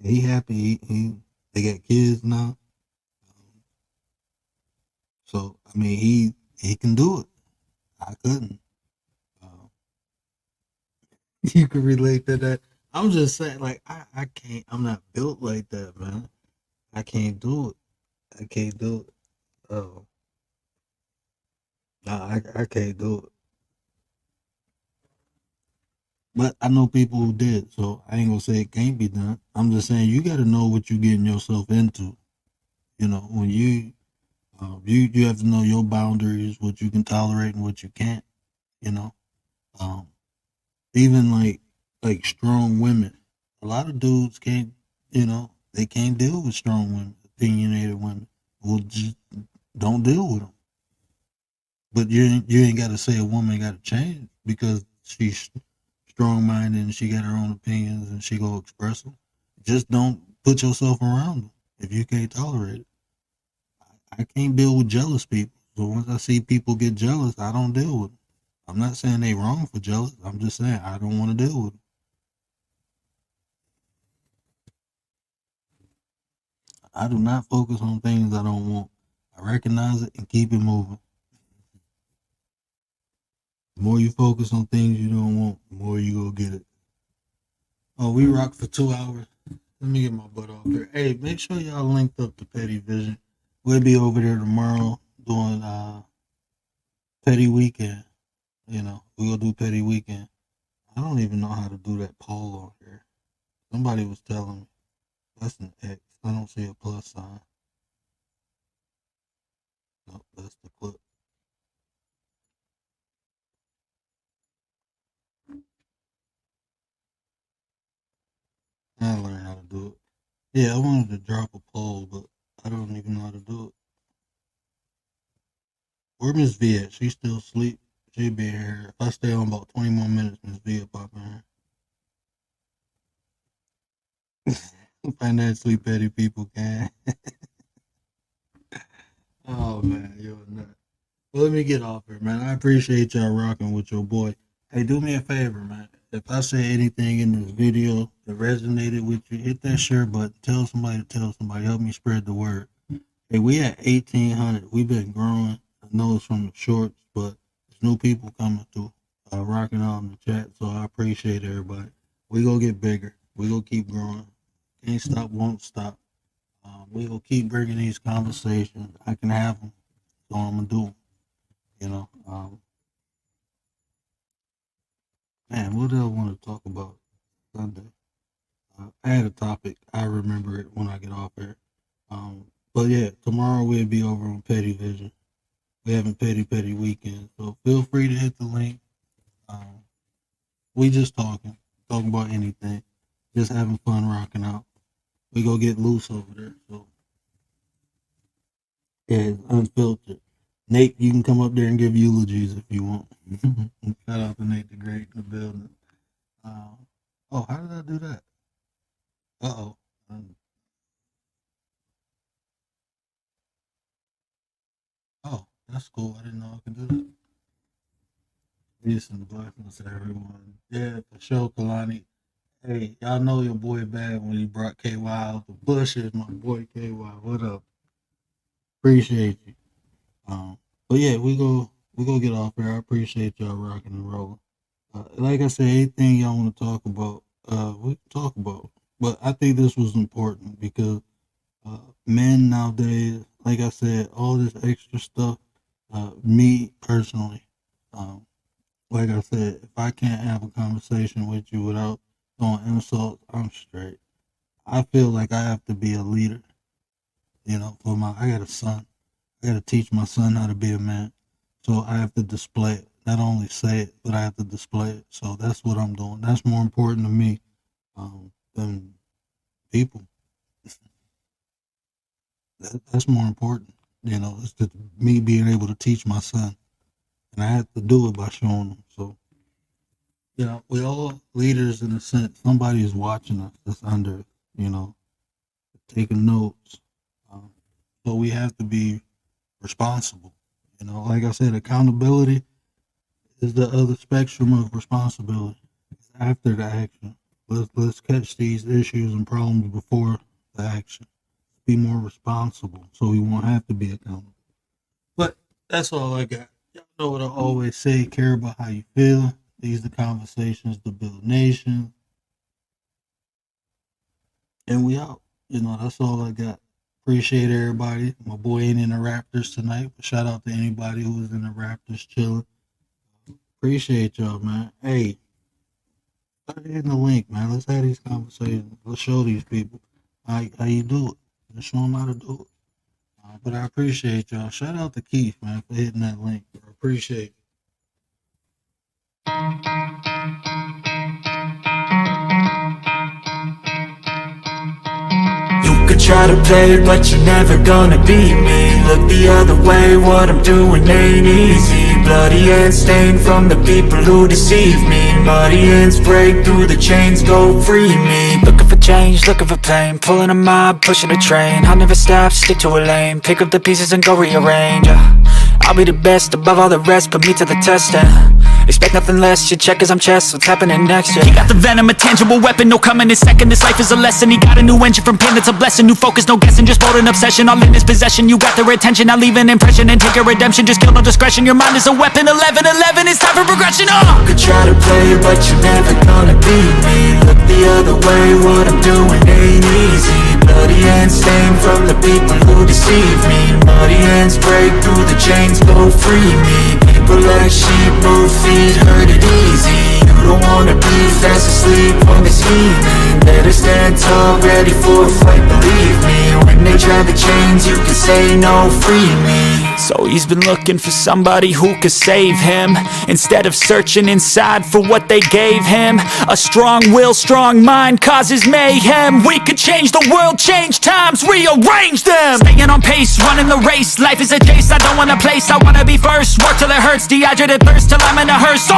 he happy. They got kids now. So I mean, he can do it. I couldn't. Uh, you can relate to that. I'm just saying, like, I can't. I'm not built like that, man. I can't do it. I can't do it. Oh, no, I can't do it. But I know people who did, so I ain't gonna say it can't be done. I'm just saying you got to know what you're getting yourself into. When you have to know your boundaries, what you can tolerate and what you can't. You know, um, even like strong women. A lot of dudes can't. They can't deal with strong women, opinionated women. Well, just don't deal with them. But you ain't got to say a woman got to change because she's strong minded and she got her own opinions and she go express them. Just don't put yourself around them if you can't tolerate it. I can't deal with jealous people. So once I see people get jealous, I don't deal with them. I'm not saying they wrong for jealous. I'm just saying I don't want to deal with them. I do not focus on things I don't want. I recognize it and keep it moving. The more you focus on things you don't want, the more you go get it. Oh, we rock for 2 hours. Let me get my butt off here. Hey, make sure y'all linked up to Petty Vision. We'll be over there tomorrow doing Petty Weekend. We'll do Petty Weekend. I don't even know how to do that poll on here. Somebody was telling me. That's an X. I don't see a plus sign. No, that's the clip. I learned how to do it. Yeah, I wanted to drop a poll, but I don't even know how to do it. Where Miss V at? She still asleep. She'll be here. If I stay on about 20 more minutes, Miss V will pop in here. Financially petty people can. Oh man, you're a nut. Well, let me get off here, man. I appreciate y'all rocking with your boy. Hey, do me a favor, man. If I say anything in this video that resonated with you, hit that share button. Tell somebody to tell somebody. Help me spread the word. Hey, we at 1,800. We've been growing. I know it's from the shorts, but there's new people coming through, rocking out in the chat. So I appreciate everybody. We gonna get bigger. We gonna keep growing. Can't stop, won't stop. We will keep bringing these conversations. I can have them, so I'm gonna do them. You know, man, what else I want to talk about Sunday? I had a topic. I remember it when I get off here. But yeah, tomorrow we'll be over on Petty Vision. We're having Petty Weekend, so feel free to hit the link. We just talking about anything, just having fun, rocking out. We go get loose over there, so yeah, it's unfiltered. Nate, you can come up there and give eulogies if you want. Shout out to Nate the Great in the building. Oh, how did I do that? Uh-oh. Oh, that's cool. I didn't know I could do that. Peace and blessings to everyone. Yeah, for sure, Kalani. Hey, y'all know your boy bad when he brought KY out the bushes. My boy KY, what up? Appreciate you. But yeah, we go get off here. I appreciate y'all rocking and rolling. Like I said, anything y'all want to talk about, we can talk about. But I think this was important because men nowadays, like I said, all this extra stuff, me personally, like I said, if I can't have a conversation with you without throwing insults, I'm straight. I feel like I have to be a leader. You know, I got a son. I got to teach my son how to be a man. So I have to display it. Not only say it, but I have to display it. So that's what I'm doing. That's more important to me than people. That's more important. You know, it's just me being able to teach my son. And I have to do it by showing him. So, you know, we all leaders in a sense. Somebody is watching us that's under, you know, taking notes. So we have to be responsible. You know, like I said, accountability is the other spectrum of responsibility. It's after the action. Let's catch these issues and problems before the action. Be more responsible so we won't have to be accountable. But that's all I got. Y'all know what I always say, care about how you feel. These are the conversations to build nations. And we out. You know, that's all I got. Appreciate everybody. My boy ain't in the Raptors tonight, but shout out to anybody who was in the Raptors chilling. Appreciate y'all, man. Hey, start hitting the link, man. Let's have these conversations. Let's show these people how you do it. Let's show them how to do it. But I appreciate y'all. Shout out to Keith, man, for hitting that link. I appreciate it. Could try to play, but you're never gonna beat me. Look the other way, what I'm doing ain't easy. Bloody hands stained from the people who deceive me. Muddy hands break through the chains, go free me. Looking for change, looking for pain. Pulling a mob, pushing a train. I'll never stop, stick to a lane. Pick up the pieces and go rearrange. I'll be the best above all the rest, put me to the test and expect nothing less, you check as I'm chess, what's happening next, yeah. He got the venom, a tangible weapon, no coming in second. This life is a lesson, he got a new engine from pain, that's a blessing. New focus, no guessing, just bold an obsession. All in his possession, you got their attention. I leave an impression and take your redemption. Just kill no discretion, your mind is a weapon. 11-11, it's time for progression, You could try to play, but you're never gonna beat me. Look the other way, what I'm doing ain't easy. Bloody hands stained from the people who deceive me. Muddy hands break through the chains, go free me. People like sheep move feet, hurt it easy. You don't wanna be fast asleep on this evening. Better stand tall, ready for a fight, believe me. When they try to change, you can say no, free me. So he's been looking for somebody who could save him, instead of searching inside for what they gave him. A strong will, strong mind causes mayhem. We could change the world, change times, rearrange them. Staying on pace, running the race. Life is a chase, I don't want a place, I wanna be first. Work till it hurts, dehydrated thirst till I'm in a hearse.